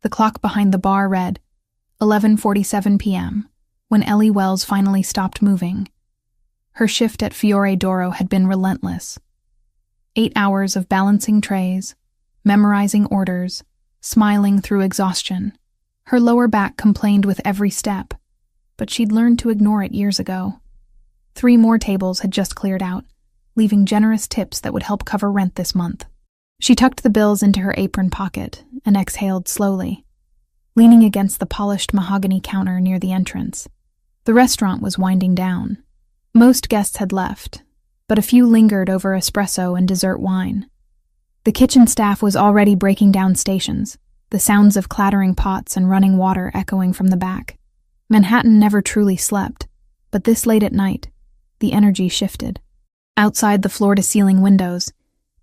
The clock behind the bar read 11:47 p.m. when Ellie Wells finally stopped moving. Her shift at Fiore d'Oro had been relentless. 8 hours of balancing trays, memorizing orders, smiling through exhaustion. Her lower back complained with every step, but she'd learned to ignore it years ago. 3 more tables had just cleared out, leaving generous tips that would help cover rent this month. She tucked the bills into her apron pocket and exhaled slowly, leaning against the polished mahogany counter near the entrance. The restaurant was winding down. Most guests had left, but a few lingered over espresso and dessert wine. The kitchen staff was already breaking down stations, the sounds of clattering pots and running water echoing from the back. Manhattan never truly slept, but this late at night, the energy shifted. Outside the floor-to-ceiling windows,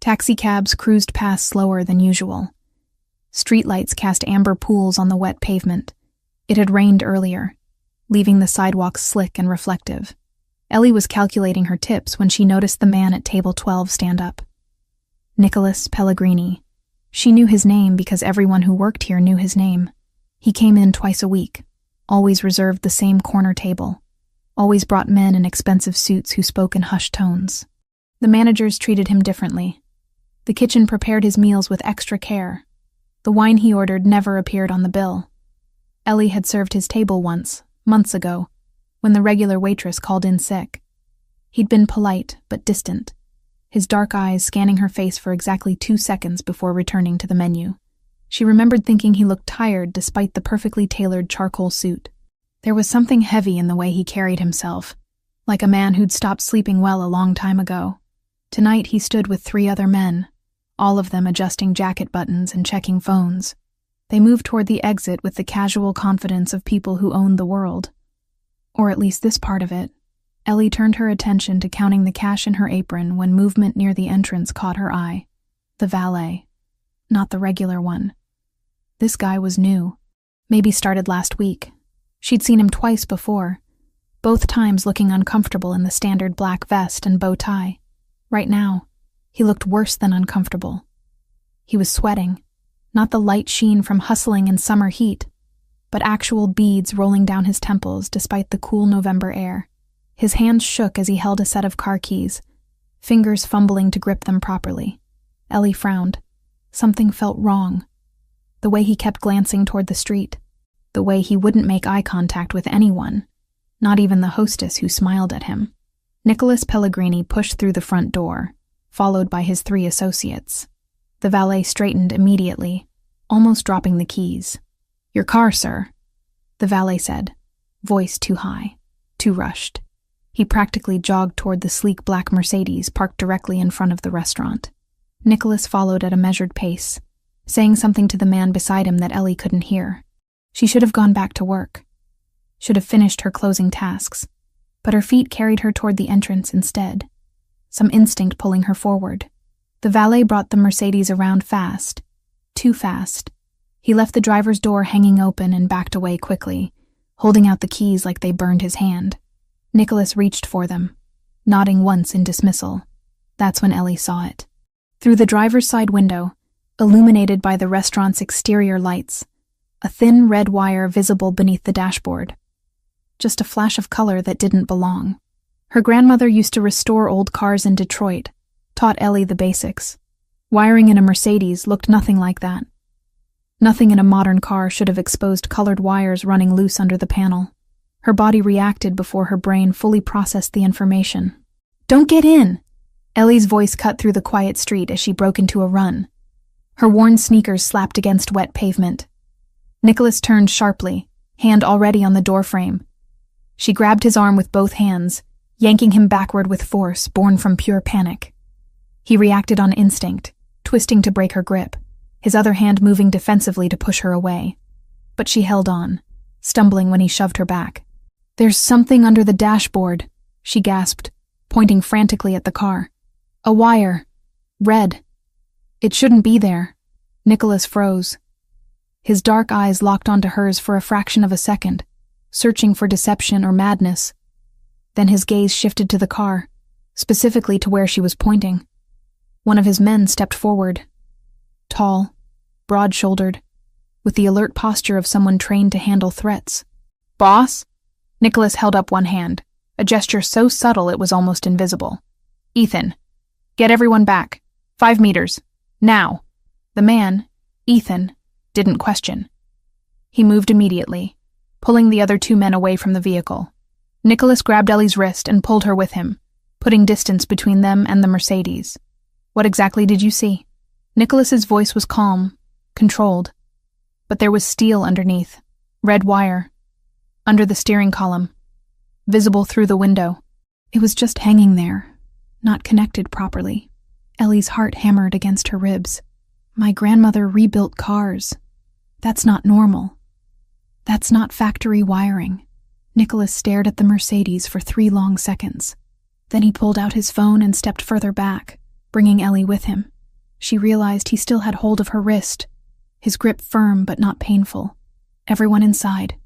taxicabs cruised past slower than usual. Streetlights cast amber pools on the wet pavement. It had rained earlier, leaving the sidewalks slick and reflective. Ellie was calculating her tips when she noticed the man at table 12 stand up. Nicholas Pellegrini. She knew his name because everyone who worked here knew his name. He came in twice a week, always reserved the same corner table, always brought men in expensive suits who spoke in hushed tones. The managers treated him differently. The kitchen prepared his meals with extra care. The wine he ordered never appeared on the bill. Ellie had served his table once, months ago, when the regular waitress called in sick. He'd been polite but distant, his dark eyes scanning her face for exactly 2 seconds before returning to the menu. She remembered thinking he looked tired despite the perfectly tailored charcoal suit. There was something heavy in the way he carried himself, like a man who'd stopped sleeping well a long time ago. Tonight he stood with 3 other men, all of them adjusting jacket buttons and checking phones. They moved toward the exit with the casual confidence of people who owned the world. Or at least this part of it. Ellie turned her attention to counting the cash in her apron when movement near the entrance caught her eye. The valet. Not the regular one. This guy was new. Maybe started last week. She'd seen him twice before, both times looking uncomfortable in the standard black vest and bow tie. Right now, he looked worse than uncomfortable. He was sweating, not the light sheen from hustling in summer heat, but actual beads rolling down his temples despite the cool November air. His hands shook as he held a set of car keys, fingers fumbling to grip them properly. Ellie frowned. Something felt wrong. The way he kept glancing toward the street, the way he wouldn't make eye contact with anyone, not even the hostess who smiled at him. Nicholas Pellegrini pushed through the front door, followed by his 3 associates. The valet straightened immediately, almost dropping the keys. "Your car, sir," the valet said, voice too high, too rushed. He practically jogged toward the sleek black Mercedes parked directly in front of the restaurant. Nicholas followed at a measured pace, saying something to the man beside him that Ellie couldn't hear. She should have gone back to work, should have finished her closing tasks, but her feet carried her toward the entrance instead, some instinct pulling her forward. The valet brought the Mercedes around fast, too fast. He left the driver's door hanging open and backed away quickly, holding out the keys like they burned his hand. Nicholas reached for them, nodding once in dismissal. That's when Ellie saw it. Through the driver's side window, illuminated by the restaurant's exterior lights, a thin red wire visible beneath the dashboard. Just a flash of color that didn't belong. Her grandmother used to restore old cars in Detroit, taught Ellie the basics. Wiring in a Mercedes looked nothing like that. Nothing in a modern car should have exposed colored wires running loose under the panel. Her body reacted before her brain fully processed the information. "Don't get in!" Ellie's voice cut through the quiet street as she broke into a run. Her worn sneakers slapped against wet pavement. Nicholas turned sharply, hand already on the doorframe. She grabbed his arm with both hands, yanking him backward with force born from pure panic. He reacted on instinct, twisting to break her grip, his other hand moving defensively to push her away. But she held on, stumbling when he shoved her back. "There's something under the dashboard," she gasped, pointing frantically at the car. "A wire. Red. It shouldn't be there." Nicholas froze. His dark eyes locked onto hers for a fraction of a second, searching for deception or madness. Then his gaze shifted to the car, specifically to where she was pointing. One of his men stepped forward. Tall, broad-shouldered, with the alert posture of someone trained to handle threats. "Boss?" Nicholas held up one hand, a gesture so subtle it was almost invisible. "Ethan, get everyone back. 5 meters. Now." The man, Ethan, didn't question. He moved immediately, pulling the other 2 men away from the vehicle. Nicholas grabbed Ellie's wrist and pulled her with him, putting distance between them and the Mercedes. "What exactly did you see?" Nicholas's voice was calm, controlled, but there was steel underneath, red wire, under the steering column, visible through the window. It was just hanging there, not connected properly. Ellie's heart hammered against her ribs. "My grandmother rebuilt cars. That's not normal. That's not factory wiring." Nicholas stared at the Mercedes for 3 long seconds. Then he pulled out his phone and stepped further back, bringing Ellie with him. She realized he still had hold of her wrist, his grip firm but not painful. "Everyone inside,"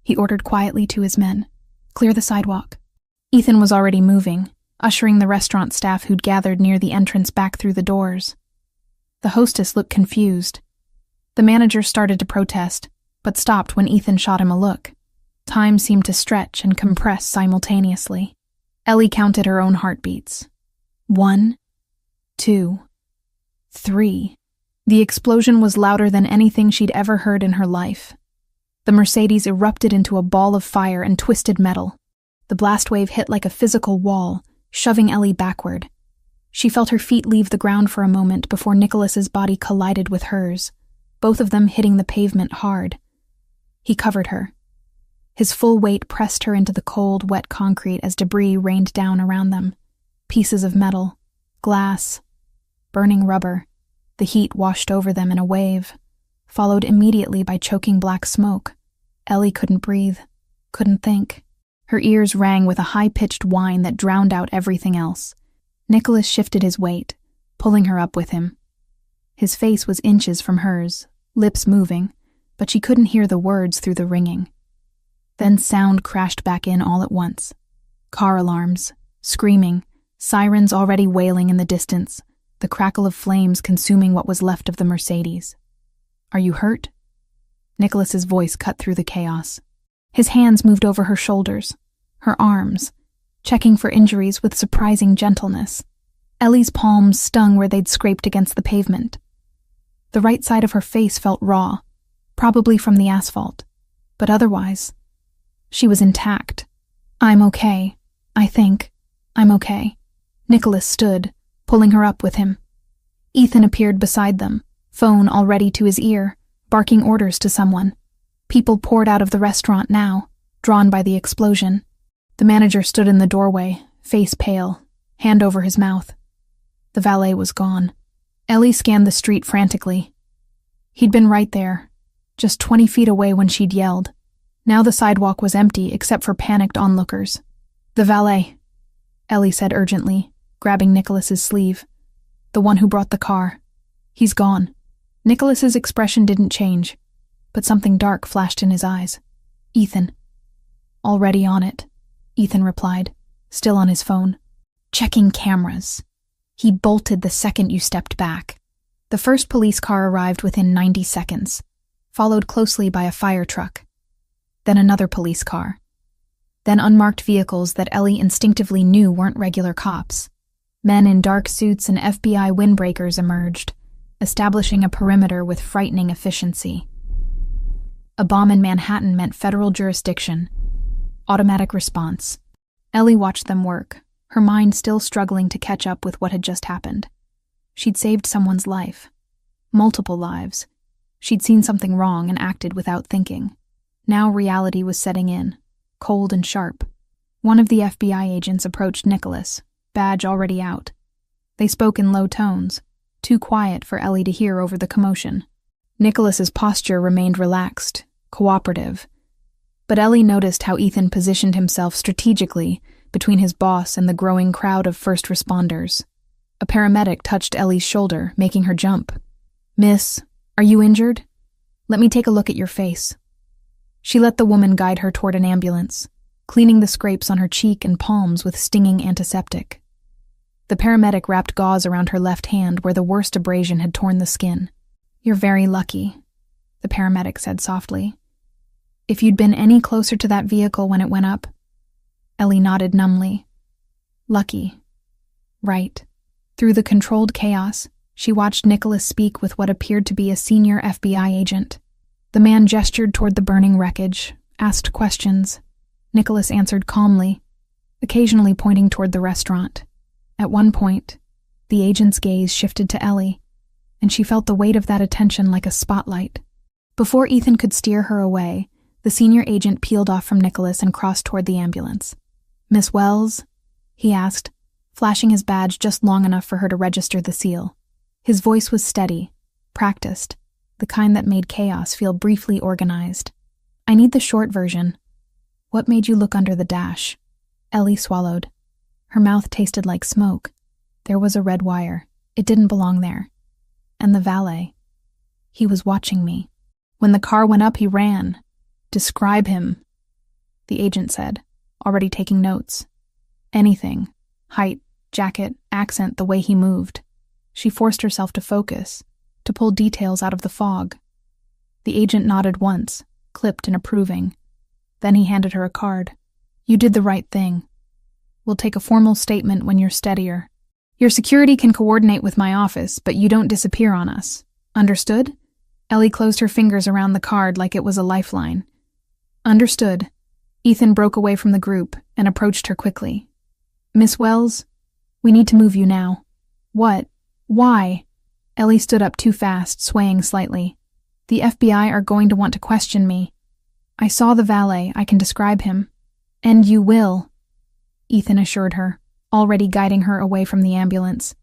he ordered quietly to his men. "Clear the sidewalk." Ethan was already moving, ushering the restaurant staff who'd gathered near the entrance back through the doors. The hostess looked confused. The manager started to protest, but stopped when Ethan shot him a look. Time seemed to stretch and compress simultaneously. Ellie counted her own heartbeats. 1, 2, 3. The explosion was louder than anything she'd ever heard in her life. The Mercedes erupted into a ball of fire and twisted metal. The blast wave hit like a physical wall, shoving Ellie backward. She felt her feet leave the ground for a moment before Nicholas's body collided with hers, both of them hitting the pavement hard. He covered her. His full weight pressed her into the cold, wet concrete as debris rained down around them. Pieces of metal, glass, burning rubber. The heat washed over them in a wave, followed immediately by choking black smoke. Ellie couldn't breathe, couldn't think. Her ears rang with a high-pitched whine that drowned out everything else. Nicholas shifted his weight, pulling her up with him. His face was inches from hers, lips moving, but she couldn't hear the words through the ringing. Then sound crashed back in all at once. Car alarms, screaming, sirens already wailing in the distance, the crackle of flames consuming what was left of the Mercedes. "Are you hurt?" Nicholas's voice cut through the chaos. His hands moved over her shoulders, her arms, checking for injuries with surprising gentleness. Ellie's palms stung where they'd scraped against the pavement. The right side of her face felt raw, probably from the asphalt, but otherwise, she was intact. "I'm okay. I think. I'm okay." Nicholas stood, pulling her up with him. Ethan appeared beside them, phone already to his ear, barking orders to someone. People poured out of the restaurant now, drawn by the explosion. The manager stood in the doorway, face pale, hand over his mouth. The valet was gone. Ellie scanned the street frantically. He'd been right there, just 20 feet away when she'd yelled. Now the sidewalk was empty except for panicked onlookers. "The valet," Ellie said urgently, grabbing Nicholas's sleeve. "The one who brought the car. He's gone." Nicholas's expression didn't change, but something dark flashed in his eyes. "Ethan." "Already on it," Ethan replied, still on his phone. "Checking cameras. He bolted the second you stepped back." The first police car arrived within 90 seconds, followed closely by a fire truck. Then another police car. Then unmarked vehicles that Ellie instinctively knew weren't regular cops. Men in dark suits and FBI windbreakers emerged, establishing a perimeter with frightening efficiency. A bomb in Manhattan meant federal jurisdiction. Automatic response. Ellie watched them work, her mind still struggling to catch up with what had just happened. She'd saved someone's life. Multiple lives. She'd seen something wrong and acted without thinking. Now reality was setting in, cold and sharp. One of the FBI agents approached Nicholas, badge already out. They spoke in low tones, too quiet for Ellie to hear over the commotion. Nicholas's posture remained relaxed, cooperative, but Ellie noticed how Ethan positioned himself strategically between his boss and the growing crowd of first responders. A paramedic touched Ellie's shoulder, making her jump. "Miss, are you injured? Let me take a look at your face." She let the woman guide her toward an ambulance, cleaning the scrapes on her cheek and palms with stinging antiseptic. The paramedic wrapped gauze around her left hand where the worst abrasion had torn the skin. "You're very lucky. the paramedic said softly. If you'd been any closer to that vehicle when it went up. Ellie nodded numbly. Lucky. Right. Through the controlled chaos, she watched Nicholas speak with what appeared to be a senior FBI agent. The man gestured toward the burning wreckage, asked questions. Nicholas answered calmly, occasionally pointing toward the restaurant. At one point, the agent's gaze shifted to Ellie, and she felt the weight of that attention like a spotlight. Before Ethan could steer her away, the senior agent peeled off from Nicholas and crossed toward the ambulance. Miss Wells? He asked, flashing his badge just long enough for her to register the seal. His voice was steady, practiced, the kind that made chaos feel briefly organized. I need the short version. What made you look under the dash? Ellie swallowed. Her mouth tasted like smoke. There was a red wire. It didn't belong there. And the valet. He was watching me. When the car went up, he ran. Describe him, the agent said, already taking notes. Anything. Height, jacket, accent, the way he moved. She forced herself to focus, to pull details out of the fog. The agent nodded once, clipped and approving. Then he handed her a card. You did the right thing. We'll take a formal statement when you're steadier. Your security can coordinate with my office, but you don't disappear on us. Understood? Ellie closed her fingers around the card like it was a lifeline. Understood. Ethan broke away from the group and approached her quickly. Miss Wells, we need to move you now. What? Why? Ellie stood up too fast, swaying slightly. The FBI are going to want to question me. I saw the valet, I can describe him. And you will, Ethan assured her, already guiding her away from the ambulance.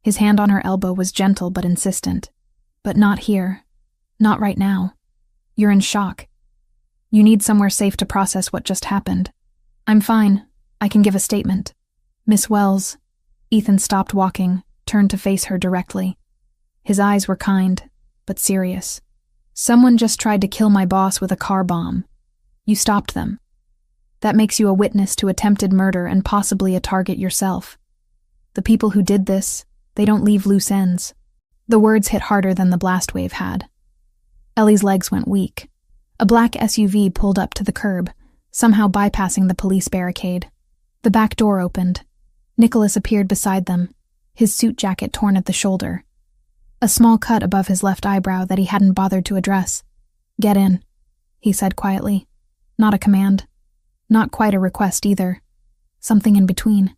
His hand on her elbow was gentle but insistent. But not here. Not right now. You're in shock. You need somewhere safe to process what just happened. I'm fine. I can give a statement. Miss Wells. Ethan stopped walking, turned to face her directly. His eyes were kind, but serious. Someone just tried to kill my boss with a car bomb. You stopped them. That makes you a witness to attempted murder and possibly a target yourself. The people who did this, they don't leave loose ends. The words hit harder than the blast wave had. Ellie's legs went weak. A black SUV pulled up to the curb, somehow bypassing the police barricade. The back door opened. Nicholas appeared beside them, his suit jacket torn at the shoulder. A small cut above his left eyebrow that he hadn't bothered to address. Get in, he said quietly. Not a command. Not quite a request either. Something in between.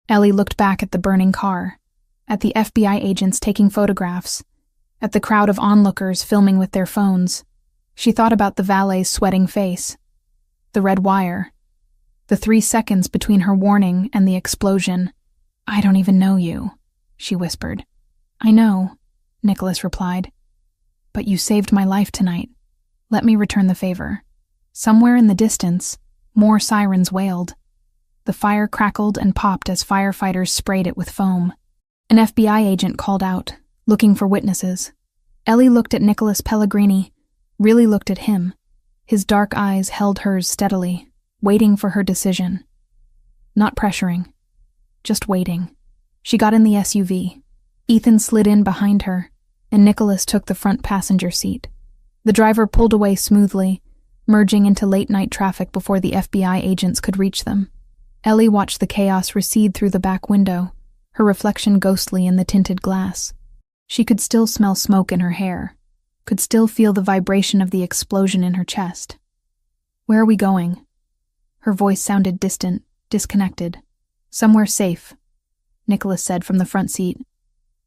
Ellie looked back at the burning car, at the FBI agents taking photographs, at the crowd of onlookers filming with their phones. She thought about the valet's sweating face, the red wire, the 3 seconds between her warning and the explosion. I don't even know you, she whispered. I know, Nicholas replied. But you saved my life tonight. Let me return the favor. Somewhere in the distance, more sirens wailed. The fire crackled and popped as firefighters sprayed it with foam. An FBI agent called out, looking for witnesses. Ellie looked at Nicholas Pellegrini, really looked at him. His dark eyes held hers steadily, waiting for her decision. Not pressuring, just waiting. She got in the SUV. Ethan slid in behind her, and Nicholas took the front passenger seat. The driver pulled away smoothly, merging into late-night traffic before the FBI agents could reach them. Ellie watched the chaos recede through the back window, her reflection ghostly in the tinted glass. She could still smell smoke in her hair, could still feel the vibration of the explosion in her chest. Where are we going? Her voice sounded distant, disconnected. Somewhere safe, Nicholas said from the front seat.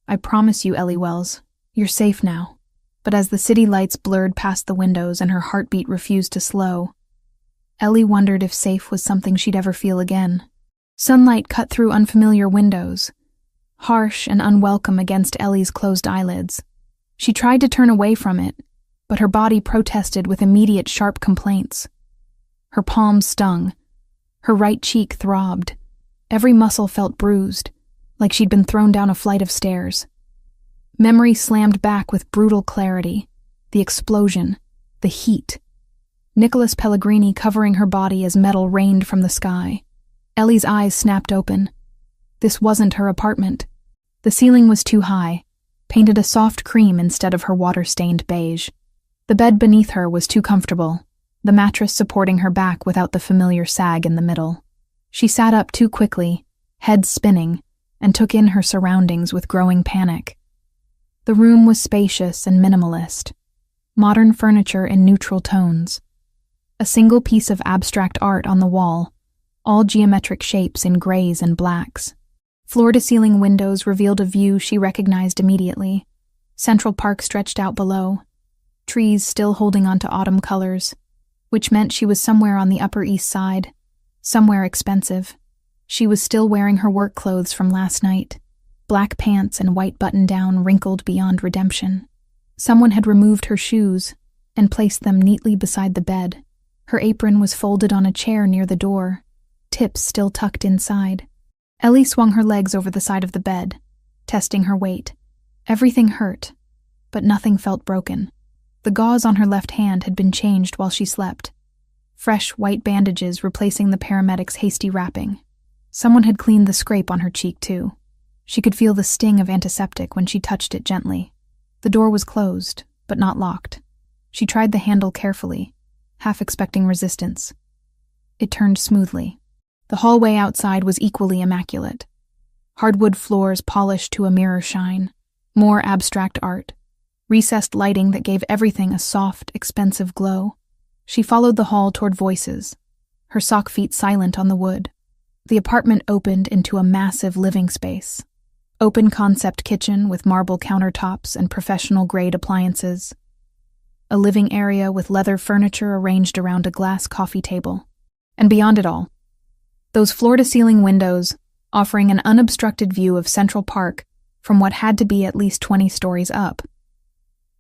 I promise you, Ellie Wells, you're safe now. But as the city lights blurred past the windows and her heartbeat refused to slow, Ellie wondered if safe was something she'd ever feel again. Sunlight cut through unfamiliar windows, harsh and unwelcome against Ellie's closed eyelids. She tried to turn away from it, but her body protested with immediate sharp complaints. Her palms stung. Her right cheek throbbed. Every muscle felt bruised, like she'd been thrown down a flight of stairs. Memory slammed back with brutal clarity. The explosion. The heat. Nicholas Pellegrini covering her body as metal rained from the sky. Ellie's eyes snapped open. This wasn't her apartment. The ceiling was too high, painted a soft cream instead of her water-stained beige. The bed beneath her was too comfortable, the mattress supporting her back without the familiar sag in the middle. She sat up too quickly, head spinning, and took in her surroundings with growing panic. The room was spacious and minimalist, modern furniture in neutral tones. A single piece of abstract art on the wall, all geometric shapes in grays and blacks. Floor-to-ceiling windows revealed a view she recognized immediately. Central Park stretched out below, trees still holding on to autumn colors, which meant she was somewhere on the Upper East Side, somewhere expensive. She was still wearing her work clothes from last night, black pants and white button-down wrinkled beyond redemption. Someone had removed her shoes and placed them neatly beside the bed. Her apron was folded on a chair near the door, tips still tucked inside. Ellie swung her legs over the side of the bed, testing her weight. Everything hurt, but nothing felt broken. The gauze on her left hand had been changed while she slept, fresh white bandages replacing the paramedics' hasty wrapping. Someone had cleaned the scrape on her cheek, too. She could feel the sting of antiseptic when she touched it gently. The door was closed, but not locked. She tried the handle carefully, half expecting resistance. It turned smoothly. The hallway outside was equally immaculate. Hardwood floors polished to a mirror shine, more abstract art, recessed lighting that gave everything a soft, expensive glow. She followed the hall toward voices, her sock feet silent on the wood. The apartment opened into a massive living space. Open-concept kitchen with marble countertops and professional-grade appliances. A living area with leather furniture arranged around a glass coffee table. And beyond it all, those floor-to-ceiling windows offering an unobstructed view of Central Park from what had to be at least 20 stories up.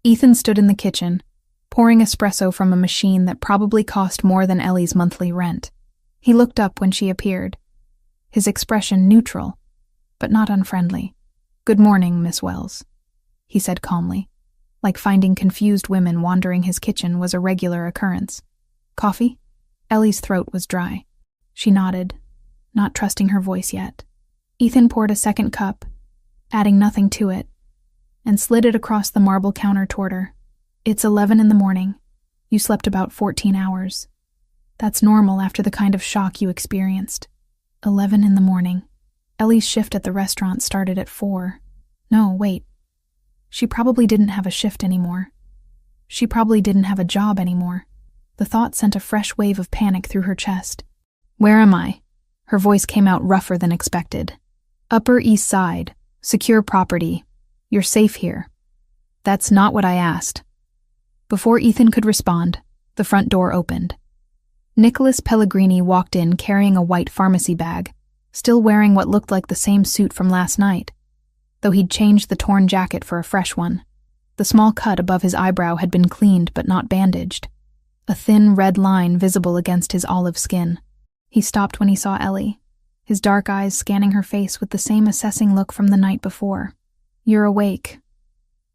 Ethan stood in the kitchen, pouring espresso from a machine that probably cost more than Ellie's monthly rent. He looked up when she appeared, his expression neutral, but not unfriendly. "Good morning, Miss Wells," he said calmly, like finding confused women wandering his kitchen was a regular occurrence. "Coffee?" Ellie's throat was dry. She nodded, not trusting her voice yet. Ethan poured a second cup, adding nothing to it, and slid it across the marble counter toward her. "It's 11 in the morning. You slept about 14 hours. That's normal after the kind of shock you experienced." 11 in the morning. Ellie's shift at the restaurant started at 4. No, wait. She probably didn't have a shift anymore. She probably didn't have a job anymore. The thought sent a fresh wave of panic through her chest. "Where am I?" Her voice came out rougher than expected. "Upper East Side. Secure property. You're safe here." "That's not what I asked." Before Ethan could respond, the front door opened. Nicholas Pellegrini walked in carrying a white pharmacy bag, still wearing what looked like the same suit from last night, though he'd changed the torn jacket for a fresh one. The small cut above his eyebrow had been cleaned but not bandaged, a thin red line visible against his olive skin. He stopped when he saw Ellie, his dark eyes scanning her face with the same assessing look from the night before. "You're awake.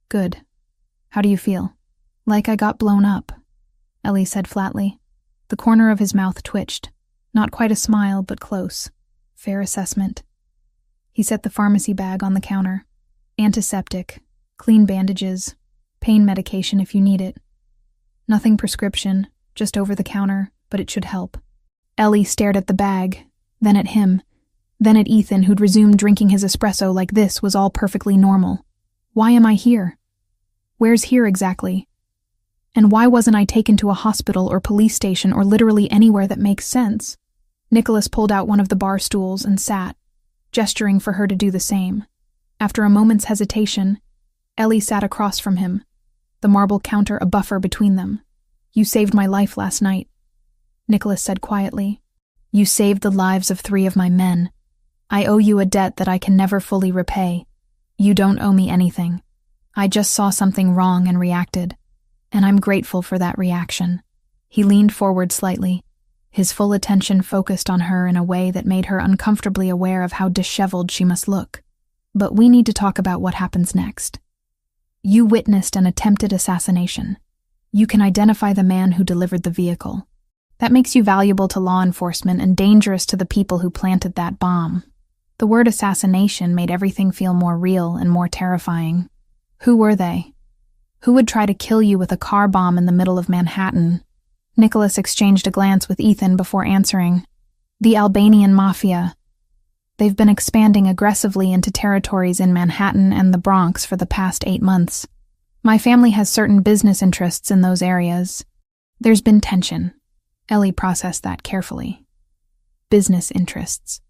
Good. How do you feel?" "Like I got blown up," Ellie said flatly. The corner of his mouth twitched. Not quite a smile, but close. Fair assessment. He set the pharmacy bag on the counter. "Antiseptic, clean bandages, pain medication if you need it. Nothing prescription, just over the counter, but it should help." Ellie stared at the bag, then at him, then at Ethan, who'd resumed drinking his espresso like this was all perfectly normal. "Why am I here? Where's here exactly? And why wasn't I taken to a hospital or police station or literally anywhere that makes sense?" Nicholas pulled out one of the bar stools and sat, gesturing for her to do the same. After a moment's hesitation, Ellie sat across from him, the marble counter a buffer between them. "You saved my life last night," Nicholas said quietly. "You saved the lives of 3 of my men. I owe you a debt that I can never fully repay. You don't owe me anything. I just saw something wrong and reacted, and I'm grateful for that reaction." He leaned forward slightly, his full attention focused on her in a way that made her uncomfortably aware of how disheveled she must look. "But we need to talk about what happens next. You witnessed an attempted assassination. You can identify the man who delivered the vehicle. That makes you valuable to law enforcement and dangerous to the people who planted that bomb." The word assassination made everything feel more real and more terrifying. "Who were they? Who would try to kill you with a car bomb in the middle of Manhattan? Nicholas exchanged a glance with Ethan before answering. The Albanian Mafia. They've been expanding aggressively into territories in Manhattan and the Bronx for the past 8 months. My family has certain business interests in those areas. There's been tension. Ellie processed that carefully. Business interests.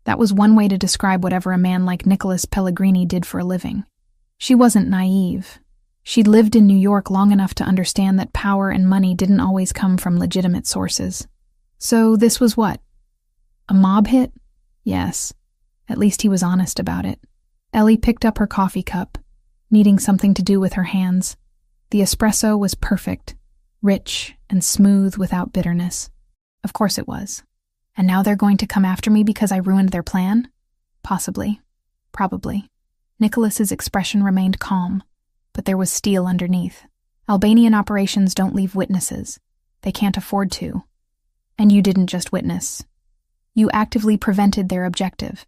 That was one way to describe whatever a man like Nicholas Pellegrini did for a living. She wasn't naive. She'd lived in New York long enough to understand that power and money didn't always come from legitimate sources. So this was what? A mob hit? Yes. At least he was honest about it. Ellie picked up her coffee cup, needing something to do with her hands. The espresso was perfect, rich and smooth without bitterness. Of course it was. And now they're going to come after me because I ruined their plan? Possibly. Probably. Nicholas's expression remained calm, but there was steel underneath. Albanian operations don't leave witnesses. They can't afford to. And you didn't just witness. You actively prevented their objective.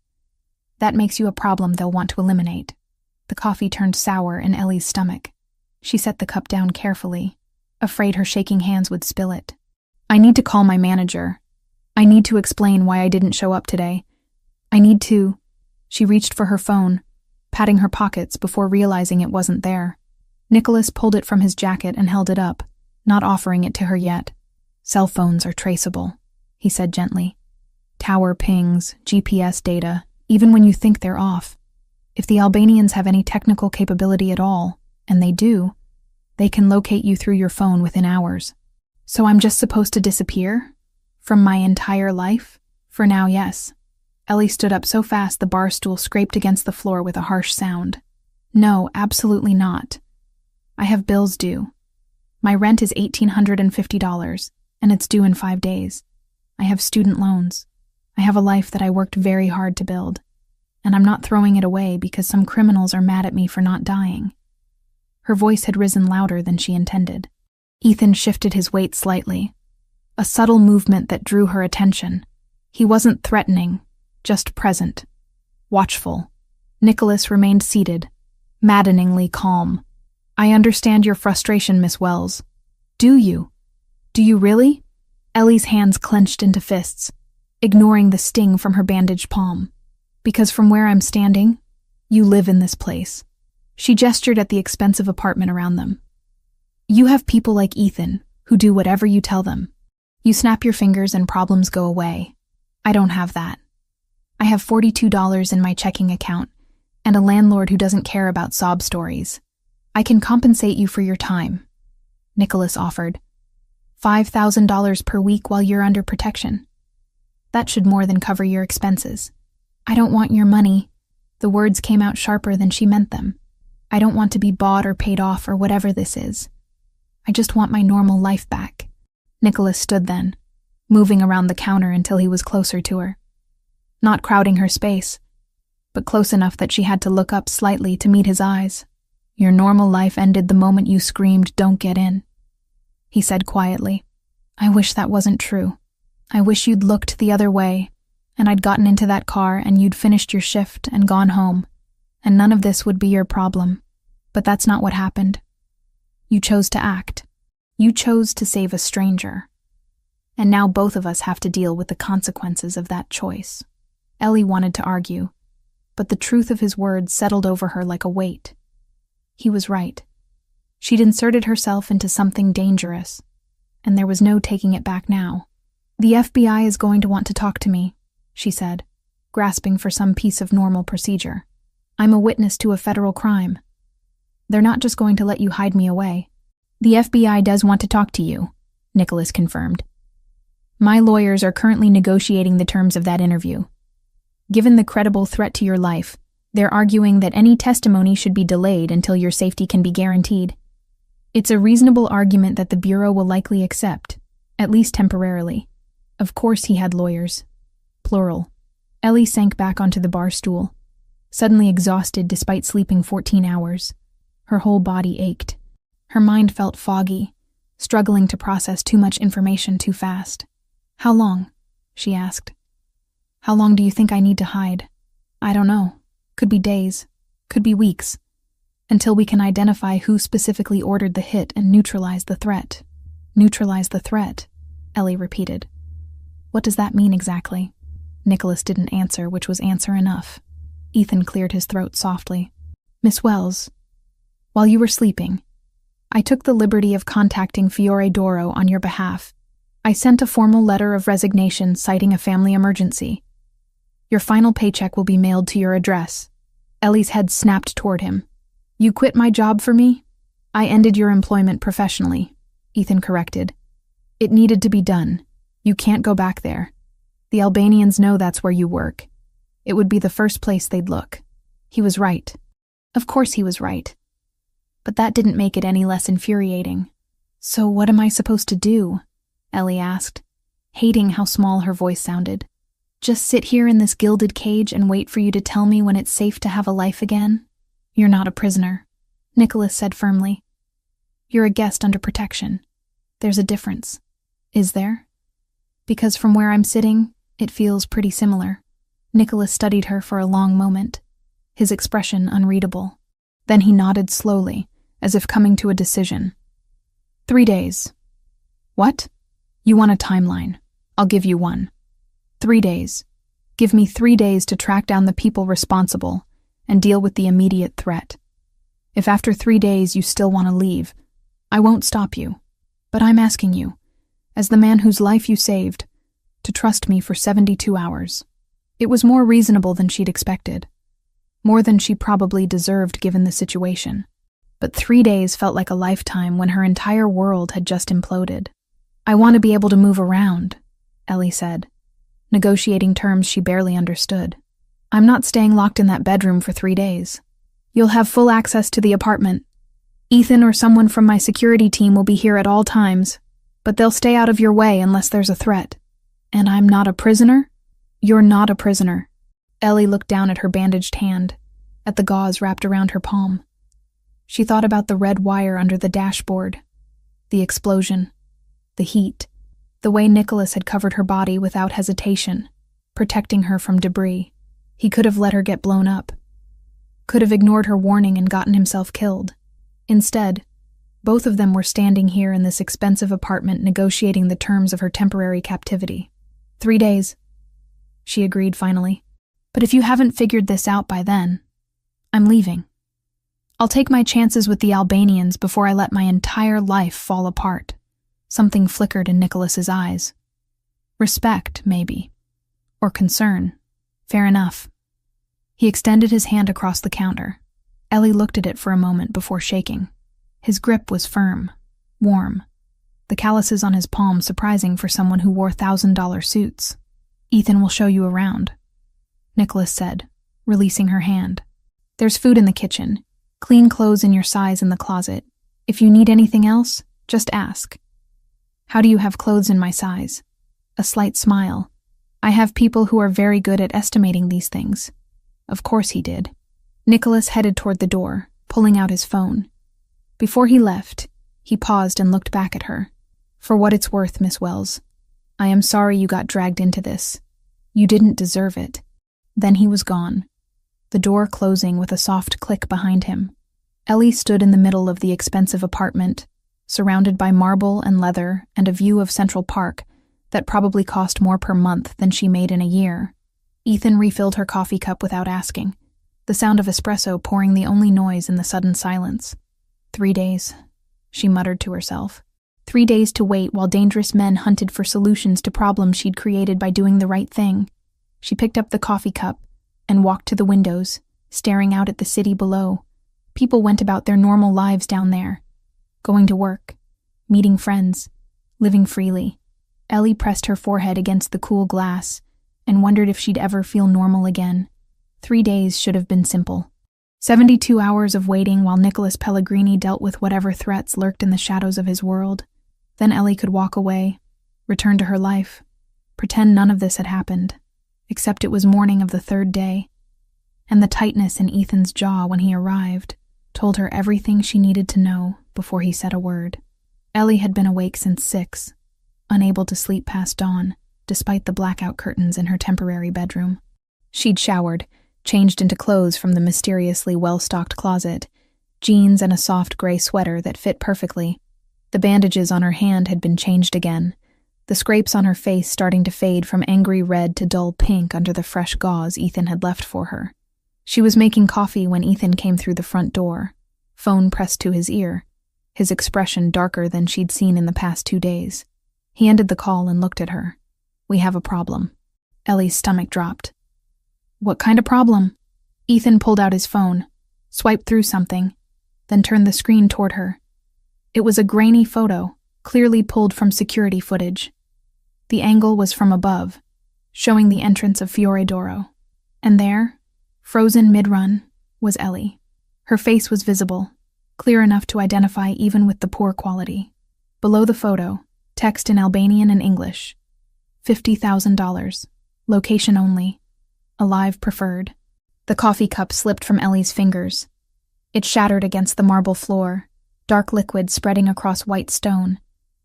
That makes you a problem they'll want to eliminate. The coffee turned sour in Ellie's stomach. She set the cup down carefully, afraid her shaking hands would spill it. I need to call my manager. I need to explain why I didn't show up today. I need to... She reached for her phone, patting her pockets before realizing it wasn't there. Nicholas pulled it from his jacket and held it up, not offering it to her yet. Cell phones are traceable, he said gently. Tower pings, GPS data, even when you think they're off. If the Albanians have any technical capability at all, and they do, they can locate you through your phone within hours. So I'm just supposed to disappear? From my entire life? For now, yes. Ellie stood up so fast the bar stool scraped against the floor with a harsh sound. No, absolutely not. I have bills due. My rent is $1,850, and it's due in 5 days. I have student loans. I have a life that I worked very hard to build, and I'm not throwing it away because some criminals are mad at me for not dying. Her voice had risen louder than she intended. Ethan shifted his weight slightly, a subtle movement that drew her attention. He wasn't threatening, just present, watchful. Nicholas remained seated, maddeningly calm. I understand your frustration, Miss Wells. Do you? Do you really? Ellie's hands clenched into fists, ignoring the sting from her bandaged palm. Because from where I'm standing, you live in this place. She gestured at the expensive apartment around them. You have people like Ethan, who do whatever you tell them. You snap your fingers and problems go away. I don't have that. I have $42 in my checking account, and a landlord who doesn't care about sob stories. I can compensate you for your time, Nicholas offered. $5,000 per week while you're under protection. That should more than cover your expenses. I don't want your money. The words came out sharper than she meant them. I don't want to be bought or paid off or whatever this is. I just want my normal life back. Nicholas stood then, moving around the counter until he was closer to her. Not crowding her space, but close enough that she had to look up slightly to meet his eyes. Your normal life ended the moment you screamed, "Don't get in," he said quietly. I wish that wasn't true. I wish you'd looked the other way, and I'd gotten into that car and you'd finished your shift and gone home, and none of this would be your problem. But that's not what happened. You chose to act. You chose to save a stranger. And now both of us have to deal with the consequences of that choice. Ellie wanted to argue, but the truth of his words settled over her like a weight. He was right. She'd inserted herself into something dangerous, and there was no taking it back now. The FBI is going to want to talk to me, she said, grasping for some piece of normal procedure. I'm a witness to a federal crime. They're not just going to let you hide me away. The FBI does want to talk to you, Nicholas confirmed. My lawyers are currently negotiating the terms of that interview. Given the credible threat to your life, they're arguing that any testimony should be delayed until your safety can be guaranteed. It's a reasonable argument that the Bureau will likely accept, at least temporarily. Of course he had lawyers. Plural. Ellie sank back onto the bar stool, suddenly exhausted despite sleeping 14 hours. Her whole body ached. Her mind felt foggy, struggling to process too much information too fast. How long? She asked. How long do you think I need to hide? I don't know. Could be days. Could be weeks. Until we can identify who specifically ordered the hit and neutralize the threat. Neutralize the threat, Ellie repeated. What does that mean exactly? Nicholas didn't answer, which was answer enough. Ethan cleared his throat softly. Miss Wells, while you were sleeping, I took the liberty of contacting Fiore Doro on your behalf. I sent a formal letter of resignation citing a family emergency. Your final paycheck will be mailed to your address. Ellie's head snapped toward him. You quit my job for me? I ended your employment professionally, Ethan corrected. It needed to be done. You can't go back there. The Albanians know that's where you work. It would be the first place they'd look. He was right. Of course he was right. But that didn't make it any less infuriating. So what am I supposed to do? Ellie asked, hating how small her voice sounded. Just sit here in this gilded cage and wait for you to tell me when it's safe to have a life again? You're not a prisoner, Nicholas said firmly. You're a guest under protection. There's a difference. Is there? Because from where I'm sitting, it feels pretty similar. Nicholas studied her for a long moment, his expression unreadable. Then he nodded slowly, as if coming to a decision. 3 days. What? You want a timeline. I'll give you one. 3 days. Give me 3 days to track down the people responsible and deal with the immediate threat. If after 3 days you still want to leave, I won't stop you. But I'm asking you, as the man whose life you saved, to trust me for 72 hours. It was more reasonable than she'd expected. More than she probably deserved given the situation. But 3 days felt like a lifetime when her entire world had just imploded. I want to be able to move around, Ellie said, negotiating terms she barely understood. I'm not staying locked in that bedroom for 3 days. You'll have full access to the apartment. Ethan or someone from my security team will be here at all times, but they'll stay out of your way unless there's a threat. And I'm not a prisoner? You're not a prisoner. Ellie looked down at her bandaged hand, at the gauze wrapped around her palm. She thought about the red wire under the dashboard, the explosion, the heat, the way Nicholas had covered her body without hesitation, protecting her from debris. He could have let her get blown up, could have ignored her warning and gotten himself killed. Instead, both of them were standing here in this expensive apartment negotiating the terms of her temporary captivity. 3 days, she agreed finally. But if you haven't figured this out by then, I'm leaving. I'll take my chances with the Albanians before I let my entire life fall apart. Something flickered in Nicholas's eyes. Respect, maybe. Or concern. Fair enough. He extended his hand across the counter. Ellie looked at it for a moment before shaking. His grip was firm, warm. The calluses on his palm surprising for someone who wore $1,000 suits. Ethan will show you around, Nicholas said, releasing her hand. There's food in the kitchen. Clean clothes in your size in the closet. If you need anything else, just ask. How do you have clothes in my size? A slight smile. I have people who are very good at estimating these things. Of course he did. Nicholas headed toward the door, pulling out his phone. Before he left, he paused and looked back at her. For what it's worth, Miss Wells, I am sorry you got dragged into this. You didn't deserve it. Then he was gone, the door closing with a soft click behind him. Ellie stood in the middle of the expensive apartment, surrounded by marble and leather and a view of Central Park that probably cost more per month than she made in a year. Ethan refilled her coffee cup without asking, the sound of espresso pouring the only noise in the sudden silence. 3 days, she muttered to herself. 3 days to wait while dangerous men hunted for solutions to problems she'd created by doing the right thing. She picked up the coffee cup and walked to the windows, staring out at the city below. People went about their normal lives down there, going to work, meeting friends, living freely. Ellie pressed her forehead against the cool glass and wondered if she'd ever feel normal again. 3 days should have been simple. 72 hours of waiting while Nicholas Pellegrini dealt with whatever threats lurked in the shadows of his world. Then Ellie could walk away, return to her life, pretend none of this had happened, except it was morning of the 3rd day, and the tightness in Ethan's jaw when he arrived told her everything she needed to know before he said a word. Ellie had been awake since 6, unable to sleep past dawn, despite the blackout curtains in her temporary bedroom. She'd showered, changed into clothes from the mysteriously well-stocked closet, jeans and a soft gray sweater that fit perfectly. The bandages on her hand had been changed again, the scrapes on her face starting to fade from angry red to dull pink under the fresh gauze Ethan had left for her. She was making coffee when Ethan came through the front door, phone pressed to his ear, his expression darker than she'd seen in the past 2 days. He ended the call and looked at her. "We have a problem." Ellie's stomach dropped. "What kind of problem?" Ethan pulled out his phone, swiped through something, then turned the screen toward her. It was a grainy photo, clearly pulled from security footage. The angle was from above, showing the entrance of Fiore d'Oro. And there, frozen mid-run, was Ellie. Her face was visible, clear enough to identify even with the poor quality. Below the photo, text in Albanian and English. $50,000. Location only. Alive preferred. The coffee cup slipped from Ellie's fingers. It shattered against the marble floor, dark liquid spreading across white stone.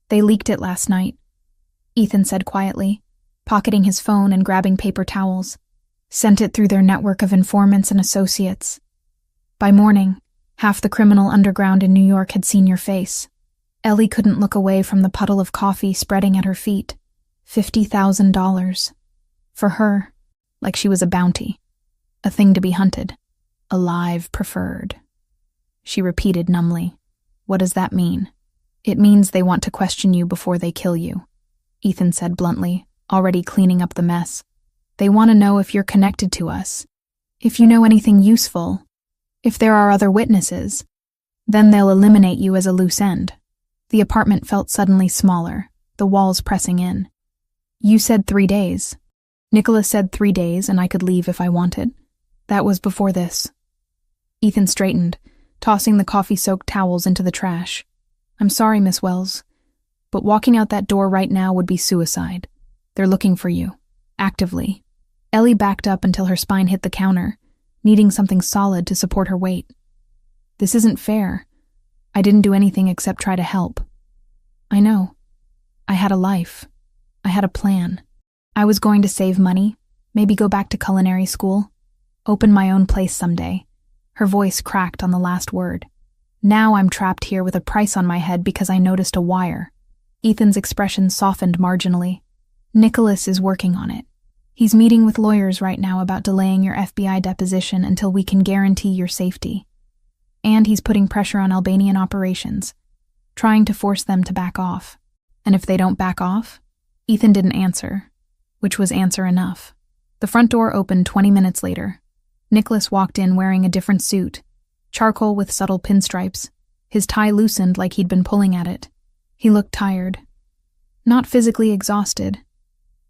"They leaked it last night," Ethan said quietly, pocketing his phone and grabbing paper towels. "Sent it through their network of informants and associates. By morning, half the criminal underground in New York had seen your face." Ellie couldn't look away from the puddle of coffee spreading at her feet. $50,000. For her, like she was a bounty. A thing to be hunted. Alive preferred. She repeated numbly. "What does that mean?" "It means they want to question you before they kill you," Ethan said bluntly, already cleaning up the mess. "They want to know if you're connected to us, if you know anything useful, if there are other witnesses. Then they'll eliminate you as a loose end." The apartment felt suddenly smaller, the walls pressing in. "You said 3 days. Nicholas said 3 days and I could leave if I wanted. That was before this." Ethan straightened, tossing the coffee-soaked towels into the trash. "I'm sorry, Miss Wells, but walking out that door right now would be suicide. They're looking for you. Actively." Ellie backed up until her spine hit the counter, needing something solid to support her weight. "This isn't fair. I didn't do anything except try to help." "I know. I had a life. I had a plan. I was going to save money, maybe go back to culinary school, open my own place someday." Her voice cracked on the last word. "Now I'm trapped here with a price on my head because I noticed a wire." Ethan's expression softened marginally. "Nicholas is working on it. He's meeting with lawyers right now about delaying your FBI deposition until we can guarantee your safety. And he's putting pressure on Albanian operations, trying to force them to back off. And if they don't back off?" Ethan didn't answer, which was answer enough. The front door opened 20 minutes later. Nicholas walked in wearing a different suit, charcoal with subtle pinstripes, his tie loosened like he'd been pulling at it. He looked tired. Not physically exhausted,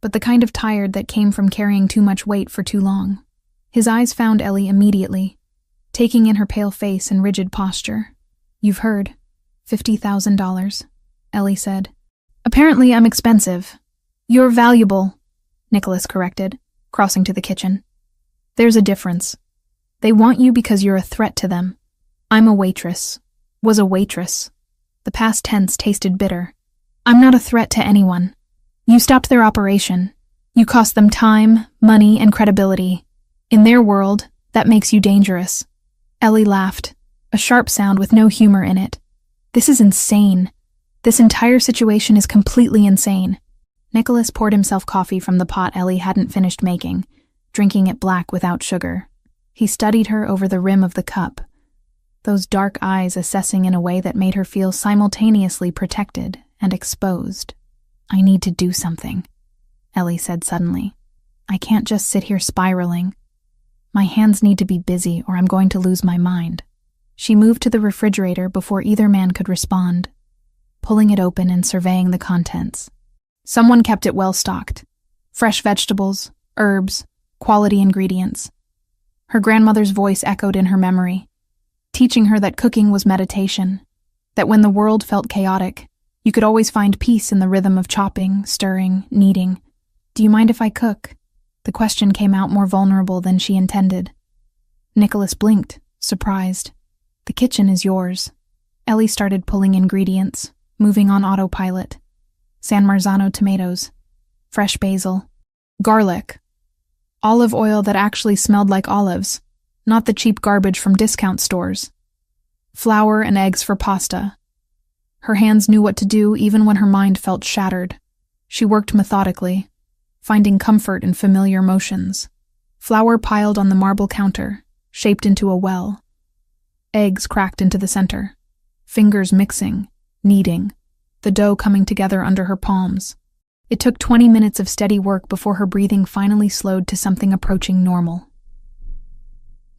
but the kind of tired that came from carrying too much weight for too long. His eyes found Ellie immediately, taking in her pale face and rigid posture. "You've heard. $50,000, Ellie said. "Apparently I'm expensive. You're valuable," Nicholas corrected, crossing to the kitchen. "There's a difference. They want you because you're a threat to them. I'm a waitress. Was a waitress." The past tense tasted bitter. "I'm not a threat to anyone. You stopped their operation. You cost them time, money, and credibility. In their world, that makes you dangerous." Ellie laughed, a sharp sound with no humor in it. "This is insane. This entire situation is completely insane." Nicholas poured himself coffee from the pot Ellie hadn't finished making, drinking it black without sugar. He studied her over the rim of the cup, those dark eyes assessing in a way that made her feel simultaneously protected and exposed. "I need to do something," Ellie said suddenly. "I can't just sit here spiraling. My hands need to be busy or I'm going to lose my mind." She moved to the refrigerator before either man could respond, pulling it open and surveying the contents. Someone kept it well stocked. Fresh vegetables, herbs, quality ingredients. Her grandmother's voice echoed in her memory, teaching her that cooking was meditation, that when the world felt chaotic, you could always find peace in the rhythm of chopping, stirring, kneading. "Do you mind if I cook?" The question came out more vulnerable than she intended. Nicholas blinked, surprised. "The kitchen is yours." Ellie started pulling ingredients, moving on autopilot. San Marzano tomatoes, fresh basil, garlic, olive oil that actually smelled like olives, not the cheap garbage from discount stores. Flour and eggs for pasta. Her hands knew what to do even when her mind felt shattered. She worked methodically, finding comfort in familiar motions. Flour piled on the marble counter, shaped into a well. Eggs cracked into the center. Fingers mixing, kneading, the dough coming together under her palms. It took 20 minutes of steady work before her breathing finally slowed to something approaching normal.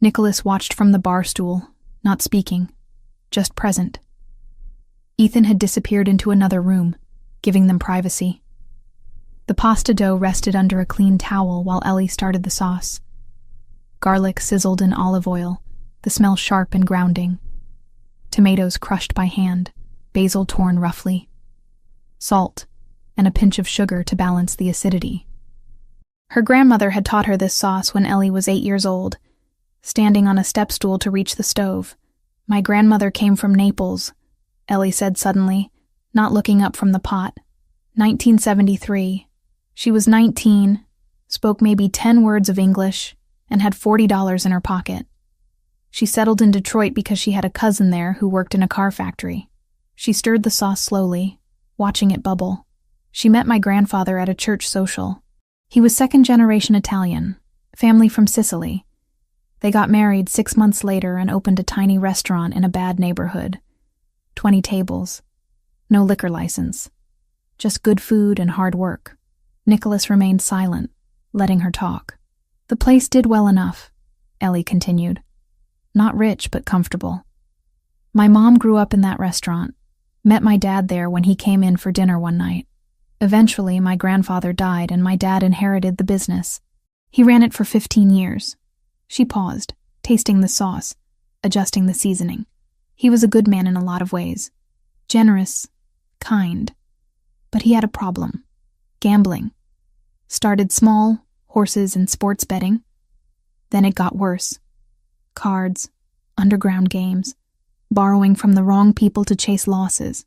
Nicholas watched from the bar stool, not speaking, just present. Ethan had disappeared into another room, giving them privacy. The pasta dough rested under a clean towel while Ellie started the sauce. Garlic sizzled in olive oil, the smell sharp and grounding. Tomatoes crushed by hand, basil torn roughly. Salt, and a pinch of sugar to balance the acidity. Her grandmother had taught her this sauce when Ellie was 8 years old, standing on a step stool to reach the stove. "My grandmother came from Naples," Ellie said suddenly, not looking up from the pot. 1973. She was 19, spoke maybe 10 words of English, and had $40 in her pocket. She settled in Detroit because she had a cousin there who worked in a car factory. She stirred the sauce slowly, watching it bubble. She met my grandfather at a church social. He was second-generation Italian, family from Sicily. They got married 6 months later and opened a tiny restaurant in a bad neighborhood. 20 tables. No liquor license. Just good food and hard work. Nicholas remained silent, letting her talk. "The place did well enough," Ellie continued. "Not rich, but comfortable. My mom grew up in that restaurant, met my dad there when he came in for dinner one night. Eventually, my grandfather died and my dad inherited the business. He ran it for 15 years. She paused, tasting the sauce, adjusting the seasoning. He was a good man in a lot of ways. Generous, kind. But he had a problem. Gambling. Started small, horses and sports betting. Then it got worse. Cards, underground games, borrowing from the wrong people to chase losses.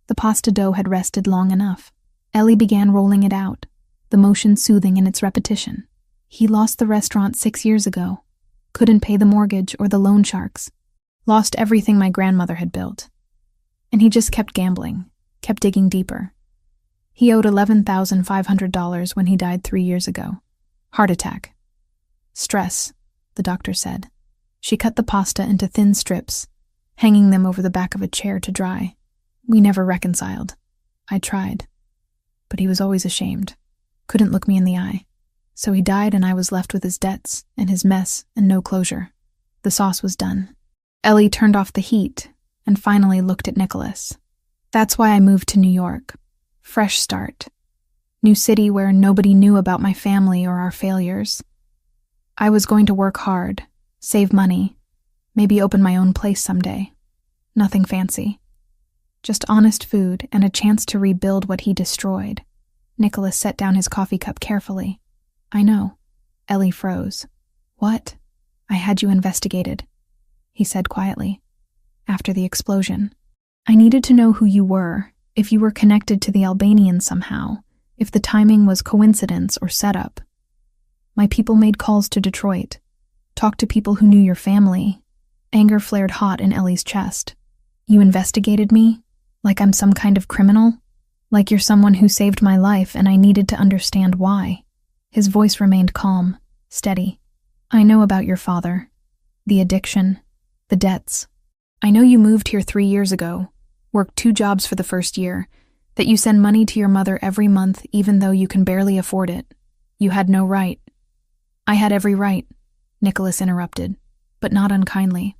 The pasta dough had rested long enough. Ellie began rolling it out, the motion soothing in its repetition. He lost the restaurant 6 years ago. Couldn't pay the mortgage or the loan sharks. Lost everything my grandmother had built. And he just kept gambling, kept digging deeper. He owed $11,500 when he died 3 years ago. Heart attack. Stress, the doctor said. She cut the pasta into thin strips, hanging them over the back of a chair to dry. We never reconciled. I tried. But he was always ashamed. Couldn't look me in the eye. So he died and I was left with his debts and his mess and no closure. The sauce was done. Ellie turned off the heat and finally looked at Nicholas. That's why I moved to New York. Fresh start. New city where nobody knew about my family or our failures. I was going to work hard, save money, maybe open my own place someday. Nothing fancy. Just honest food and a chance to rebuild what he destroyed. Nicholas set down his coffee cup carefully. I know. Ellie froze. What? I had you investigated, he said quietly. After the explosion. I needed to know who you were, if you were connected to the Albanians somehow, if the timing was coincidence or setup. My people made calls to Detroit, talked to people who knew your family. Anger flared hot in Ellie's chest. You investigated me? Like I'm some kind of criminal? Like you're someone who saved my life and I needed to understand why. His voice remained calm, steady. I know about your father. The addiction. The debts. I know you moved here 3 years ago, worked 2 jobs for the first year, that you send money to your mother every month even though you can barely afford it. You had no right. I had every right, Nicholas interrupted, but not unkindly.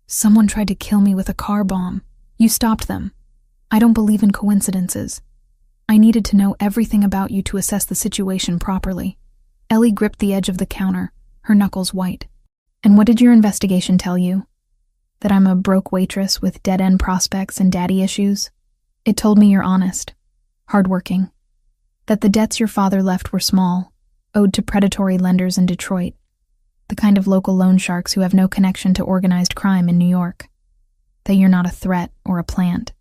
Someone tried to kill me with a car bomb. You stopped them. I don't believe in coincidences. I needed to know everything about you to assess the situation properly. Ellie gripped the edge of the counter, her knuckles white. And what did your investigation tell you? That I'm a broke waitress with dead-end prospects and daddy issues? It told me you're honest, hardworking. That the debts your father left were small, owed to predatory lenders in Detroit. The kind of local loan sharks who have no connection to organized crime in New York. That you're not a threat or a plant.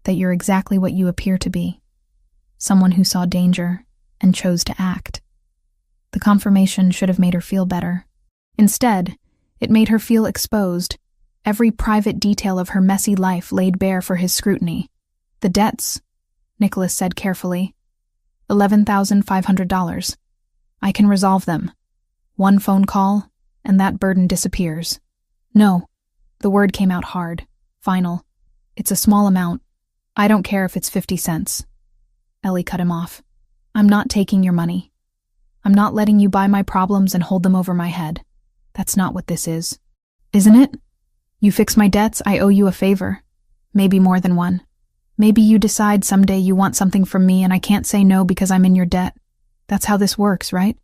That you're exactly what you appear to be. Someone who saw danger and chose to act. The confirmation should have made her feel better. Instead, it made her feel exposed, every private detail of her messy life laid bare for his scrutiny. "The debts," Nicholas said carefully. $11,500. I can resolve them. One phone call, and that burden disappears. No. The word came out hard, final. It's a small amount. I don't care if it's 50 cents. Ellie cut him off. I'm not taking your money. I'm not letting you buy my problems and hold them over my head. That's not what this is. Isn't it? You fix my debts, I owe you a favor. Maybe more than one. Maybe you decide someday you want something from me and I can't say no because I'm in your debt. That's how this works, right?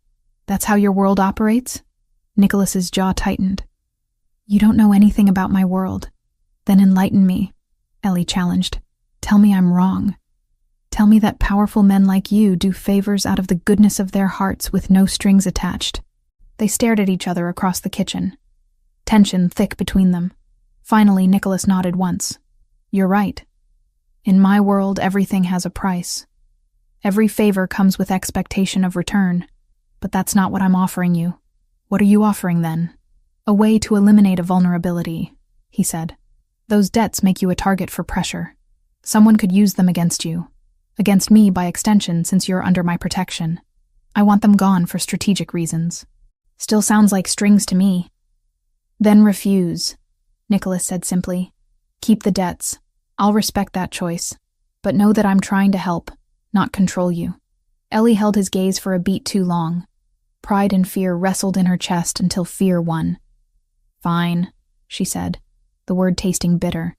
That's how your world operates? Nicholas's jaw tightened. You don't know anything about my world. Then enlighten me, Ellie challenged. Tell me I'm wrong. Tell me that powerful men like you do favors out of the goodness of their hearts with no strings attached. They stared at each other across the kitchen. Tension thick between them. Finally, Nicholas nodded once. You're right. In my world, everything has a price. Every favor comes with expectation of return. But that's not what I'm offering you. What are you offering then? A way to eliminate a vulnerability, he said. Those debts make you a target for pressure. Someone could use them against you. Against me by extension, since you're under my protection. I want them gone for strategic reasons. Still sounds like strings to me. Then refuse, Nicholas said simply. Keep the debts. I'll respect that choice. But know that I'm trying to help, not control you. Ellie held his gaze for a beat too long. Pride and fear wrestled in her chest until fear won. Fine, she said, the word tasting bitter.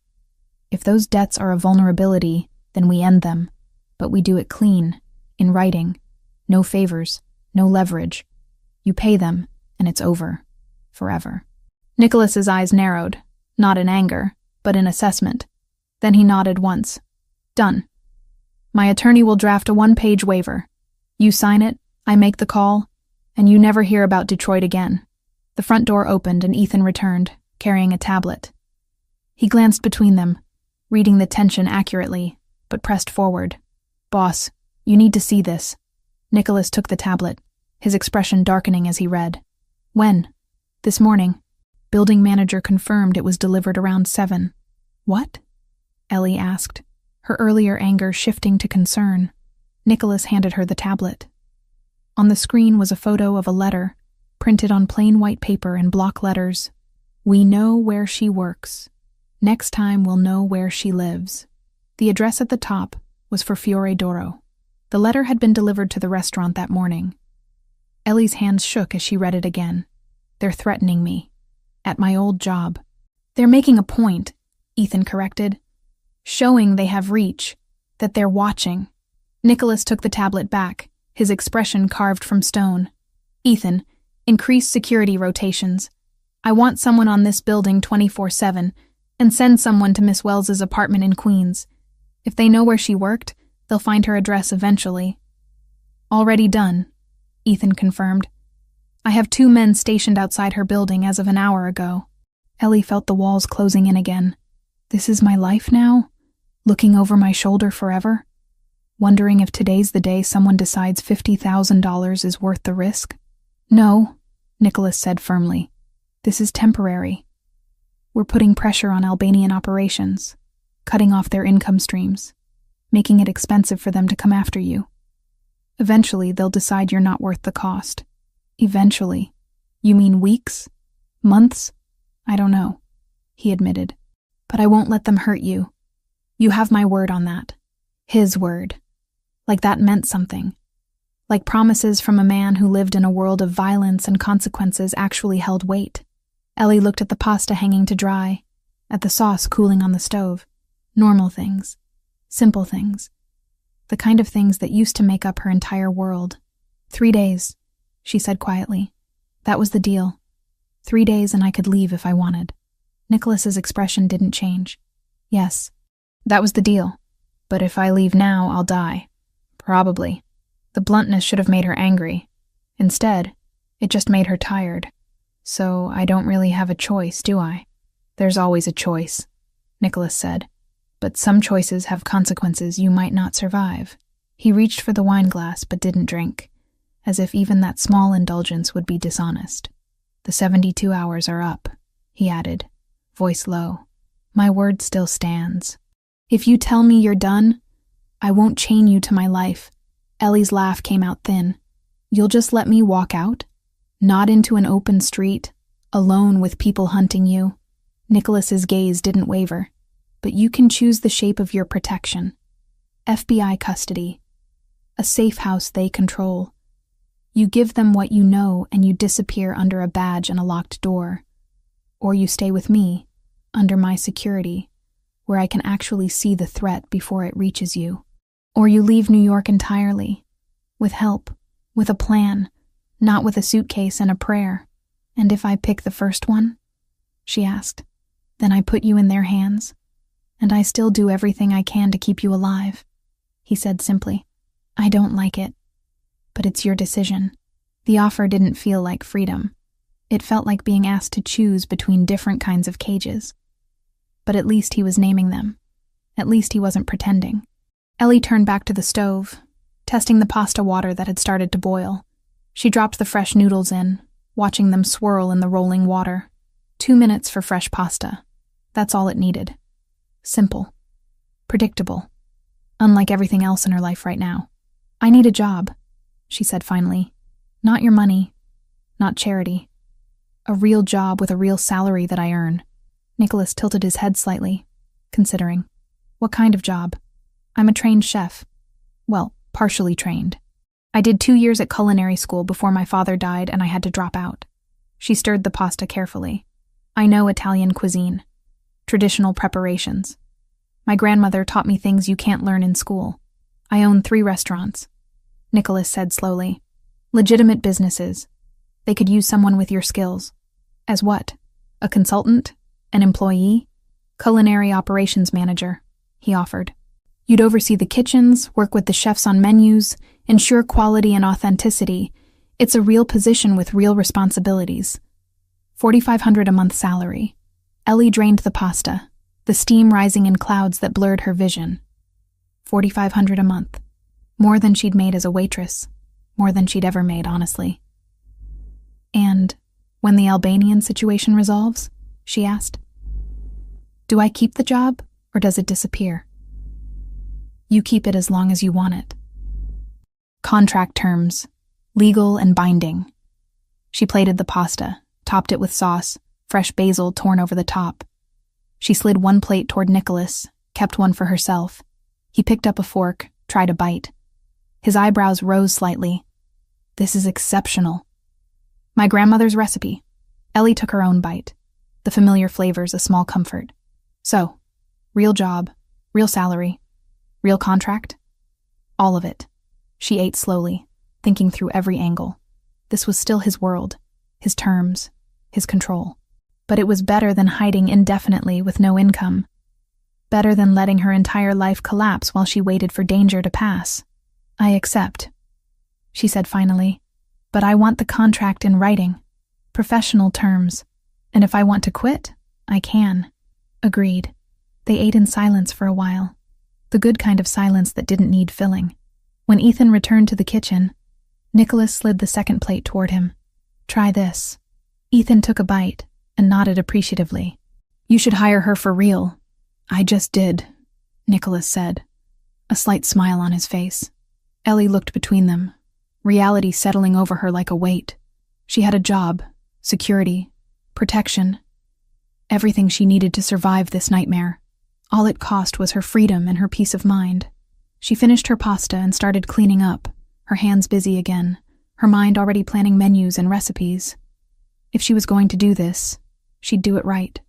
If those debts are a vulnerability, then we end them. But we do it clean, in writing. No favors, no leverage. You pay them, and it's over. Forever. Nicholas's eyes narrowed, not in anger, but in assessment. Then he nodded once. Done. My attorney will draft a one-page waiver. You sign it, I make the call, and you never hear about Detroit again. The front door opened and Ethan returned, carrying a tablet. He glanced between them, reading the tension accurately, but pressed forward. Boss, you need to see this. Nicholas took the tablet, his expression darkening as he read. When? This morning. Building manager confirmed it was delivered around 7. What? Ellie asked, her earlier anger shifting to concern. Nicholas handed her the tablet. On the screen was a photo of a letter, printed on plain white paper in block letters. We know where she works. Next time we'll know where she lives. The address at the top was for Fiore d'Oro. The letter had been delivered to the restaurant that morning. Ellie's hands shook as she read it again. They're threatening me. At my old job. They're making a point, Ethan corrected. Showing they have reach, that they're watching. Nicholas took the tablet back, his expression carved from stone. Ethan, increase security rotations. I want someone on this building 24/7, and send someone to Miss Wells's apartment in Queens. If they know where she worked, they'll find her address eventually. Already done, Ethan confirmed. I have 2 men stationed outside her building as of an hour ago. Ellie felt the walls closing in again. This is my life now? Looking over my shoulder forever? Wondering if today's the day someone decides $50,000 is worth the risk? No, Nicholas said firmly. This is temporary. We're putting pressure on Albanian operations, cutting off their income streams, making it expensive for them to come after you. Eventually, they'll decide you're not worth the cost. Eventually. You mean weeks? Months? I don't know, he admitted. But I won't let them hurt you. You have my word on that. His word. Like that meant something. Like promises from a man who lived in a world of violence and consequences actually held weight. Ellie looked at the pasta hanging to dry, at the sauce cooling on the stove. Normal things. Simple things. The kind of things that used to make up her entire world. 3 days, she said quietly. That was the deal. 3 days and I could leave if I wanted. Nicholas's expression didn't change. Yes, that was the deal. But if I leave now, I'll die. Probably. The bluntness should have made her angry. Instead, it just made her tired. So I don't really have a choice, do I? There's always a choice, Nicholas said. But some choices have consequences you might not survive. He reached for the wine glass but didn't drink, as if even that small indulgence would be dishonest. The 72 hours are up, he added. voice low. My word still stands. If you tell me you're done, I won't chain you to my life. Ellie's laugh came out thin. You'll just let me walk out? Not into an open street, alone with people hunting you. Nicholas's gaze didn't waver. But you can choose the shape of your protection. FBI custody. A safe house they control. You give them what you know and you disappear under a badge and a locked door. Or you stay with me, under my security, where I can actually see the threat before it reaches you. Or you leave New York entirely, with help, with a plan, not with a suitcase and a prayer. And if I pick the first one? She asked. Then I put you in their hands, and I still do everything I can to keep you alive. He said simply. I don't like it, but it's your decision. The offer didn't feel like freedom. It felt like being asked to choose between different kinds of cages. But at least he was naming them. At least he wasn't pretending. Ellie turned back to the stove, testing the pasta water that had started to boil. She dropped the fresh noodles in, watching them swirl in the rolling water. 2 minutes for fresh pasta. That's all it needed. Simple. Predictable. Unlike everything else in her life right now. I need a job, she said finally. Not your money. Not charity. A real job with a real salary that I earn. Nicholas tilted his head slightly, considering. What kind of job? I'm a trained chef. Well, partially trained. I did 2 years at culinary school before my father died and I had to drop out. She stirred the pasta carefully. I know Italian cuisine. Traditional preparations. My grandmother taught me things you can't learn in school. I own 3 restaurants. Nicholas said slowly. Legitimate businesses. They could use someone with your skills. As what? A consultant? An employee? Culinary operations manager, he offered. You'd oversee the kitchens, work with the chefs on menus, ensure quality and authenticity. It's a real position with real responsibilities. $4,500 a month salary. Ellie drained the pasta, the steam rising in clouds that blurred her vision. $4,500 a month. More than she'd made as a waitress. More than she'd ever made, honestly. And when the Albanian situation resolves, she asked, do I keep the job or does it disappear? You keep it as long as you want it. Contract terms, legal and binding. She plated the pasta, topped it with sauce, fresh basil torn over the top. She slid 1 plate toward Nicholas, kept one for herself. He picked up a fork, tried a bite. His eyebrows rose slightly. This is exceptional. My grandmother's recipe. Ellie took her own bite. The familiar flavors a small comfort. So, real job, real salary, real contract? All of it. She ate slowly, thinking through every angle. This was still his world, his terms, his control. But it was better than hiding indefinitely with no income. Better than letting her entire life collapse while she waited for danger to pass. I accept, she said finally. But I want the contract in writing. Professional terms. And if I want to quit, I can. Agreed. They ate in silence for a while. The good kind of silence that didn't need filling. When Ethan returned to the kitchen, Nicholas slid the second plate toward him. Try this. Ethan took a bite and nodded appreciatively. You should hire her for real. I just did, Nicholas said, a slight smile on his face. Ellie looked between them, reality settling over her like a weight. She had a job, security, protection, everything she needed to survive this nightmare. All it cost was her freedom and her peace of mind. She finished her pasta and started cleaning up, her hands busy again, her mind already planning menus and recipes. If she was going to do this, she'd do it right.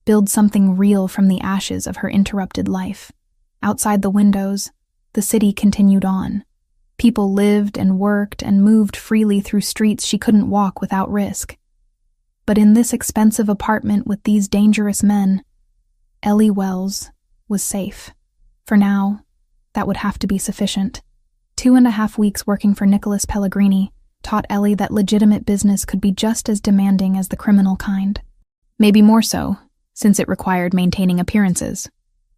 Build something real from the ashes of her interrupted life. Outside the windows, the city continued on. People lived and worked and moved freely through streets she couldn't walk without risk. But in this expensive apartment with these dangerous men, Ellie Wells was safe. For now, that would have to be sufficient. 2.5 weeks working for Nicholas Pellegrini taught Ellie that legitimate business could be just as demanding as the criminal kind. Maybe more so, since it required maintaining appearances.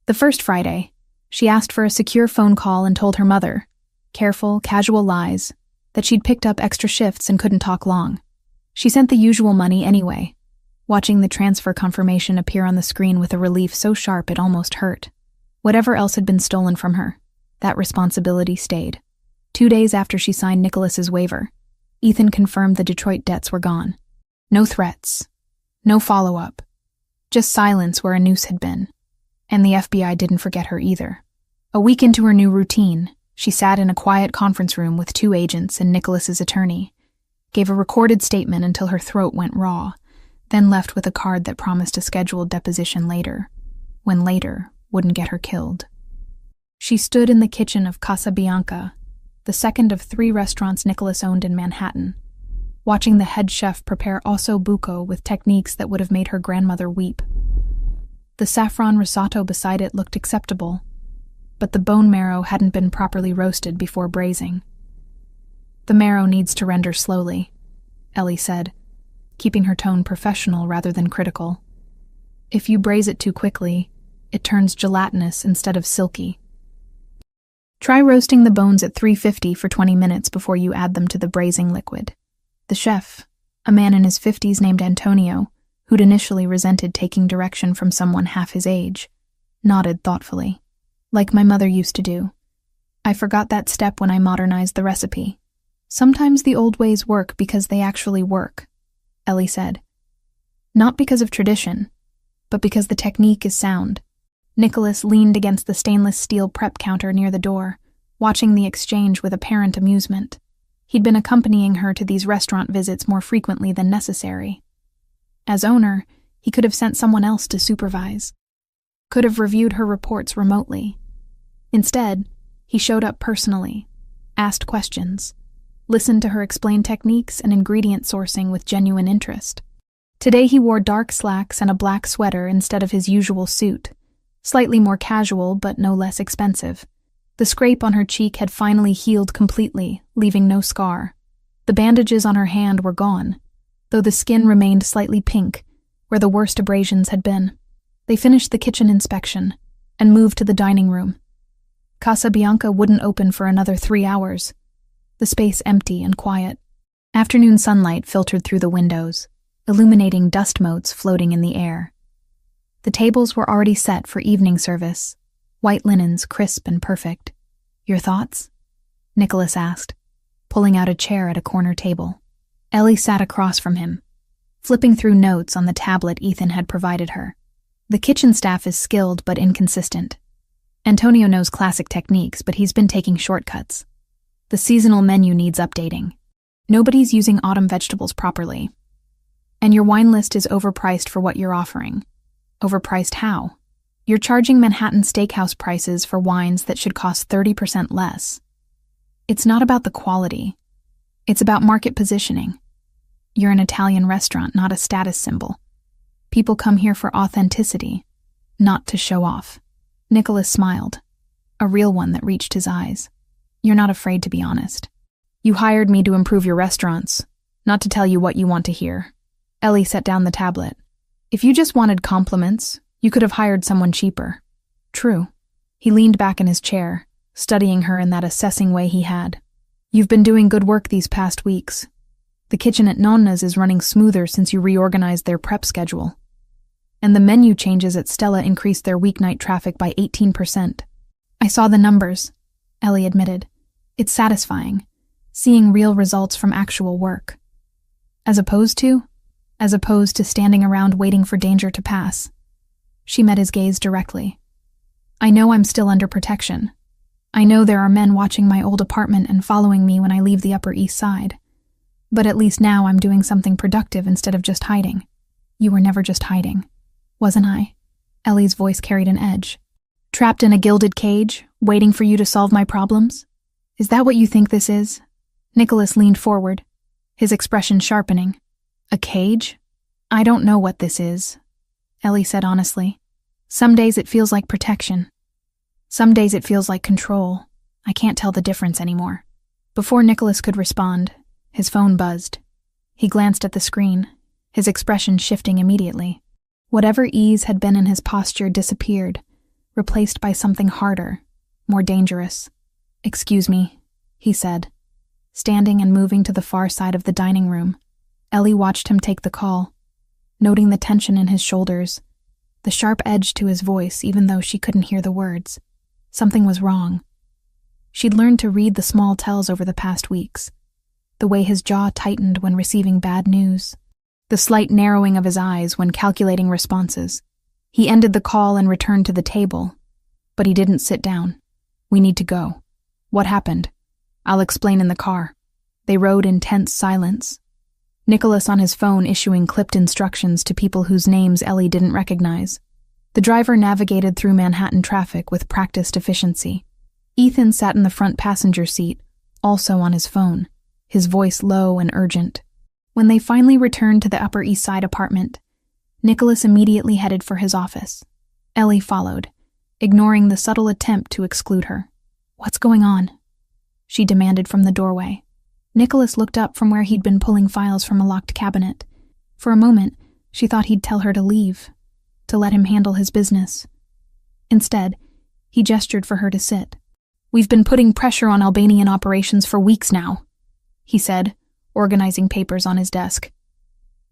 The first Friday, she asked for a secure phone call and told her mother, careful, casual lies, that she'd picked up extra shifts and couldn't talk long. She sent the usual money anyway. watching the transfer confirmation appear on the screen with a relief so sharp it almost hurt. Whatever else had been stolen from her, that responsibility stayed. 2 days after she signed Nicholas's waiver, Ethan confirmed the Detroit debts were gone. No threats. No follow-up. Just silence where a noose had been. And the FBI didn't forget her either. A week into her new routine, she sat in a quiet conference room with 2 agents and Nicholas's attorney, gave a recorded statement until her throat went raw, then left with a card that promised a scheduled deposition later, when later wouldn't get her killed. She stood in the kitchen of Casa Bianca, the second of 3 restaurants Nicholas owned in Manhattan, watching the head chef prepare osso buco with techniques that would have made her grandmother weep. The saffron risotto beside it looked acceptable, but the bone marrow hadn't been properly roasted before braising. "The marrow needs to render slowly," Ellie said, keeping her tone professional rather than critical. "If you braise it too quickly, it turns gelatinous instead of silky. Try roasting the bones at 350 for 20 minutes before you add them to the braising liquid." The chef, a man in his 50s named Antonio, who'd initially resented taking direction from someone half his age, nodded thoughtfully. "Like my mother used to do. I forgot that step when I modernized the recipe. Sometimes the old ways work because they actually work," Ellie said. "Not because of tradition, but because the technique is sound." Nicholas leaned against the stainless steel prep counter near the door, watching the exchange with apparent amusement. He'd been accompanying her to these restaurant visits more frequently than necessary. As owner, he could have sent someone else to supervise, could have reviewed her reports remotely. Instead, he showed up personally, asked questions, listened to her explain techniques and ingredient sourcing with genuine interest. Today he wore dark slacks and a black sweater instead of his usual suit, slightly more casual but no less expensive. The scrape on her cheek had finally healed completely, leaving no scar. The bandages on her hand were gone, though the skin remained slightly pink, where the worst abrasions had been. They finished the kitchen inspection and moved to the dining room. Casa Bianca wouldn't open for another 3 hours, the space empty and quiet. Afternoon sunlight filtered through the windows, illuminating dust motes floating in the air. The tables were already set for evening service, white linens crisp and perfect. "Your thoughts?" Nicholas asked, pulling out a chair at a corner table. Ellie sat across from him, flipping through notes on the tablet Ethan had provided her. "The kitchen staff is skilled but inconsistent. Antonio knows classic techniques, but he's been taking shortcuts. The seasonal menu needs updating. Nobody's using autumn vegetables properly. And your wine list is overpriced for what you're offering." "Overpriced how?" "You're charging Manhattan steakhouse prices for wines that should cost 30% less. It's not about the quality. It's about market positioning. You're an Italian restaurant, not a status symbol. People come here for authenticity, not to show off." Nicholas smiled, a real one that reached his eyes. "You're not afraid to be honest. You hired me to improve your restaurants, not to tell you what you want to hear." Ellie set down the tablet. "If you just wanted compliments, you could have hired someone cheaper." "True." He leaned back in his chair, studying her in that assessing way he had. "You've been doing good work these past weeks. The kitchen at Nonna's is running smoother since you reorganized their prep schedule. And the menu changes at Stella increased their weeknight traffic by 18%. "I saw the numbers," Ellie admitted. "It's satisfying, seeing real results from actual work." As opposed to standing around waiting for danger to pass. She met his gaze directly. "I know I'm still under protection. I know there are men watching my old apartment and following me when I leave the Upper East Side. But at least now I'm doing something productive instead of just hiding." "You were never just hiding, wasn't I?" Ellie's voice carried an edge. "Trapped in a gilded cage, waiting for you to solve my problems? Is that what you think this is?" Nicholas leaned forward, his expression sharpening. "A cage? I don't know what this is," Ellie said honestly. "Some days it feels like protection. Some days it feels like control. I can't tell the difference anymore." Before Nicholas could respond, his phone buzzed. He glanced at the screen, his expression shifting immediately. Whatever ease had been in his posture disappeared, replaced by something harder, more dangerous. "Excuse me," he said, standing and moving to the far side of the dining room. Ellie watched him take the call. noting the tension in his shoulders, the sharp edge to his voice even though she couldn't hear the words. Something was wrong. She'd learned to read the small tells over the past weeks. The way his jaw tightened when receiving bad news. The slight narrowing of his eyes when calculating responses. He ended the call and returned to the table. But he didn't sit down. "We need to go." "What happened?" "I'll explain in the car." They rode in tense silence. Nicholas on his phone issuing clipped instructions to people whose names Ellie didn't recognize. The driver navigated through Manhattan traffic with practiced efficiency. Ethan sat in the front passenger seat, also on his phone, his voice low and urgent. When they finally returned to the Upper East Side apartment, Nicholas immediately headed for his office. Ellie followed, ignoring the subtle attempt to exclude her. "What's going on?" she demanded from the doorway. Nicholas looked up from where he'd been pulling files from a locked cabinet. For a moment, she thought he'd tell her to leave, to let him handle his business. Instead, he gestured for her to sit. "We've been putting pressure on Albanian operations for weeks now," he said, organizing papers on his desk.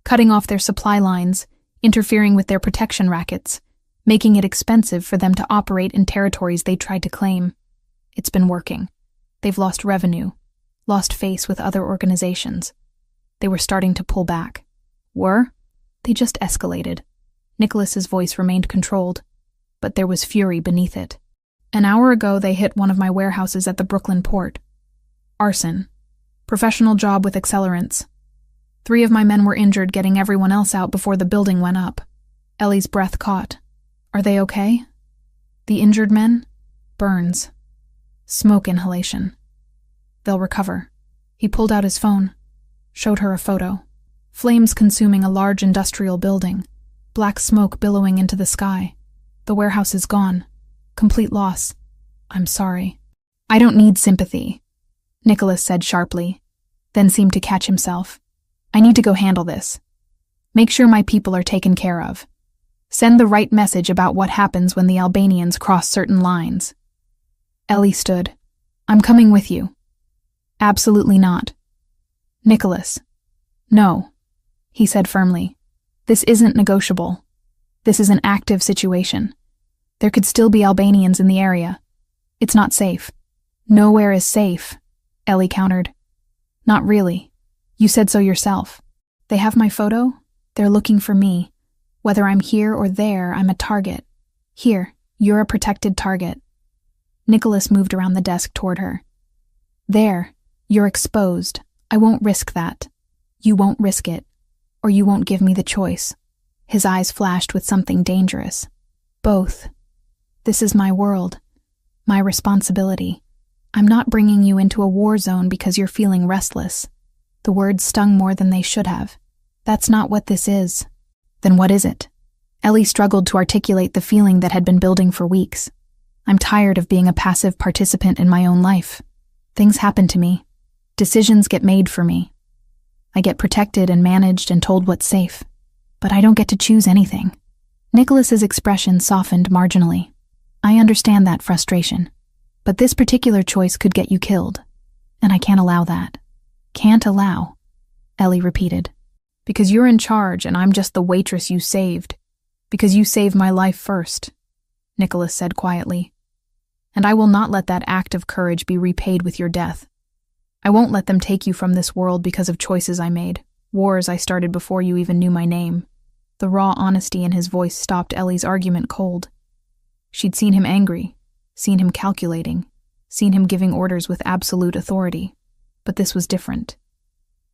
"Cutting off their supply lines, interfering with their protection rackets, making it expensive for them to operate in territories they tried to claim. It's been working. They've lost revenue, lost face with other organizations. They were starting to pull back." "Were?" "They just escalated." Nicholas's voice remained controlled, but there was fury beneath it. "An hour ago they hit one of my warehouses at the Brooklyn port. Arson. Professional job with accelerants. 3 of my men were injured getting everyone else out before the building went up." Ellie's breath caught. "Are they okay?" "The injured men? Burns. Smoke inhalation. They'll recover." He pulled out his phone, showed her a photo. Flames consuming a large industrial building, black smoke billowing into the sky. "The warehouse is gone. Complete loss. I'm sorry." "I don't need sympathy," Nicholas said sharply, then seemed to catch himself. "I need to go handle this. Make sure my people are taken care of. Send the right message about what happens when the Albanians cross certain lines." Ellie stood. "I'm coming with you." "Absolutely not." "Nicholas." "No," he said firmly. "This isn't negotiable. This is an active situation. There could still be Albanians in the area. It's not safe." "Nowhere is safe," Ellie countered. "Not really. You said so yourself. They have my photo. They're looking for me. Whether I'm here or there, I'm a target. Here, you're a protected target." Nicholas moved around the desk toward her. "There, you're exposed. I won't risk that. You won't risk it, or you won't give me the choice." His eyes flashed with something dangerous. "Both. This is my world, my responsibility. I'm not bringing you into a war zone because you're feeling restless." The words stung more than they should have. "That's not what this is." "Then what is it?" Ellie struggled to articulate the feeling that had been building for weeks. "I'm tired of being a passive participant in my own life. Things happen to me. Decisions get made for me. I get protected and managed and told what's safe. But I don't get to choose anything." Nicholas's expression softened marginally. "I understand that frustration. But this particular choice could get you killed. And I can't allow that." "Can't allow," Ellie repeated. "Because you're in charge and I'm just the waitress you saved. Because you saved my life first," Nicholas said quietly. "And I will not let that act of courage be repaid with your death. I won't let them take you from this world because of choices I made, wars I started before you even knew my name." The raw honesty in his voice stopped Ellie's argument cold. She'd seen him angry, seen him calculating, seen him giving orders with absolute authority. But this was different.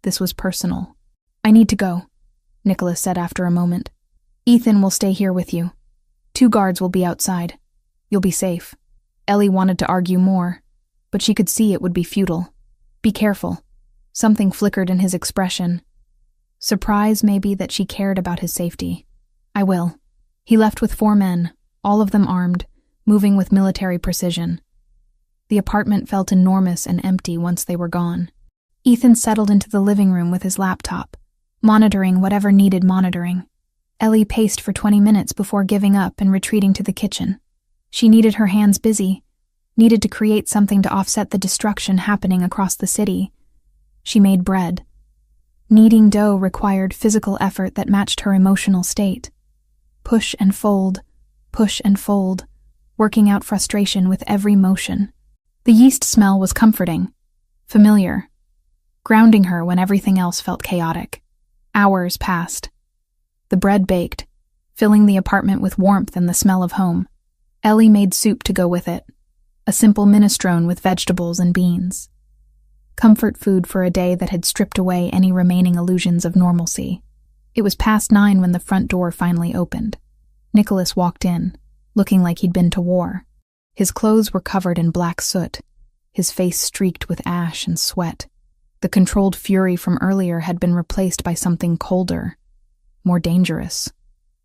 This was personal. "I need to go," Nicholas said after a moment. "Ethan will stay here with you. 2 guards will be outside. You'll be safe." Ellie wanted to argue more, but she could see it would be futile. "Be careful." Something flickered in his expression. Surprise, maybe, that she cared about his safety. "I will." He left with 4 men, all of them armed, moving with military precision. The apartment felt enormous and empty once they were gone. Ethan settled into the living room with his laptop, monitoring whatever needed monitoring. Ellie paced for 20 minutes before giving up and retreating to the kitchen. She needed her hands busy, needed to create something to offset the destruction happening across the city. She made bread. Kneading dough required physical effort that matched her emotional state. Push and fold, working out frustration with every motion. The yeast smell was comforting, familiar, grounding her when everything else felt chaotic. Hours passed. The bread baked, filling the apartment with warmth and the smell of home. Ellie made soup to go with it, a simple minestrone with vegetables and beans. Comfort food for a day that had stripped away any remaining illusions of normalcy. It was past 9 when the front door finally opened. Nicholas walked in, looking like he'd been to war. His clothes were covered in black soot, his face streaked with ash and sweat. The controlled fury from earlier had been replaced by something colder, more dangerous.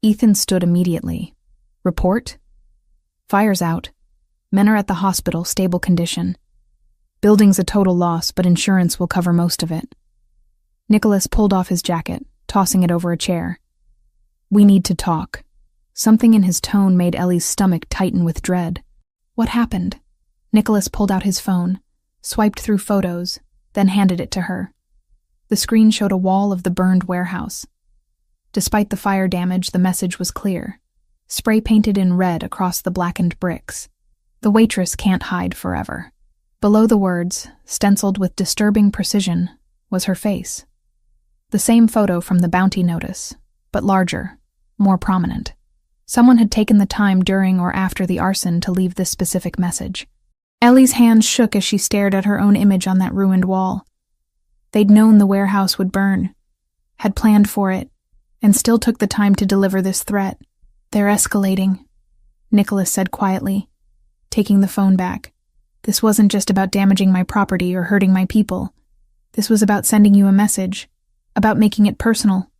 Ethan stood immediately. Report? Fire's out. Men are at the hospital, stable condition. Building's a total loss, but insurance will cover most of it. Nicholas pulled off his jacket, tossing it over a chair. We need to talk. Something in his tone made Ellie's stomach tighten with dread. What happened? Nicholas pulled out his phone, swiped through photos, then handed it to her. The screen showed a wall of the burned warehouse. Despite the fire damage, the message was clear, spray-painted in red across the blackened bricks. The waitress can't hide forever. Below the words, stenciled with disturbing precision, was her face. The same photo from the bounty notice, but larger, more prominent. Someone had taken the time during or after the arson to leave this specific message. Ellie's hands shook as she stared at her own image on that ruined wall. They'd known the warehouse would burn, had planned for it, and still took the time to deliver this threat. They're escalating, Nicholas said quietly, taking the phone back. This wasn't just about damaging my property or hurting my people. This was about sending you a message, about making it personal.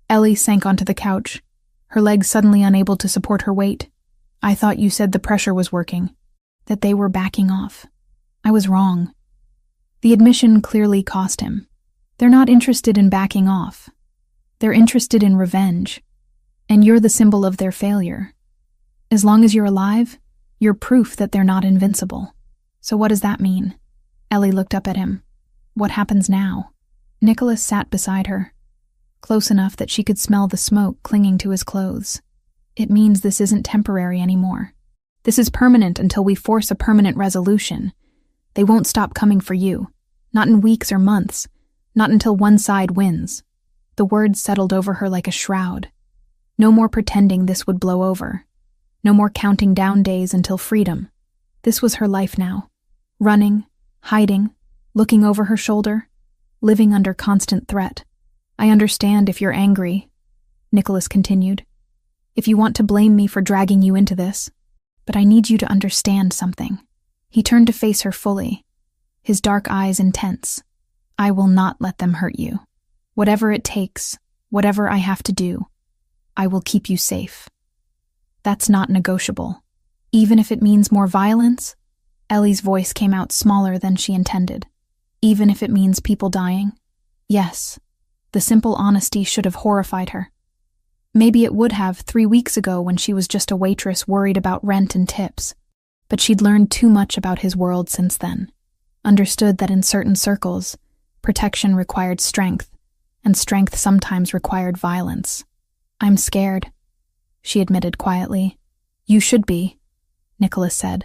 Ellie sank onto the couch, her legs suddenly unable to support her weight. I thought you said the pressure was working, that they were backing off. I was wrong. The admission clearly cost him. They're not interested in backing off. They're interested in revenge, and you're the symbol of their failure. As long as you're alive, you're proof that they're not invincible. So what does that mean? Ellie looked up at him. What happens now? Nicholas sat beside her, close enough that she could smell the smoke clinging to his clothes. It means this isn't temporary anymore. This is permanent until we force a permanent resolution. They won't stop coming for you. Not in weeks or months. Not until one side wins. The words settled over her like a shroud. No more pretending this would blow over. No more counting down days until freedom. This was her life now. Running, hiding, looking over her shoulder, living under constant threat. I understand if you're angry, Nicholas continued. If you want to blame me for dragging you into this. But I need you to understand something. He turned to face her fully, his dark eyes intense. I will not let them hurt you. Whatever it takes, whatever I have to do, I will keep you safe. That's not negotiable. Even if it means more violence, Ellie's voice came out smaller than she intended. Even if it means people dying? Yes. The simple honesty should have horrified her. Maybe it would have 3 weeks ago when she was just a waitress worried about rent and tips. But she'd learned too much about his world since then. Understood that in certain circles, protection required strength, and strength sometimes required violence. I'm scared, she admitted quietly. You should be, Nicholas said.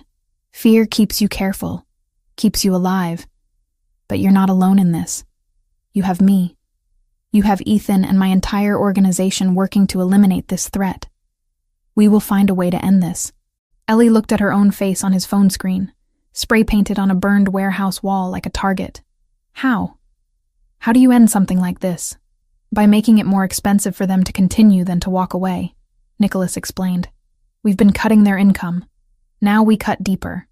Fear keeps you careful, keeps you alive. But you're not alone in this. You have me. You have Ethan and my entire organization working to eliminate this threat. We will find a way to end this. Ellie looked at her own face on his phone screen, spray-painted on a burned warehouse wall like a target. How? How do you end something like this? By making it more expensive for them to continue than to walk away, Nicholas explained. We've been cutting their income. Now we cut deeper.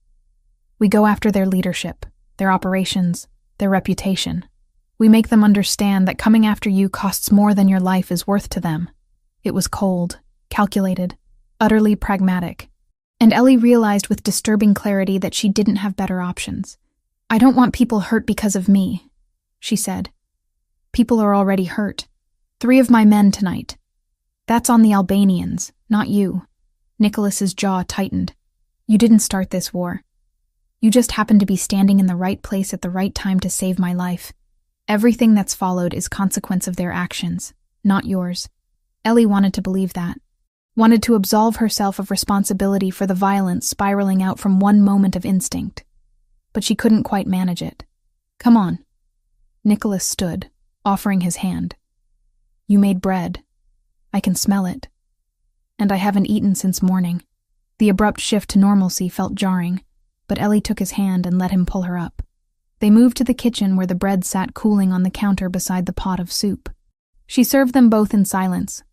We go after their leadership, their operations, their reputation. We make them understand that coming after you costs more than your life is worth to them. It was cold, calculated, utterly pragmatic. And Ellie realized with disturbing clarity that she didn't have better options. I don't want people hurt because of me, she said. People are already hurt. 3 of my men tonight. That's on the Albanians, not you. Nicholas's jaw tightened. You didn't start this war. You just happened to be standing in the right place at the right time to save my life. Everything that's followed is consequence of their actions, not yours. Ellie wanted to believe that. Wanted to absolve herself of responsibility for the violence spiraling out from one moment of instinct. But she couldn't quite manage it. Come on. Nicholas stood, offering his hand. You made bread. I can smell it. And I haven't eaten since morning. The abrupt shift to normalcy felt jarring, but Ellie took his hand and let him pull her up. They moved to the kitchen where the bread sat cooling on the counter beside the pot of soup. She served them both in silence.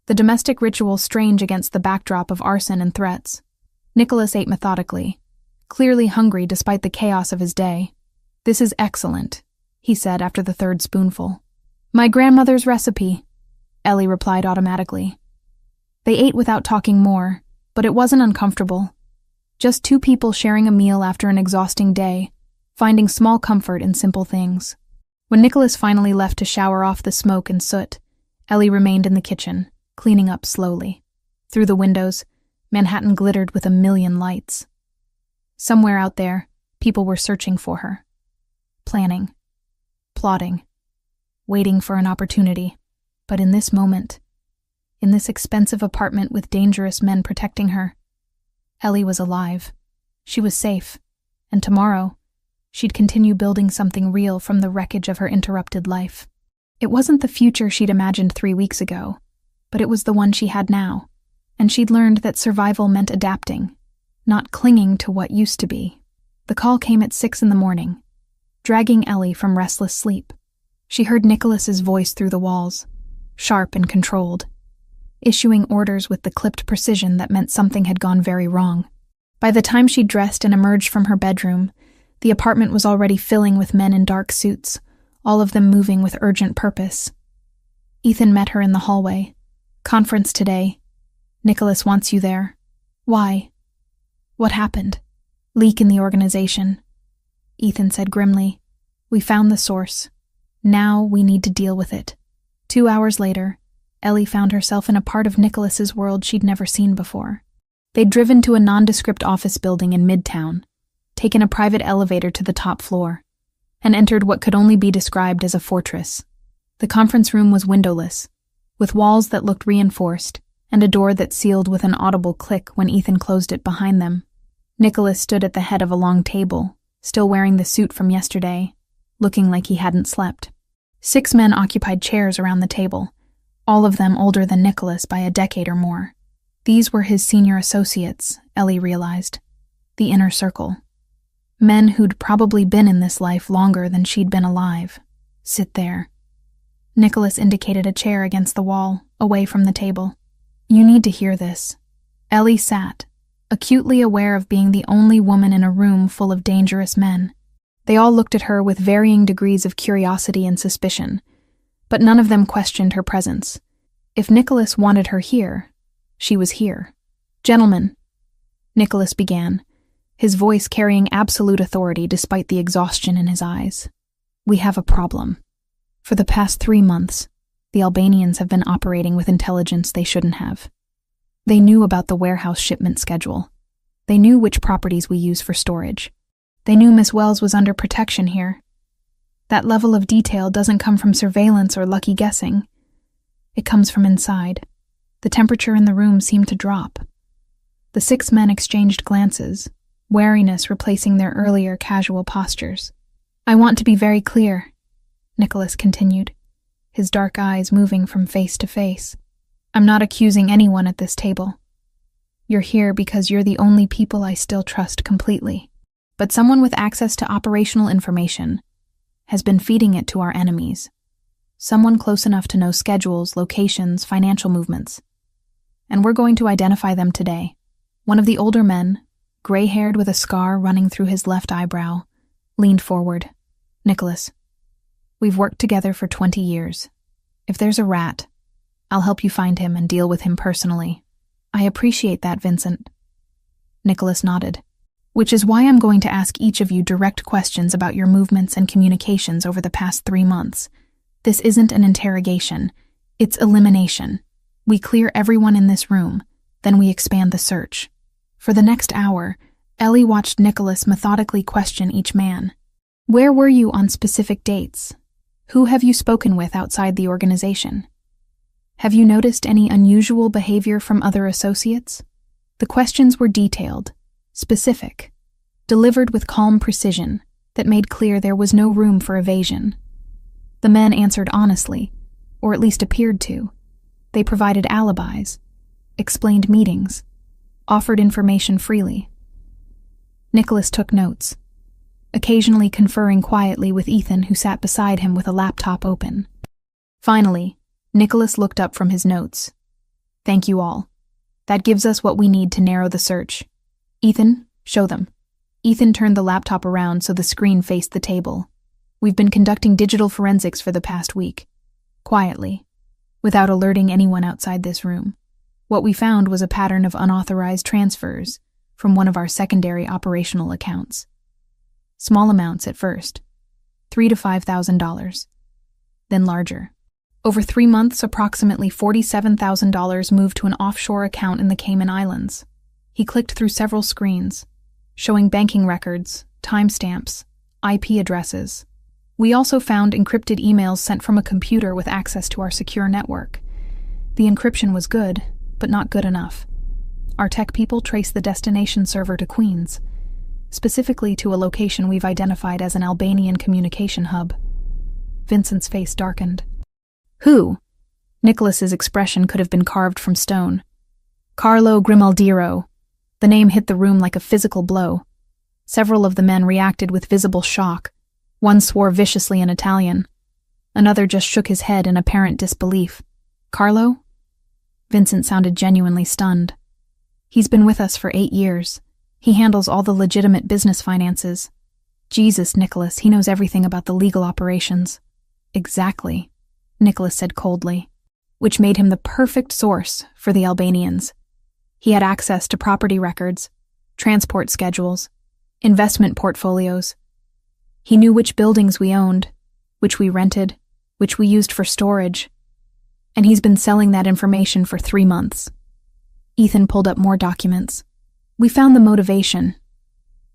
The domestic ritual strange against the backdrop of arson and threats. Nicholas ate methodically, clearly hungry despite the chaos of his day. This is excellent, he said after the third spoonful. My grandmother's recipe, Ellie replied automatically. They ate without talking more, but it wasn't uncomfortable. Just two people sharing a meal after an exhausting day, finding small comfort in simple things. When Nicholas finally left to shower off the smoke and soot, Ellie remained in the kitchen, cleaning up slowly. Through the windows, Manhattan glittered with a million lights. Somewhere out there, people were searching for her. Planning. Plotting. Waiting for an opportunity. But in this moment, in this expensive apartment with dangerous men protecting her, Ellie was alive. She was safe. And tomorrow, she'd continue building something real from the wreckage of her interrupted life. It wasn't the future she'd imagined 3 weeks ago, but it was the one she had now, and she'd learned that survival meant adapting, not clinging to what used to be. The call came at 6 a.m, dragging Ellie from restless sleep. She heard Nicholas's voice through the walls, sharp and controlled, issuing orders with the clipped precision that meant something had gone very wrong. By the time she dressed and emerged from her bedroom, the apartment was already filling with men in dark suits, all of them moving with urgent purpose. Ethan met her in the hallway. Conference today. Nicholas wants you there. Why? What happened? Leak in the organization. Ethan said grimly. We found the source. Now we need to deal with it. 2 hours later, Ellie found herself in a part of Nicholas's world she'd never seen before. They'd driven to a nondescript office building in Midtown, taken a private elevator to the top floor, and entered what could only be described as a fortress. The conference room was windowless, with walls that looked reinforced, and a door that sealed with an audible click when Ethan closed it behind them. Nicholas stood at the head of a long table, still wearing the suit from yesterday, looking like he hadn't slept. 6 men occupied chairs around the table, all of them older than Nicholas by a decade or more. These were his senior associates, Ellie realized. The inner circle. Men who'd probably been in this life longer than she'd been alive. Sit there. Nicholas indicated a chair against the wall, away from the table. You need to hear this. Ellie sat, acutely aware of being the only woman in a room full of dangerous men. They all looked at her with varying degrees of curiosity and suspicion, but none of them questioned her presence. If Nicholas wanted her here, she was here. Gentlemen, Nicholas began, his voice carrying absolute authority despite the exhaustion in his eyes. We have a problem. For the past 3 months, the Albanians have been operating with intelligence they shouldn't have. They knew about the warehouse shipment schedule. They knew which properties we use for storage. They knew Miss Wells was under protection here. That level of detail doesn't come from surveillance or lucky guessing. It comes from inside. The temperature in the room seemed to drop. The 6 men exchanged glances, wariness replacing their earlier casual postures. I want to be very clear, Nicholas continued, his dark eyes moving from face to face. I'm not accusing anyone at this table. You're here because you're the only people I still trust completely. But someone with access to operational information has been feeding it to our enemies. Someone close enough to know schedules, locations, financial movements. And we're going to identify them today. One of the older men, gray-haired with a scar running through his left eyebrow, leaned forward. Nicholas, we've worked together for 20 years. If there's a rat, I'll help you find him and deal with him personally. I appreciate that, Vincent. Nicholas nodded. Which is why I'm going to ask each of you direct questions about your movements and communications over the past 3 months. This isn't an interrogation. It's elimination. We clear everyone in this room, then we expand the search. For the next hour, Ellie watched Nicholas methodically question each man. Where were you on specific dates? Who have you spoken with outside the organization? Have you noticed any unusual behavior from other associates? The questions were detailed, specific, delivered with calm precision that made clear there was no room for evasion. The men answered honestly, or at least appeared to. They provided alibis, explained meetings, offered information freely. Nicholas took notes, occasionally conferring quietly with Ethan, who sat beside him with a laptop open. Finally, Nicholas looked up from his notes. Thank you all. That gives us what we need to narrow the search. Ethan, show them. Ethan turned the laptop around so the screen faced the table. We've been conducting digital forensics for the past week. Quietly, without alerting anyone outside this room. What we found was a pattern of unauthorized transfers from one of our secondary operational accounts. Small amounts at first, $3,000 to $5,000, then larger. Over 3 months, approximately $47,000 moved to an offshore account in the Cayman Islands. He clicked through several screens, showing banking records, timestamps, IP addresses. We also found encrypted emails sent from a computer with access to our secure network. The encryption was good, but not good enough. Our tech people traced the destination server to Queens, specifically to a location we've identified as an Albanian communication hub. Vincent's face darkened. Who? Nicholas's expression could have been carved from stone. Carlo Grimaldiro. The name hit the room like a physical blow. Several of the men reacted with visible shock. One swore viciously in Italian. Another just shook his head in apparent disbelief. Carlo? Vincent sounded genuinely stunned. He's been with us for 8 years. He handles all the legitimate business finances. Jesus, Nicholas, he knows everything about the legal operations. Exactly, Nicholas said coldly, which made him the perfect source for the Albanians. He had access to property records, transport schedules, investment portfolios. He knew which buildings we owned, which we rented, which we used for storage, and he's been selling that information for 3 months. Ethan pulled up more documents. We found the motivation.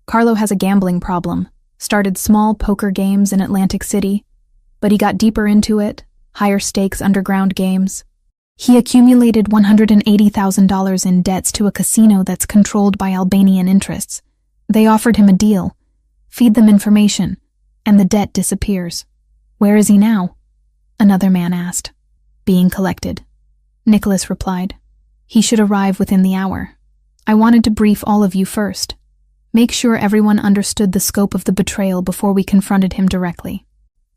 Carlo has a gambling problem, started small poker games in Atlantic City, but he got deeper into it, higher stakes underground games. He accumulated $180,000 in debts to a casino that's controlled by Albanian interests. They offered him a deal. Feed them information, and the debt disappears. Where is he now? Another man asked. Being collected. Nicholas replied. He should arrive within the hour. I wanted to brief all of you first. Make sure everyone understood the scope of the betrayal before we confronted him directly.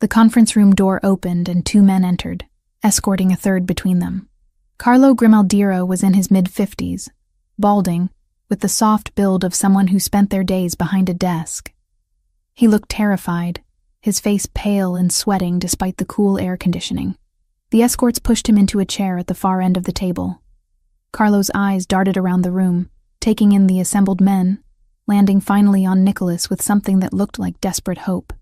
The conference room door opened and 2 men entered, escorting a third between them. Carlo Grimaldiro was in his mid-50s, balding, with the soft build of someone who spent their days behind a desk. He looked terrified, his face pale and sweating despite the cool air conditioning. The escorts pushed him into a chair at the far end of the table. Carlo's eyes darted around the room, taking in the assembled men, landing finally on Nicholas with something that looked like desperate hope.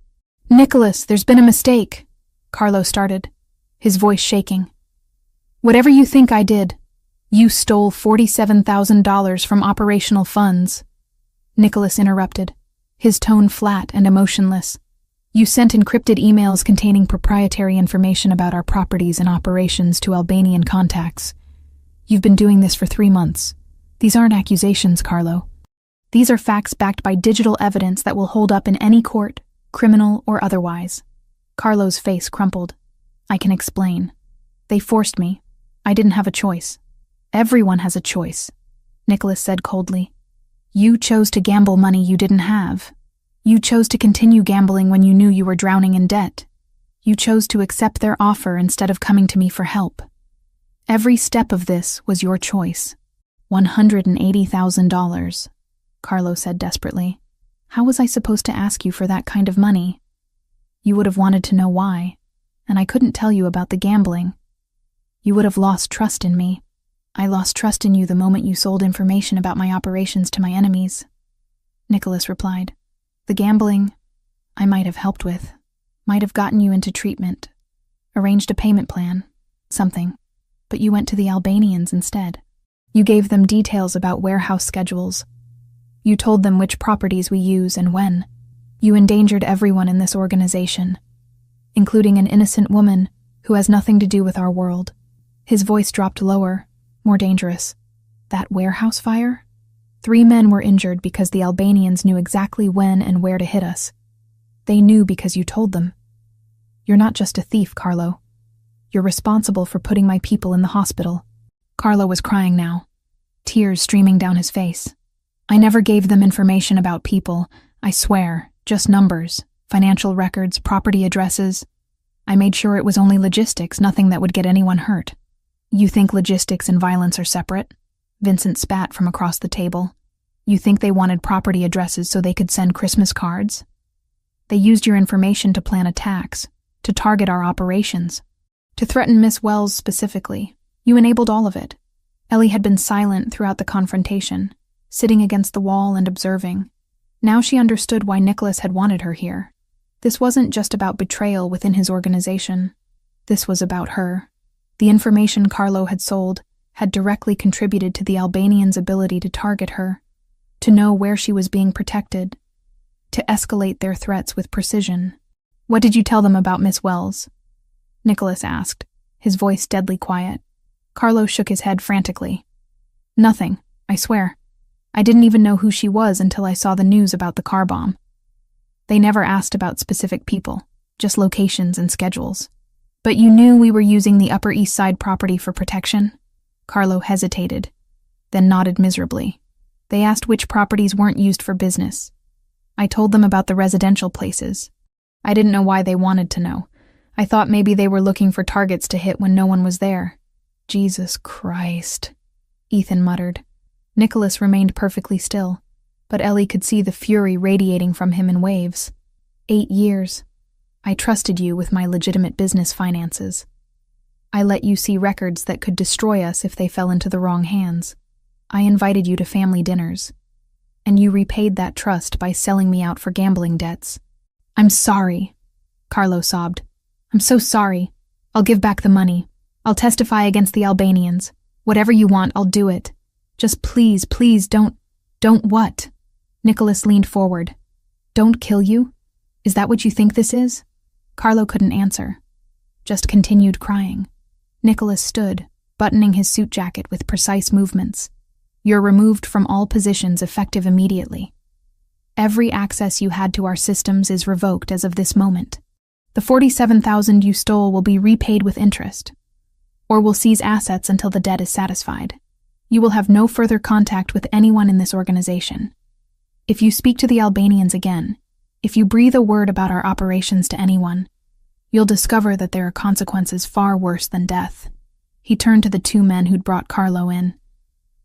Nicholas, there's been a mistake, Carlo started, his voice shaking. Whatever you think I did, you stole $47,000 from operational funds. Nicholas interrupted, his tone flat and emotionless. You sent encrypted emails containing proprietary information about our properties and operations to Albanian contacts. You've been doing this for 3 months. These aren't accusations, Carlo. These are facts backed by digital evidence that will hold up in any court, criminal or otherwise. Carlo's face crumpled. I can explain. They forced me. I didn't have a choice. Everyone has a choice, Nicholas said coldly. You chose to gamble money you didn't have. You chose to continue gambling when you knew you were drowning in debt. You chose to accept their offer instead of coming to me for help. Every step of this was your choice. $180,000, Carlo said desperately. How was I supposed to ask you for that kind of money? You would have wanted to know why, and I couldn't tell you about the gambling. You would have lost trust in me. I lost trust in you the moment you sold information about my operations to my enemies, Nicholas replied. The gambling, I might have helped with, might have gotten you into treatment, arranged a payment plan, something, but you went to the Albanians instead. You gave them details about warehouse schedules. You told them which properties we use and when. You endangered everyone in this organization. including an innocent woman who has nothing to do with our world. His voice dropped lower, more dangerous. That warehouse fire? 3 men were injured because the Albanians knew exactly when and where to hit us. They knew because you told them. You're not just a thief, Carlo. You're responsible for putting my people in the hospital. Carlo was crying now, tears streaming down his face. I never gave them information about people, I swear, just numbers, financial records, property addresses. I made sure it was only logistics, nothing that would get anyone hurt. You think logistics and violence are separate? Vincent spat from across the table. You think they wanted property addresses so they could send Christmas cards? They used your information to plan attacks, to target our operations, to threaten Miss Wells specifically. You enabled all of it. Ellie had been silent throughout the confrontation, sitting against the wall and observing. Now she understood why Nicholas had wanted her here. This wasn't just about betrayal within his organization. This was about her. The information Carlo had sold had directly contributed to the Albanians' ability to target her, to know where she was being protected, to escalate their threats with precision. What did you tell them about Miss Wells? Nicholas asked, his voice deadly quiet. Carlo shook his head frantically. Nothing, I swear. I didn't even know who she was until I saw the news about the car bomb. They never asked about specific people, just locations and schedules. But you knew we were using the Upper East Side property for protection? Carlo hesitated, then nodded miserably. They asked which properties weren't used for business. I told them about the residential places. I didn't know why they wanted to know. I thought maybe they were looking for targets to hit when no one was there. Jesus Christ, Ethan muttered. Nicholas remained perfectly still, but Ellie could see the fury radiating from him in waves. 8 years. I trusted you with my legitimate business finances. I let you see records that could destroy us if they fell into the wrong hands. I invited you to family dinners, and you repaid that trust by selling me out for gambling debts. I'm sorry, Carlo sobbed. I'm so sorry. I'll give back the money. I'll testify against the Albanians. Whatever you want, I'll do it. Just please, please don't what? Nicholas leaned forward. Don't kill you? Is that what you think this is? Carlo couldn't answer, just continued crying. Nicholas stood, buttoning his suit jacket with precise movements. You're removed from all positions effective immediately. Every access you had to our systems is revoked as of this moment. The $47,000 you stole will be repaid with interest, or will seize assets until the debt is satisfied. You will have no further contact with anyone in this organization. If you speak to the Albanians again, if you breathe a word about our operations to anyone, you'll discover that there are consequences far worse than death. He turned to the 2 men who'd brought Carlo in.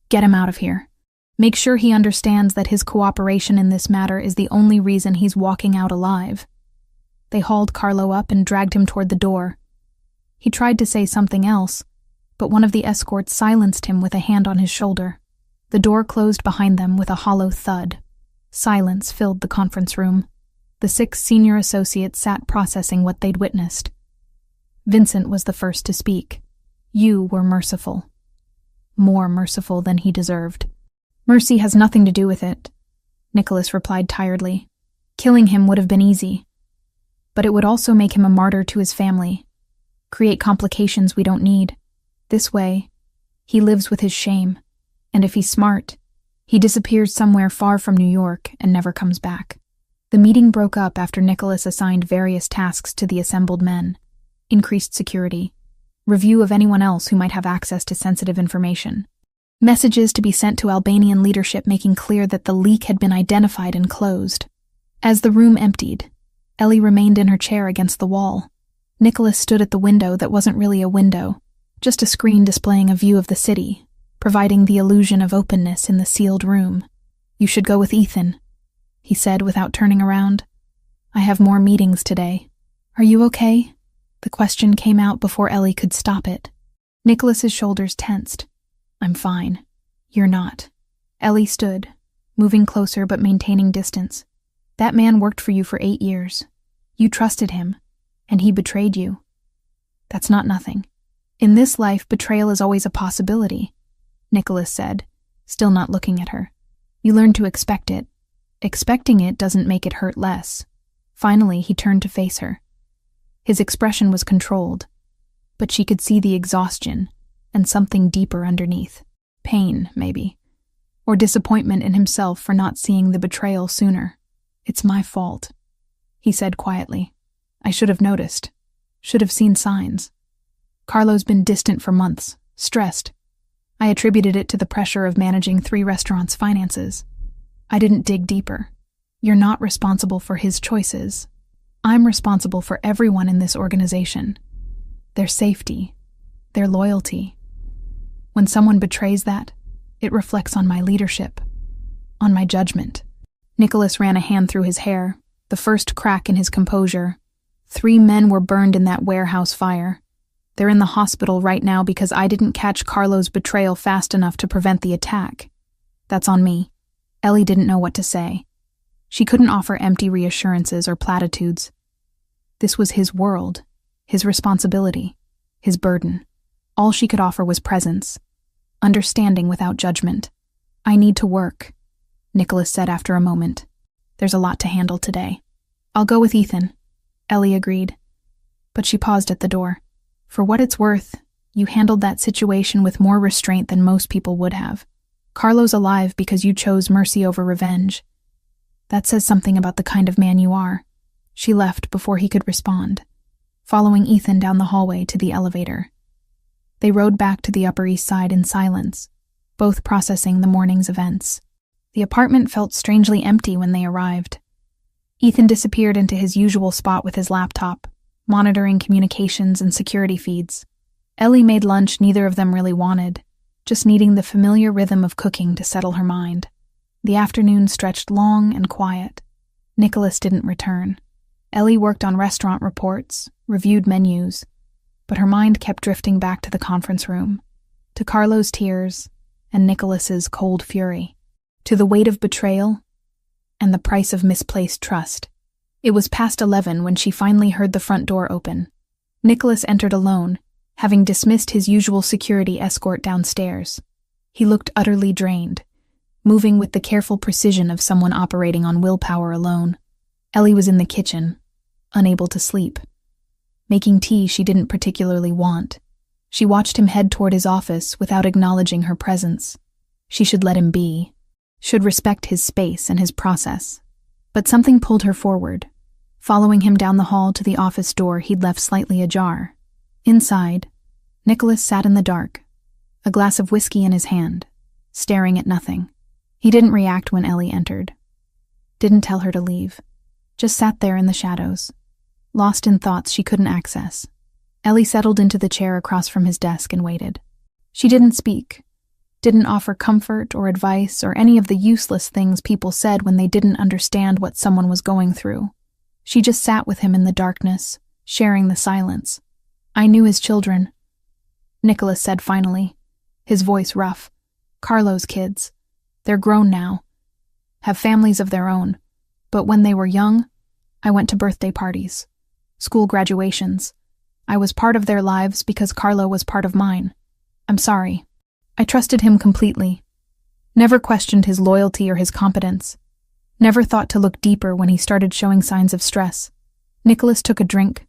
Get him out of here. Make sure he understands that his cooperation in this matter is the only reason he's walking out alive. They hauled Carlo up and dragged him toward the door. He tried to say something else, but one of the escorts silenced him with a hand on his shoulder. The door closed behind them with a hollow thud. Silence filled the conference room. The 6 senior associates sat processing what they'd witnessed. Vincent was the first to speak. You were merciful. More merciful than he deserved. Mercy has nothing to do with it, Nicholas replied tiredly. Killing him would have been easy. But it would also make him a martyr to his family, create complications we don't need. This way, he lives with his shame, and if he's smart, he disappears somewhere far from New York and never comes back. The meeting broke up after Nicholas assigned various tasks to the assembled men. Increased security, review of anyone else who might have access to sensitive information, messages to be sent to Albanian leadership making clear that the leak had been identified and closed. As the room emptied, Ellie remained in her chair against the wall. Nicholas stood at the window that wasn't really a window, just a screen displaying a view of the city, providing the illusion of openness in the sealed room. You should go with Ethan, he said without turning around. I have more meetings today. Are you okay? The question came out before Ellie could stop it. Nicholas's shoulders tensed. I'm fine. You're not. Ellie stood, moving closer but maintaining distance. That man worked for you for 8 years. You trusted him, and he betrayed you. That's not nothing. In this life, betrayal is always a possibility, Nicholas said, still not looking at her. You learn to expect it. Expecting it doesn't make it hurt less. Finally, he turned to face her. His expression was controlled, but she could see the exhaustion and something deeper underneath. Pain, maybe. Or disappointment in himself for not seeing the betrayal sooner. "It's my fault," he said quietly. "I should have noticed. Should have seen signs. Carlo's been distant for months, stressed. I attributed it to the pressure of managing 3 restaurants' finances. I didn't dig deeper. You're not responsible for his choices. I'm responsible for everyone in this organization. Their safety, their loyalty. When someone betrays that, it reflects on my leadership, on my judgment." Nicholas ran a hand through his hair, the first crack in his composure. 3 men were burned in that warehouse fire. They're in the hospital right now because I didn't catch Carlo's betrayal fast enough to prevent the attack. That's on me. Ellie didn't know what to say. She couldn't offer empty reassurances or platitudes. This was his world, his responsibility, his burden. All she could offer was presence, understanding without judgment. "I need to work," Nicholas said after a moment. "There's a lot to handle today." "I'll go with Ethan," Ellie agreed. But she paused at the door. "For what it's worth, you handled that situation with more restraint than most people would have. Carlo's alive because you chose mercy over revenge. That says something about the kind of man you are." She left before he could respond, following Ethan down the hallway to the elevator. They rode back to the Upper East Side in silence, both processing the morning's events. The apartment felt strangely empty when they arrived. Ethan disappeared into his usual spot with his laptop, monitoring communications and security feeds. Ellie made lunch neither of them really wanted, just needing the familiar rhythm of cooking to settle her mind. The afternoon stretched long and quiet. Nicholas didn't return. Ellie worked on restaurant reports, reviewed menus, but her mind kept drifting back to the conference room, to Carlo's tears and Nicholas's cold fury, to the weight of betrayal and the price of misplaced trust. It was past 11 when she finally heard the front door open. Nicholas entered alone, having dismissed his usual security escort downstairs. He looked utterly drained, moving with the careful precision of someone operating on willpower alone. Ellie was in the kitchen, unable to sleep, making tea she didn't particularly want. She watched him head toward his office without acknowledging her presence. She should let him be, should respect his space and his process. But something pulled her forward, following him down the hall to the office door he'd left slightly ajar. Inside, Nicholas sat in the dark, a glass of whiskey in his hand, staring at nothing. He didn't react when Ellie entered. Didn't tell her to leave. Just sat there in the shadows, lost in thoughts she couldn't access. Ellie settled into the chair across from his desk and waited. She didn't speak, didn't offer comfort or advice or any of the useless things people said when they didn't understand what someone was going through. She just sat with him in the darkness, sharing the silence. "I knew his children," Nicholas said finally, his voice rough. "Carlo's kids. They're grown now, have families of their own. But when they were young, I went to birthday parties, school graduations. I was part of their lives because Carlo was part of mine. I'm sorry. I trusted him completely. Never questioned his loyalty or his competence. Never thought to look deeper when he started showing signs of stress." Nicholas took a drink,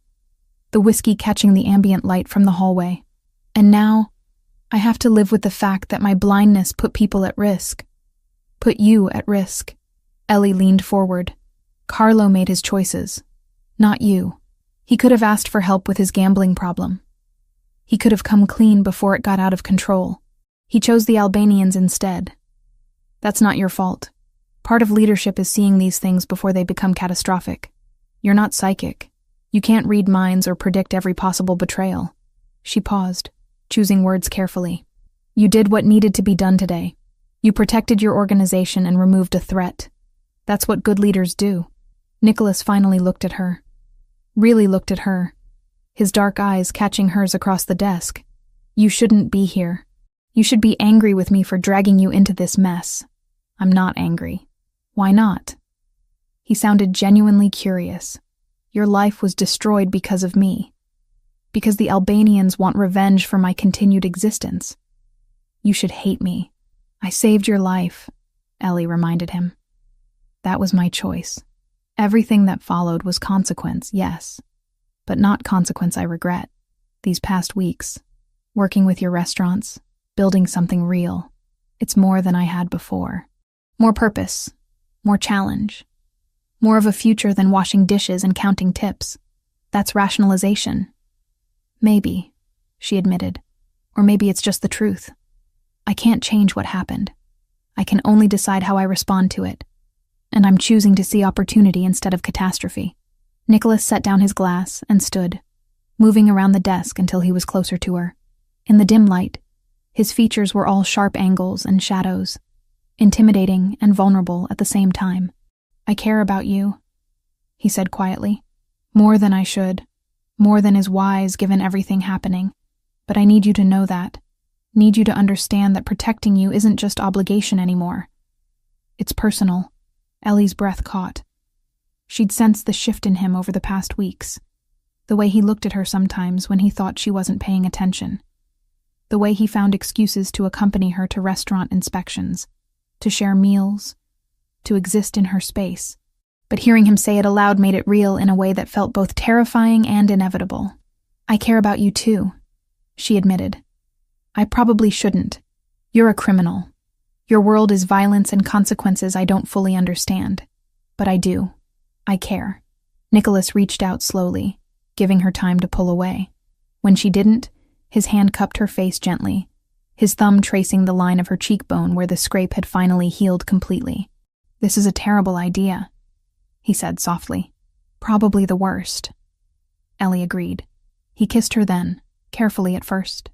the whiskey catching the ambient light from the hallway. "And now, I have to live with the fact that my blindness put people at risk. Put you at risk." Ellie leaned forward. "Carlo made his choices, not you. He could have asked for help with his gambling problem. He could have come clean before it got out of control. He chose the Albanians instead. That's not your fault. Part of leadership is seeing these things before they become catastrophic. You're not psychic. You can't read minds or predict every possible betrayal." She paused, choosing words carefully. "You did what needed to be done today. You protected your organization and removed a threat. That's what good leaders do." Nicholas finally looked at her. Really looked at her, his dark eyes catching hers across the desk. "You shouldn't be here. You should be angry with me for dragging you into this mess." "I'm not angry." "Why not?" He sounded genuinely curious. "Your life was destroyed because of me. Because the Albanians want revenge for my continued existence. You should hate me." "I saved your life," Ellie reminded him. "That was my choice. Everything that followed was consequence, yes. but not consequence I regret. These past weeks, working with your restaurants, building something real, it's more than I had before. More purpose, more challenge, more of a future than washing dishes and counting tips. That's rationalization. Maybe, she admitted, or maybe it's just the truth. I can't change what happened. I can only decide how I respond to it. And I'm choosing to see opportunity instead of catastrophe. Nicholas set down his glass and stood, moving around the desk until he was closer to her. In the dim light, his features were all sharp angles and shadows, intimidating and vulnerable at the same time. I care about you, he said quietly. More than I should, more than is wise given everything happening. But I need you to know that. Need you to understand that protecting you isn't just obligation anymore. It's personal. Ellie's breath caught. She'd sensed the shift in him over the past weeks. The way he looked at her sometimes when he thought she wasn't paying attention. The way he found excuses to accompany her to restaurant inspections, to share meals, to exist in her space. But hearing him say it aloud made it real in a way that felt both terrifying and inevitable. I care about you too, she admitted. I probably shouldn't. You're a criminal. Your world is violence and consequences I don't fully understand. But I do. I care. Nicholas reached out slowly, giving her time to pull away. When she didn't, his hand cupped her face gently, his thumb tracing the line of her cheekbone where the scrape had finally healed completely. This is a terrible idea, he said softly. Probably the worst. Ellie agreed. He kissed her then, carefully at first.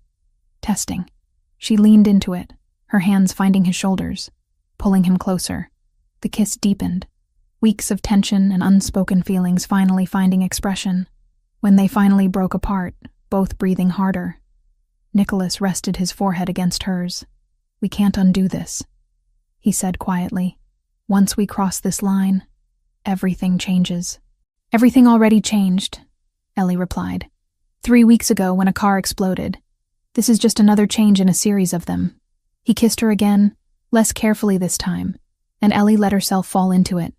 Testing. She leaned into it, her hands finding his shoulders, pulling him closer. The kiss deepened, weeks of tension and unspoken feelings finally finding expression. When they finally broke apart, both breathing harder, Nicholas rested his forehead against hers. We can't undo this, he said quietly. Once we cross this line, everything changes. Everything already changed, Ellie replied. 3 weeks ago when a car exploded. This is just another change in a series of them. He kissed her again, less carefully this time, and Ellie let herself fall into it.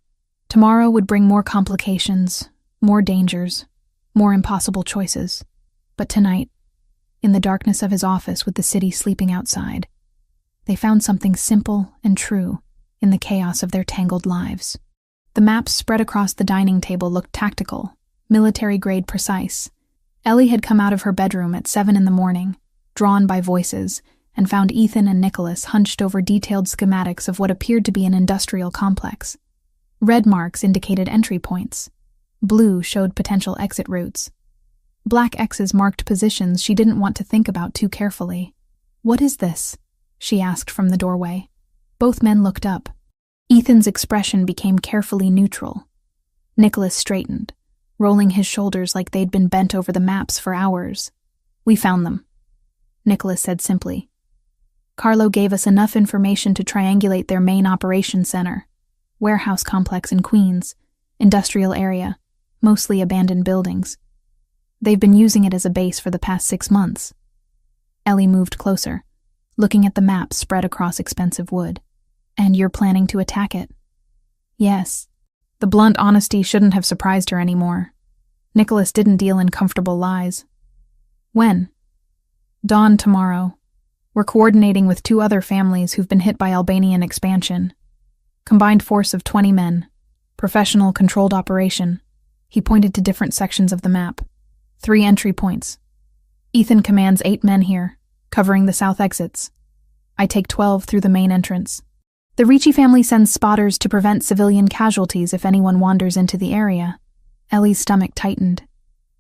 Tomorrow would bring more complications, more dangers, more impossible choices. But tonight, in the darkness of his office with the city sleeping outside, they found something simple and true in the chaos of their tangled lives. The maps spread across the dining table looked tactical, military-grade precise. Ellie had come out of her bedroom at 7 a.m, drawn by voices, and found Ethan and Nicholas hunched over detailed schematics of what appeared to be an industrial complex. Red marks indicated entry points. Blue showed potential exit routes. Black X's marked positions she didn't want to think about too carefully. What is this? She asked from the doorway. Both men looked up. Ethan's expression became carefully neutral. Nicholas straightened, rolling his shoulders like they'd been bent over the maps for hours. We found them, Nicholas said simply. Carlo gave us enough information to triangulate their main operations center. Warehouse complex in Queens, industrial area, mostly abandoned buildings. They've been using it as a base for the past 6 months. Ellie moved closer, looking at the map spread across expensive wood. And you're planning to attack it? Yes. The blunt honesty shouldn't have surprised her anymore. Nicholas didn't deal in comfortable lies. When? Dawn tomorrow. We're coordinating with 2 other families who've been hit by Albanian expansion. Combined force of 20 men. Professional controlled operation. He pointed to different sections of the map. 3 entry points. Ethan commands 8 men here, covering the south exits. I take 12 through the main entrance. The Ricci family sends spotters to prevent civilian casualties if anyone wanders into the area. Ellie's stomach tightened.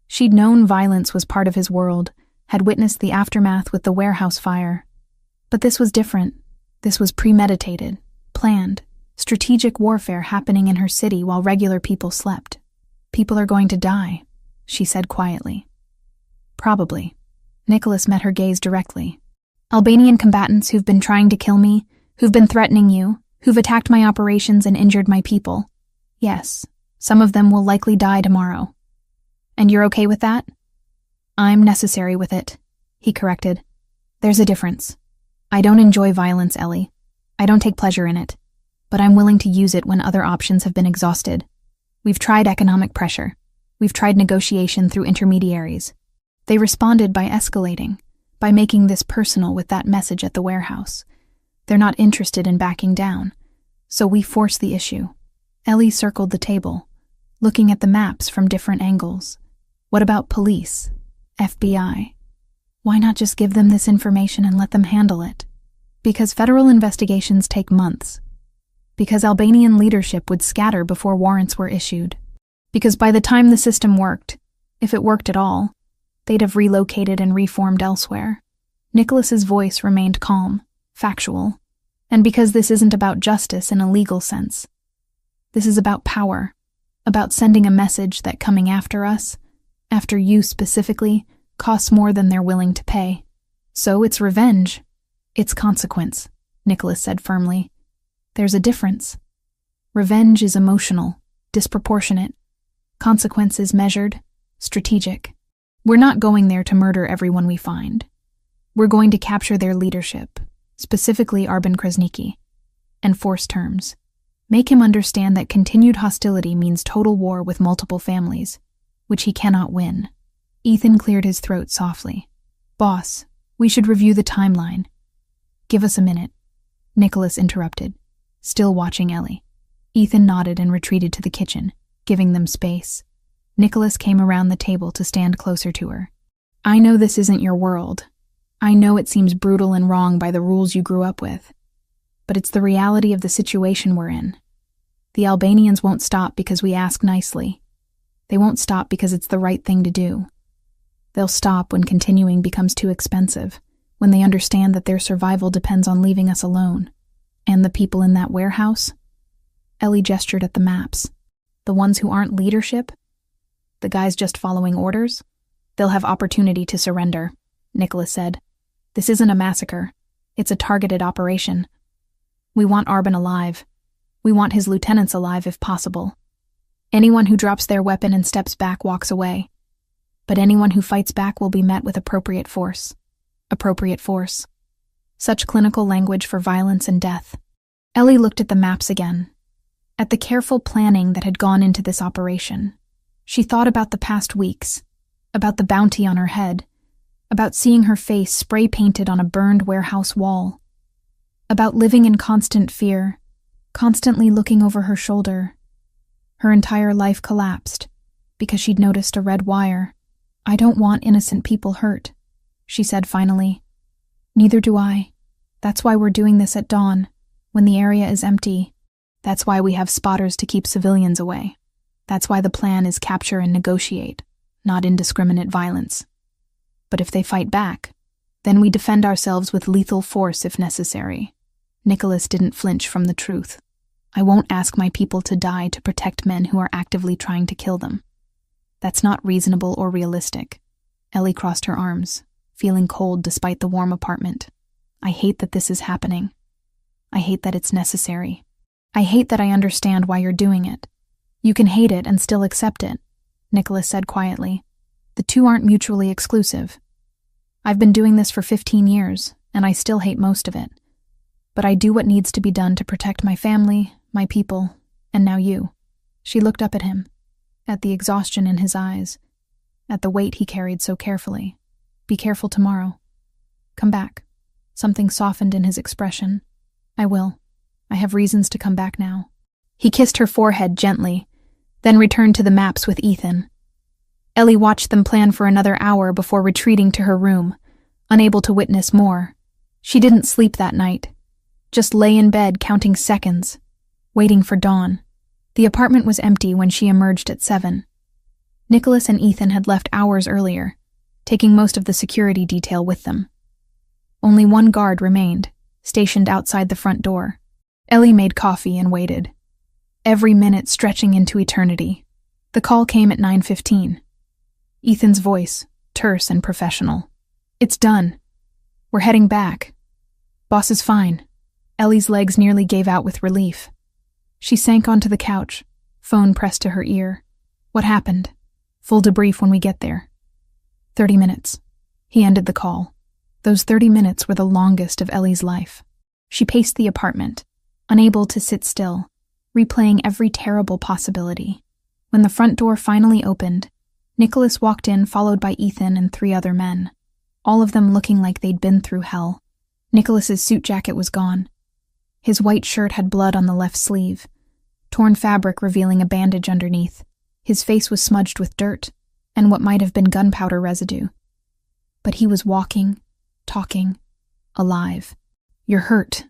She'd known violence was part of his world, had witnessed the aftermath with the warehouse fire. But this was different. This was premeditated, planned, strategic warfare happening in her city while regular people slept. People are going to die, she said quietly. Probably. Nicholas met her gaze directly. Albanian combatants who've been trying to kill me, who've been threatening you, who've attacked my operations and injured my people. Yes, some of them will likely die tomorrow. And you're okay with that? I'm necessary with it, he corrected. There's a difference. I don't enjoy violence, Ellie. I don't take pleasure in it. But I'm willing to use it when other options have been exhausted. We've tried economic pressure. We've tried negotiation through intermediaries. They responded by escalating, by making this personal with that message at the warehouse. They're not interested in backing down, so we force the issue. Ellie circled the table, looking at the maps from different angles. What about police? FBI? Why not just give them this information and let them handle it? Because federal investigations take months. Because Albanian leadership would scatter before warrants were issued. Because by the time the system worked, if it worked at all, they'd have relocated and reformed elsewhere. Nicholas's voice remained calm, factual. And because this isn't about justice in a legal sense. This is about power, about sending a message that coming after us, after you specifically, costs more than they're willing to pay. So it's revenge. It's consequence, Nicholas said firmly. There's a difference. Revenge is emotional, disproportionate. Consequence is measured, strategic. We're not going there to murder everyone we find. We're going to capture their leadership, specifically Arben Krasniki, and force terms. Make him understand that continued hostility means total war with multiple families, which he cannot win. Ethan cleared his throat softly. Boss, we should review the timeline. Give us a minute. Nicholas interrupted, still watching Ellie. Ethan nodded and retreated to the kitchen, giving them space. Nicholas came around the table to stand closer to her. I know this isn't your world. I know it seems brutal and wrong by the rules you grew up with. But it's the reality of the situation we're in. The Albanians won't stop because we ask nicely. They won't stop because it's the right thing to do. They'll stop when continuing becomes too expensive, when they understand that their survival depends on leaving us alone. And the people in that warehouse? Ellie gestured at the maps. The ones who aren't leadership? The guys just following orders? They'll have opportunity to surrender, Nicholas said. This isn't a massacre. It's a targeted operation. We want Arben alive. We want his lieutenants alive if possible. Anyone who drops their weapon and steps back walks away. But anyone who fights back will be met with appropriate force. Appropriate force. Such clinical language for violence and death. Ellie looked at the maps again, at the careful planning that had gone into this operation. She thought about the past weeks, about the bounty on her head, about seeing her face spray-painted on a burned warehouse wall, about living in constant fear, constantly looking over her shoulder. Her entire life collapsed because she'd noticed a red wire. I don't want innocent people hurt, she said finally. Neither do I. That's why we're doing this at dawn, when the area is empty. That's why we have spotters to keep civilians away. That's why the plan is capture and negotiate, not indiscriminate violence. But if they fight back, then we defend ourselves with lethal force if necessary. Nicholas didn't flinch from the truth. I won't ask my people to die to protect men who are actively trying to kill them. That's not reasonable or realistic. Ellie crossed her arms, feeling cold despite the warm apartment. I hate that this is happening. I hate that it's necessary. I hate that I understand why you're doing it. You can hate it and still accept it, Nicholas said quietly. The two aren't mutually exclusive. I've been doing this for 15 years, and I still hate most of it. But I do what needs to be done to protect my family, my people, and now you. She looked up at him, at the exhaustion in his eyes, at the weight he carried so carefully. Be careful tomorrow. Come back. Something softened in his expression. I will. I have reasons to come back now. He kissed her forehead gently, then returned to the maps with Ethan. Ellie watched them plan for another hour before retreating to her room, unable to witness more. She didn't sleep that night, just lay in bed counting seconds, waiting for dawn. The apartment was empty when she emerged at 7. Nicholas and Ethan had left hours earlier, taking most of the security detail with them. Only one guard remained, stationed outside the front door. Ellie made coffee and waited, every minute stretching into eternity. The call came at 9:15. Ethan's voice, terse and professional. It's done. We're heading back. Boss is fine. Ellie's legs nearly gave out with relief. She sank onto the couch, phone pressed to her ear. What happened? Full debrief when we get there. 30 minutes. He ended the call. Those 30 minutes were the longest of Ellie's life. She paced the apartment, unable to sit still, replaying every terrible possibility. When the front door finally opened, Nicholas walked in, followed by Ethan and 3 other men, all of them looking like they'd been through hell. Nicholas's suit jacket was gone. His white shirt had blood on the left sleeve, torn fabric revealing a bandage underneath. His face was smudged with dirt and what might have been gunpowder residue. But he was walking, talking, alive. "You're hurt,"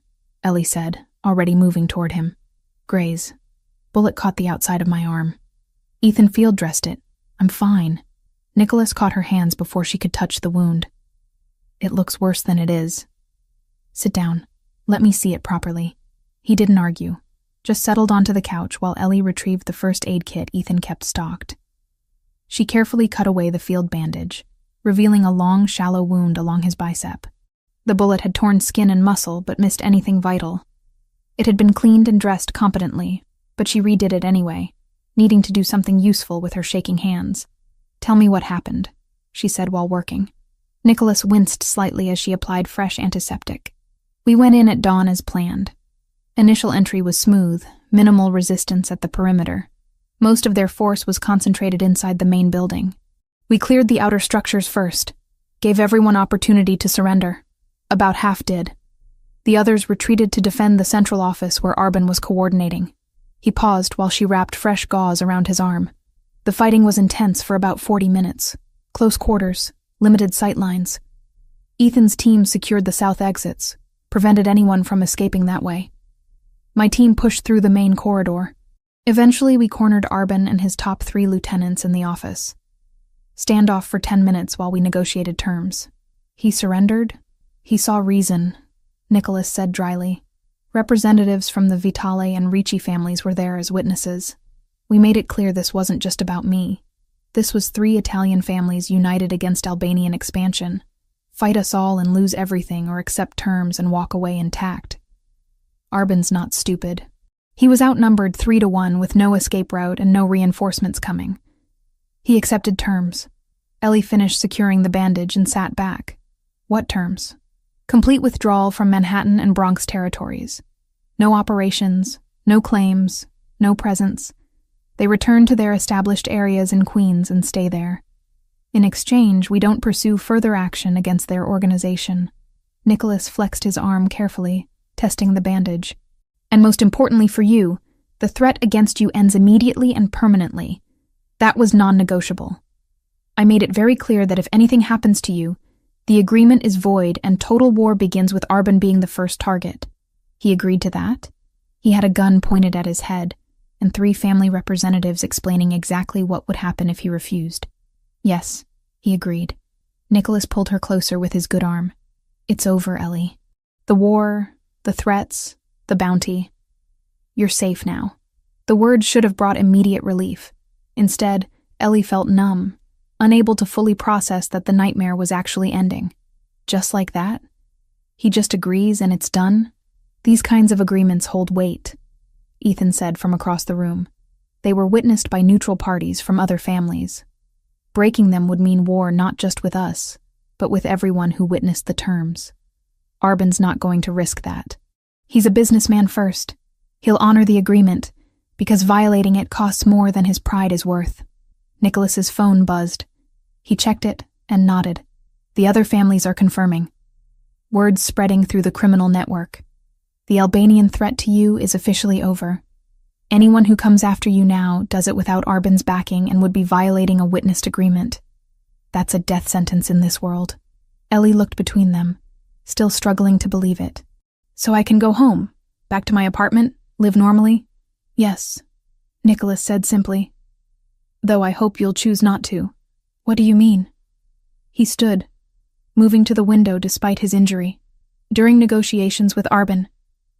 Ellie said, already moving toward him. "Graze. Bullet caught the outside of my arm." Ethan field dressed it. "I'm fine." Nicholas caught her hands before she could touch the wound. "It looks worse than it is." "Sit down. Let me see it properly." He didn't argue, just settled onto the couch while Ellie retrieved the first aid kit Ethan kept stocked. She carefully cut away the field bandage, revealing a long, shallow wound along his bicep. The bullet had torn skin and muscle but missed anything vital. It had been cleaned and dressed competently, but she redid it anyway, needing to do something useful with her shaking hands. "Tell me what happened," she said while working. Nicholas winced slightly as she applied fresh antiseptic. "We went in at dawn as planned. Initial entry was smooth, minimal resistance at the perimeter. Most of their force was concentrated inside the main building. We cleared the outer structures first, gave everyone opportunity to surrender. About half did. The others retreated to defend the central office where Arbin was coordinating." He paused while she wrapped fresh gauze around his arm. "The fighting was intense for about 40 minutes. Close quarters, limited sightlines. Ethan's team secured the south exits, prevented anyone from escaping that way. My team pushed through the main corridor. Eventually we cornered Arbin and his top 3 lieutenants in the office. Standoff for 10 minutes while we negotiated terms. He surrendered. He saw reason," Nicholas said dryly. "Representatives from the Vitale and Ricci families were there as witnesses. We made it clear this wasn't just about me. This was 3 Italian families united against Albanian expansion. Fight us all and lose everything or accept terms and walk away intact. Arbin's not stupid. He was outnumbered 3-1 with no escape route and no reinforcements coming. He accepted terms." Ellie finished securing the bandage and sat back. "What terms?" "Complete withdrawal from Manhattan and Bronx territories. No operations, no claims, no presence. They return to their established areas in Queens and stay there. In exchange, we don't pursue further action against their organization." Nicholas flexed his arm carefully, testing the bandage. "And most importantly for you, the threat against you ends immediately and permanently. That was non-negotiable. I made it very clear that if anything happens to you, the agreement is void and total war begins with Arbin being the first target." He agreed to that. He had a gun pointed at his head, and 3 family representatives explaining exactly what would happen if he refused. "Yes," he agreed. Nicholas pulled her closer with his good arm. "It's over, Ellie. The war, the threats, the bounty. You're safe now." The words should have brought immediate relief. Instead, Ellie felt numb, unable to fully process that the nightmare was actually ending. Just like that? He just agrees and it's done? These kinds of agreements hold weight, Ethan said from across the room. They were witnessed by neutral parties from other families. Breaking them would mean war not just with us, but with everyone who witnessed the terms. Arbin's not going to risk that. He's a businessman first. He'll honor the agreement, because violating it costs more than his pride is worth. Nicholas's phone buzzed. He checked it and nodded. The other families are confirming. Words spreading through the criminal network. The Albanian threat to you is officially over. Anyone who comes after you now does it without Arbin's backing and would be violating a witnessed agreement. That's a death sentence in this world. Ellie looked between them, still struggling to believe it. "So I can go home? Back to my apartment? Live normally?" "Yes," Nicholas said simply. "Though I hope you'll choose not to." "What do you mean?" He stood, moving to the window despite his injury. "During negotiations with Arbin,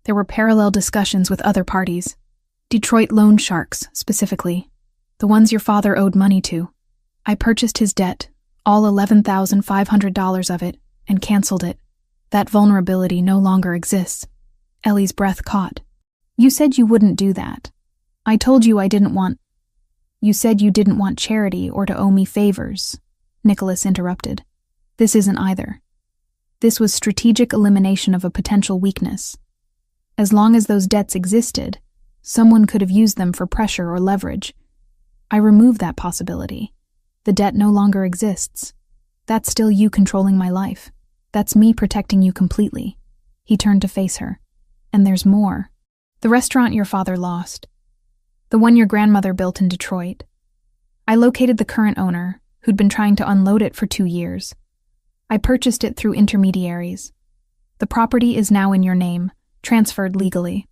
there were parallel discussions with other parties. Detroit loan sharks, specifically. The ones your father owed money to. I purchased his debt, all $11,500 of it, and canceled it. That vulnerability no longer exists." Ellie's breath caught. "You said you wouldn't do that. I told you I didn't want—" "You said you didn't want charity or to owe me favors," Nicholas interrupted. "This isn't either. This was strategic elimination of a potential weakness. As long as those debts existed, someone could have used them for pressure or leverage. I remove that possibility. The debt no longer exists. That's still you controlling my life. That's me protecting you completely. He turned to face her. And there's more. The restaurant your father lost. The one your grandmother built in Detroit. I located the current owner, who'd been trying to unload it for 2 years. I purchased it through intermediaries. The property is now in your name, transferred legally.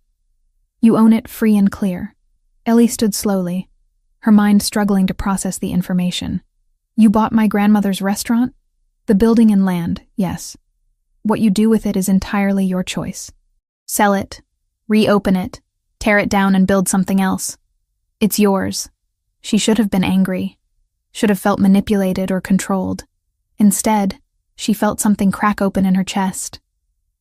You own it free and clear. Ellie stood slowly, her mind struggling to process the information. You bought my grandmother's restaurant? The building and land, yes. What you do with it is entirely your choice. Sell it, reopen it, tear it down and build something else. It's yours. She should have been angry, should have felt manipulated or controlled. Instead, she felt something crack open in her chest,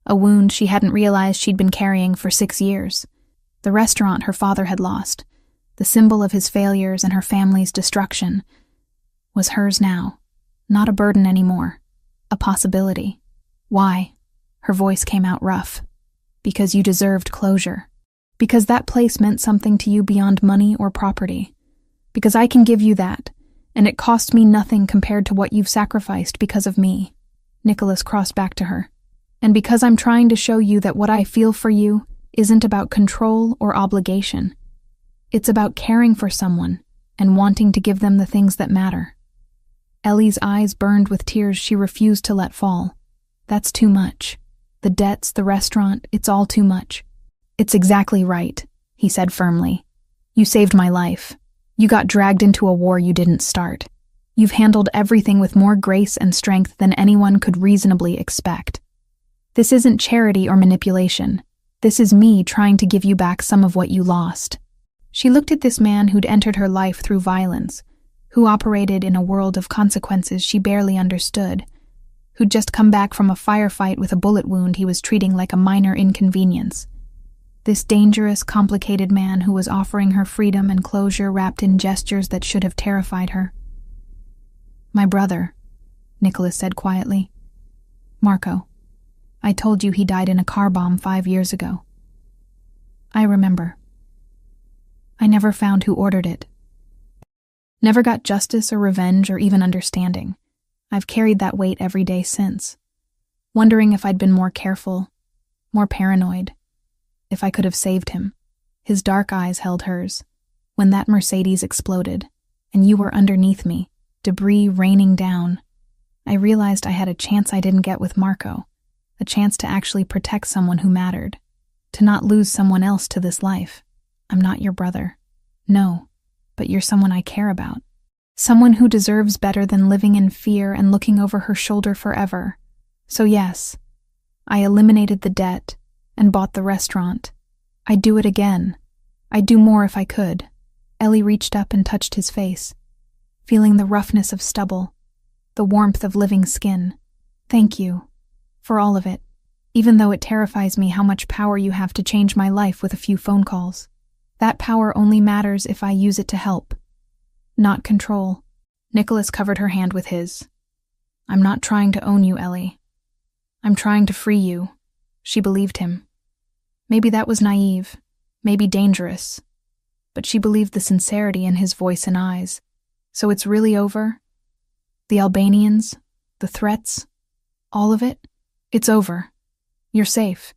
a wound she hadn't realized she'd been carrying for 6 years. The restaurant her father had lost, the symbol of his failures and her family's destruction, was hers now, not a burden anymore, a possibility. Why? Her voice came out rough. Because you deserved closure. Because that place meant something to you beyond money or property. Because I can give you that, and it cost me nothing compared to what you've sacrificed because of me. Nicholas crossed back to her. And because I'm trying to show you that what I feel for you isn't about control or obligation. It's about caring for someone and wanting to give them the things that matter. Ellie's eyes burned with tears she refused to let fall. That's too much. The debts, the restaurant, it's all too much. It's exactly right, he said firmly. You saved my life. You got dragged into a war you didn't start. You've handled everything with more grace and strength than anyone could reasonably expect. This isn't charity or manipulation. This is me trying to give you back some of what you lost. She looked at this man who'd entered her life through violence, who operated in a world of consequences she barely understood, who'd just come back from a firefight with a bullet wound he was treating like a minor inconvenience. This dangerous, complicated man who was offering her freedom and closure wrapped in gestures that should have terrified her. My brother, Nicholas said quietly. Marco. I told you he died in a car bomb 5 years ago. I remember. I never found who ordered it. Never got justice or revenge or even understanding. I've carried that weight every day since, wondering if I'd been more careful, more paranoid, if I could have saved him. His dark eyes held hers. When that Mercedes exploded, and you were underneath me, debris raining down, I realized I had a chance I didn't get with Marco, a chance to actually protect someone who mattered, to not lose someone else to this life. I'm not your brother. No, but you're someone I care about. Someone who deserves better than living in fear and looking over her shoulder forever. So yes, I eliminated the debt and bought the restaurant. I'd do it again. I'd do more if I could. Ellie reached up and touched his face, feeling the roughness of stubble, the warmth of living skin. Thank you. For all of it, even though it terrifies me how much power you have to change my life with a few phone calls. That power only matters if I use it to help, not control. Nicholas covered her hand with his. I'm not trying to own you, Ellie. I'm trying to free you. She believed him. Maybe that was naive, maybe dangerous, but she believed the sincerity in his voice and eyes. So it's really over? The Albanians, the threats, all of it? It's over. You're safe.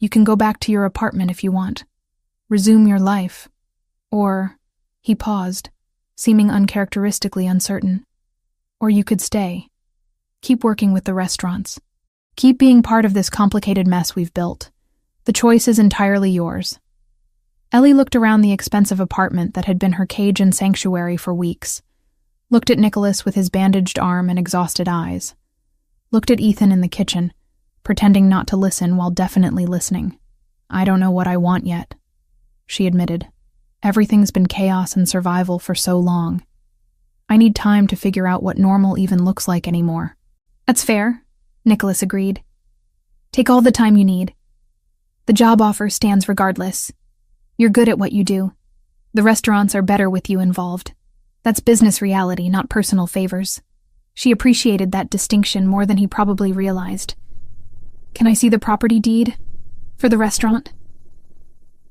You can go back to your apartment if you want. Resume your life. Or, he paused, seeming uncharacteristically uncertain. Or you could stay. Keep working with the restaurants. Keep being part of this complicated mess we've built. The choice is entirely yours. Ellie looked around the expensive apartment that had been her cage and sanctuary for weeks. Looked at Nicholas with his bandaged arm and exhausted eyes. Looked at Ethan in the kitchen, pretending not to listen while definitely listening. I don't know what I want yet, she admitted. Everything's been chaos and survival for so long. I need time to figure out what normal even looks like anymore. That's fair, Nicholas agreed. Take all the time you need. The job offer stands regardless. You're good at what you do. The restaurants are better with you involved. That's business reality, not personal favors. She appreciated that distinction more than he probably realized. Can I see the property deed? For the restaurant?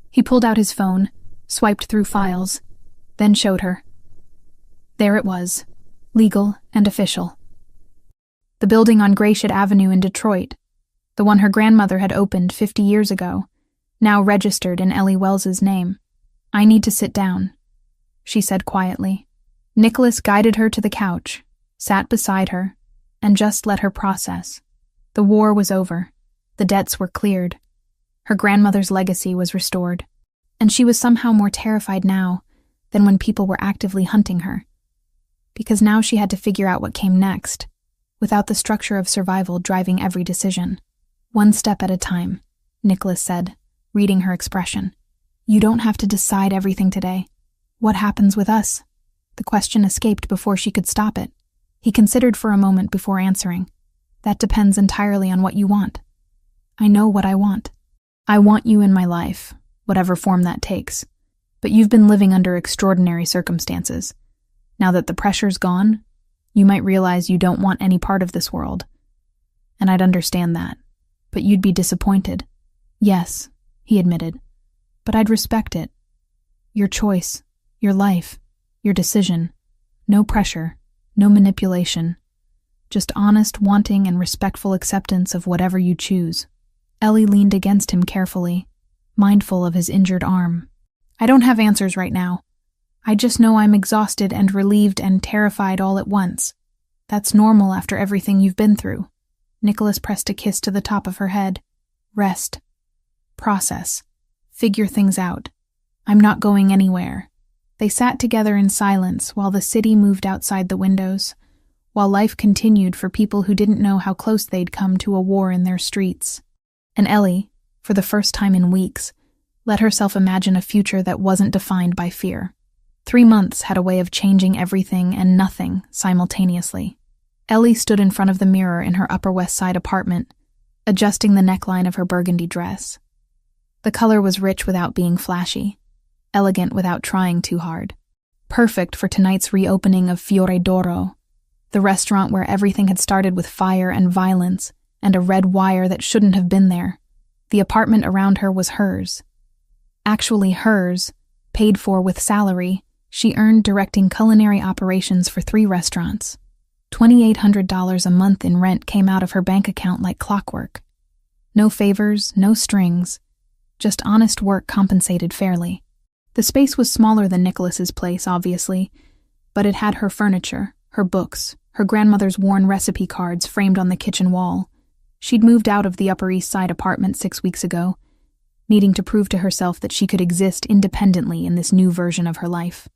He pulled out his phone, swiped through files, then showed her. There it was, legal and official. The building on Gratiot Avenue in Detroit, the one her grandmother had opened 50 years ago, now registered in Ellie Wells's name. "I need to sit down," she said quietly. Nicholas guided her to the couch, sat beside her, and just let her process. The war was over. The debts were cleared. Her grandmother's legacy was restored. And she was somehow more terrified now than when people were actively hunting her. Because now she had to figure out what came next, without the structure of survival driving every decision. "One step at a time," Nicholas said, reading her expression. "You don't have to decide everything today. What happens with us?" The question escaped before she could stop it. He considered for a moment before answering. "That depends entirely on what you want." "I know what I want. I want you in my life, whatever form that takes. But you've been living under extraordinary circumstances. Now that the pressure's gone, you might realize you don't want any part of this world. And I'd understand that. But you'd be disappointed." "Yes," he admitted. "But I'd respect it. Your choice, your life, your decision. No pressure, no manipulation. Just honest wanting and respectful acceptance of whatever you choose." Ellie leaned against him carefully, mindful of his injured arm. "I don't have answers right now. I just know I'm exhausted and relieved and terrified all at once. That's normal after everything you've been through." Nicholas pressed a kiss to the top of her head. "Rest. Process. Figure things out. I'm not going anywhere." They sat together in silence while the city moved outside the windows, while life continued for people who didn't know how close they'd come to a war in their streets. And Ellie, for the first time in weeks, let herself imagine a future that wasn't defined by fear. 3 months had a way of changing everything and nothing simultaneously. Ellie stood in front of the mirror in her Upper West Side apartment, adjusting the neckline of her burgundy dress. The color was rich without being flashy, elegant without trying too hard. Perfect for tonight's reopening of Fiore d'Oro, the restaurant where everything had started with fire and violence and a red wire that shouldn't have been there. The apartment around her was hers. Actually hers, paid for with salary, she earned directing culinary operations for 3 restaurants. $2,800 a month in rent came out of her bank account like clockwork. No favors, no strings, just honest work compensated fairly. The space was smaller than Nicholas's place, obviously, but it had her furniture, her books, her grandmother's worn recipe cards framed on the kitchen wall. She'd moved out of the Upper East Side apartment 6 weeks ago, needing to prove to herself that she could exist independently in this new version of her life.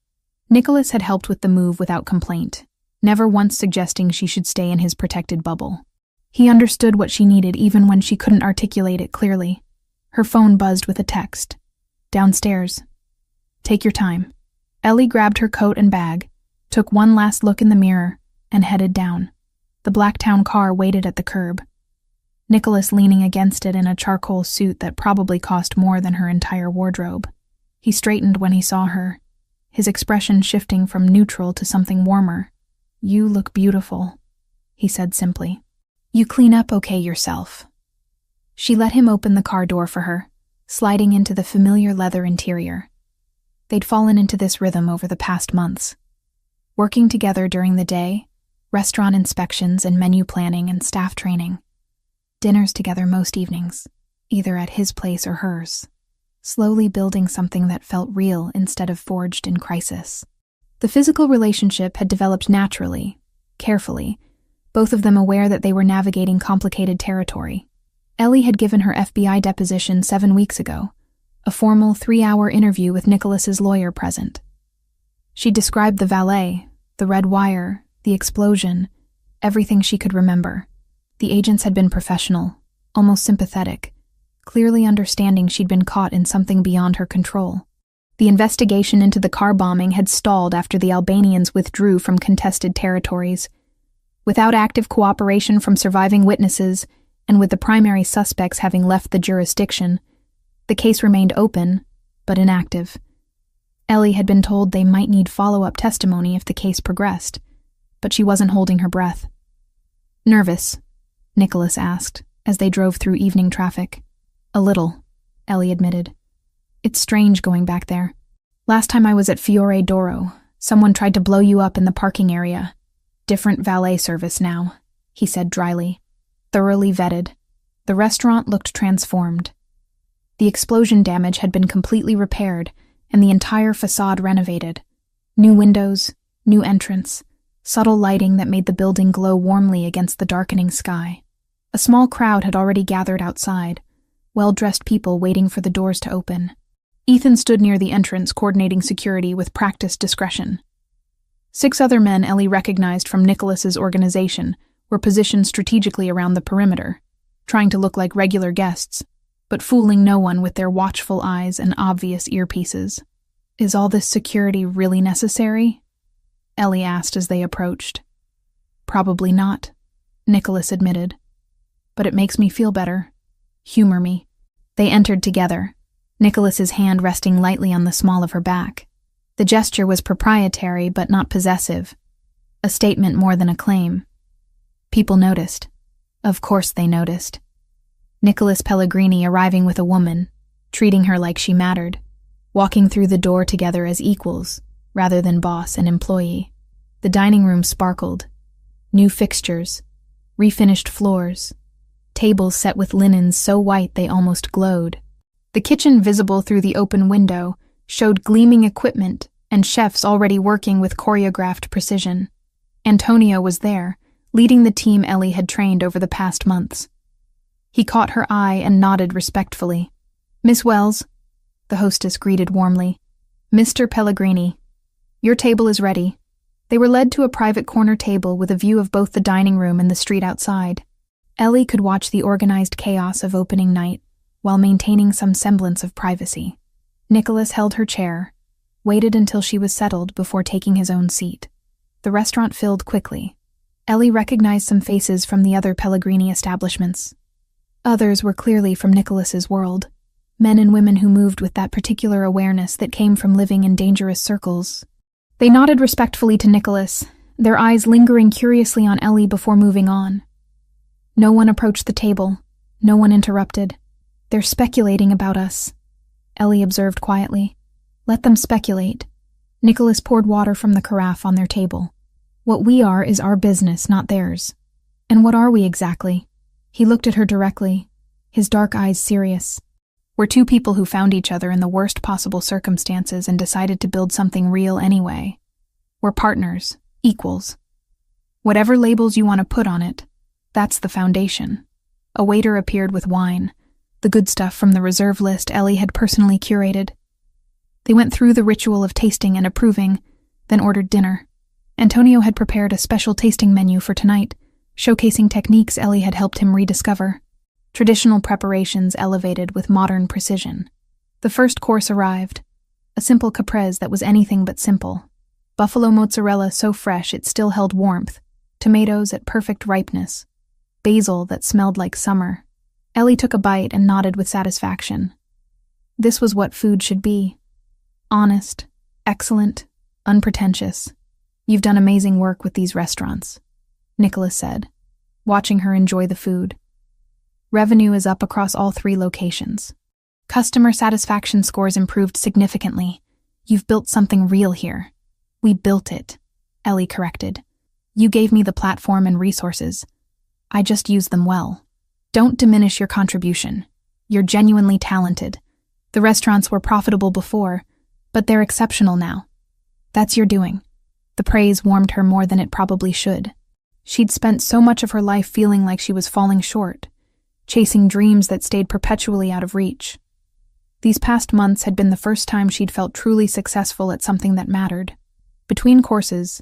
Nicholas had helped with the move without complaint, never once suggesting she should stay in his protected bubble. He understood what she needed even when she couldn't articulate it clearly. Her phone buzzed with a text. "Downstairs. Take your time." Ellie grabbed her coat and bag, took one last look in the mirror, and headed down. The Blacktown car waited at the curb, Nicholas leaning against it in a charcoal suit that probably cost more than her entire wardrobe. He straightened when he saw her, his expression shifting from neutral to something warmer. "You look beautiful," he said simply. "You clean up okay yourself." She let him open the car door for her, sliding into the familiar leather interior. They'd fallen into this rhythm over the past months. Working together during the day, restaurant inspections and menu planning and staff training. Dinners together most evenings, either at his place or hers. Slowly building something that felt real instead of forged in crisis. The physical relationship had developed naturally, carefully, both of them aware that they were navigating complicated territory. Ellie had given her FBI deposition 7 weeks ago, a formal 3-hour interview with Nicholas's lawyer present. She described the valet, the red wire, the explosion, everything she could remember. The agents had been professional, almost sympathetic, clearly understanding she'd been caught in something beyond her control. The investigation into the car bombing had stalled after the Albanians withdrew from contested territories. Without active cooperation from surviving witnesses, and with the primary suspects having left the jurisdiction, the case remained open, but inactive. Ellie had been told they might need follow-up testimony if the case progressed, but she wasn't holding her breath. "Nervous?" Nicholas asked, as they drove through evening traffic. "A little," Ellie admitted. "It's strange going back there. Last time I was at Fiore d'Oro, Someone tried to blow you up in the parking area. Different valet service now, he said dryly. Thoroughly vetted. The restaurant looked transformed. The explosion damage had been completely repaired and the entire facade renovated. New windows, new entrance, subtle lighting that made the building glow warmly against the darkening sky. A small crowd had already gathered outside, well-dressed people waiting for the doors to open. Ethan stood near the entrance, coordinating security with practiced discretion. 6 other men Ellie recognized from Nicholas's organization were positioned strategically around the perimeter, trying to look like regular guests, but fooling no one with their watchful eyes and obvious earpieces. Is all this security really necessary? Ellie asked as they approached. Probably not, Nicholas admitted. But it makes me feel better. Humor me. They entered together, Nicholas's hand resting lightly on the small of her back. The gesture was proprietary but not possessive, a statement more than a claim. People noticed. Of course they noticed. Nicholas Pellegrini arriving with a woman, treating her like she mattered, walking through the door together as equals, rather than boss and employee. The dining room sparkled. New fixtures, refinished floors, tables set with linens so white they almost glowed. The kitchen, visible through the open window, showed gleaming equipment and chefs already working with choreographed precision. Antonio was there, leading the team Ellie had trained over the past months. He caught her eye and nodded respectfully. "Miss Wells," the hostess greeted warmly. "Mr. Pellegrini, your table is ready." They were led to a private corner table with a view of both the dining room and the street outside. Ellie could watch the organized chaos of opening night while maintaining some semblance of privacy. Nicholas held her chair, waited until she was settled before taking his own seat. The restaurant filled quickly. Ellie recognized some faces from the other Pellegrini establishments. Others were clearly from Nicholas's world, men and women who moved with that particular awareness that came from living in dangerous circles. They nodded respectfully to Nicholas, their eyes lingering curiously on Ellie before moving on. No one approached the table, no one interrupted. "They're speculating about us," Ellie observed quietly. "Let them speculate." Nicholas poured water from the carafe on their table. "What we are is our business, not theirs." "And what are we exactly?" He looked at her directly, his dark eyes serious. "We're 2 people who found each other in the worst possible circumstances and decided to build something real anyway. We're partners, equals. Whatever labels you want to put on it, that's the foundation." A waiter appeared with wine, the good stuff from the reserve list Ellie had personally curated. They went through the ritual of tasting and approving, then ordered dinner. Antonio had prepared a special tasting menu for tonight, showcasing techniques Ellie had helped him rediscover. Traditional preparations elevated with modern precision. The first course arrived, a simple caprese that was anything but simple. Buffalo mozzarella so fresh it still held warmth, tomatoes at perfect ripeness, basil that smelled like summer. Ellie took a bite and nodded with satisfaction. This was what food should be. Honest, excellent, unpretentious. "You've done amazing work with these restaurants," Nicholas said, watching her enjoy the food. "Revenue is up across all 3 locations. Customer satisfaction scores improved significantly. You've built something real here." "We built it," Ellie corrected. "You gave me the platform and resources. I just used them well." "Don't diminish your contribution. You're genuinely talented. The restaurants were profitable before, but they're exceptional now. That's your doing." The praise warmed her more than it probably should. She'd spent so much of her life feeling like she was falling short, chasing dreams that stayed perpetually out of reach. These past months had been the first time she'd felt truly successful at something that mattered. Between courses,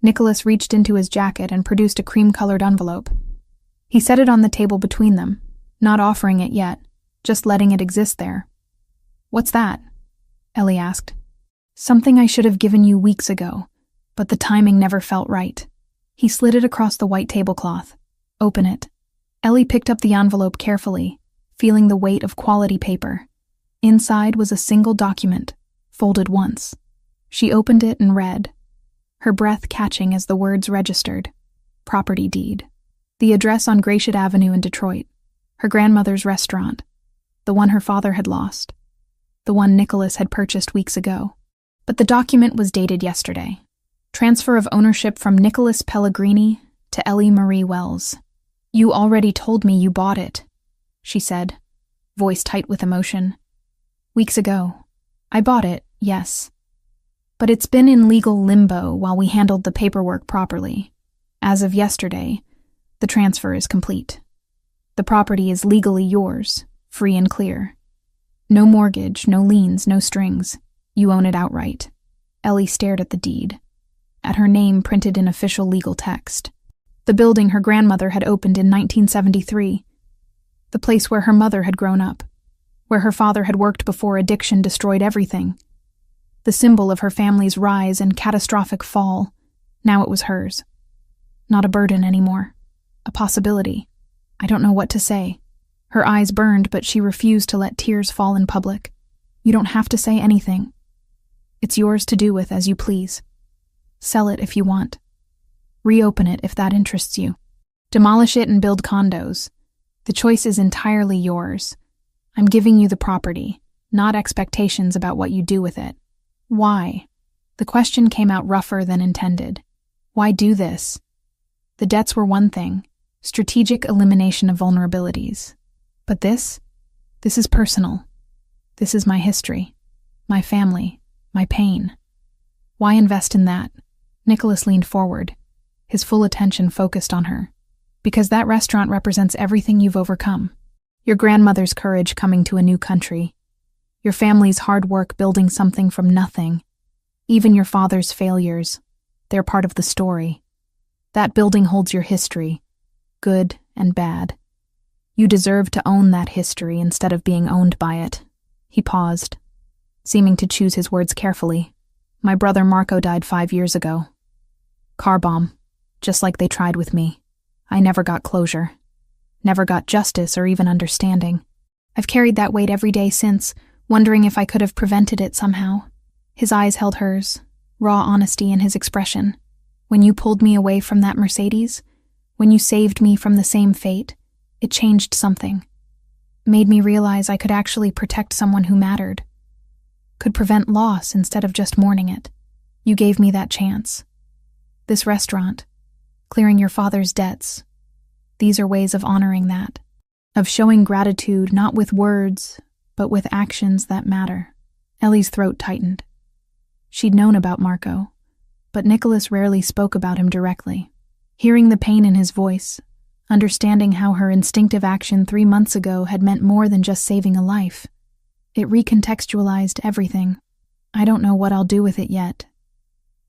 Nicholas reached into his jacket and produced a cream-colored envelope. He set it on the table between them, not offering it yet, just letting it exist there. "What's that?" Ellie asked. "Something I should have given you weeks ago, but the timing never felt right." He slid it across the white tablecloth. "Open it." Ellie picked up the envelope carefully, feeling the weight of quality paper. Inside was a single document, folded once. She opened it and read, her breath catching as the words registered. Property deed. The address on Gratiot Avenue in Detroit. Her grandmother's restaurant. The one her father had lost. The one Nicholas had purchased weeks ago. But the document was dated yesterday. Transfer of ownership from Nicholas Pellegrini to Ellie Marie Wells. "You already told me you bought it," she said, voice tight with emotion. "Weeks ago. I bought it, yes. But it's been in legal limbo while we handled the paperwork properly. As of yesterday, the transfer is complete. The property is legally yours, free and clear. No mortgage, no liens, no strings. You own it outright." Ellie stared at the deed, at her name printed in official legal text. The building her grandmother had opened in 1973. The place where her mother had grown up, where her father had worked before addiction destroyed everything. The symbol of her family's rise and catastrophic fall. Now it was hers. Not a burden anymore. A possibility. I don't know what to say. Her eyes burned, but she refused to let tears fall in public. "You don't have to say anything. It's yours to do with as you please. Sell it if you want. Reopen it if that interests you. Demolish it and build condos. The choice is entirely yours. I'm giving you the property, not expectations about what you do with it." Why? The question came out rougher than intended. Why do this? The debts were one thing, strategic elimination of vulnerabilities. But this is personal. This is my history, my family, my pain. Why invest in that? Nicholas leaned forward, his full attention focused on her. "Because that restaurant represents everything you've overcome. Your grandmother's courage coming to a new country. Your family's hard work building something from nothing. Even your father's failures. They're part of the story. That building holds your history, good and bad. You deserve to own that history instead of being owned by it." He paused, seeming to choose his words carefully. "My brother Marco died 5 years ago. Car bomb, just like they tried with me. I never got closure. Never got justice or even understanding. I've carried that weight every day since, wondering if I could have prevented it somehow." His eyes held hers, raw honesty in his expression. "When you pulled me away from that Mercedes, when you saved me from the same fate, it changed something. Made me realize I could actually protect someone who mattered. Could prevent loss instead of just mourning it. You gave me that chance. This restaurant, clearing your father's debts, these are ways of honoring that, of showing gratitude not with words, but with actions that matter." Ellie's throat tightened. She'd known about Marco, but Nicholas rarely spoke about him directly. Hearing the pain in his voice, understanding how her instinctive action 3 months ago had meant more than just saving a life, it recontextualized everything. "I don't know what I'll do with it yet,"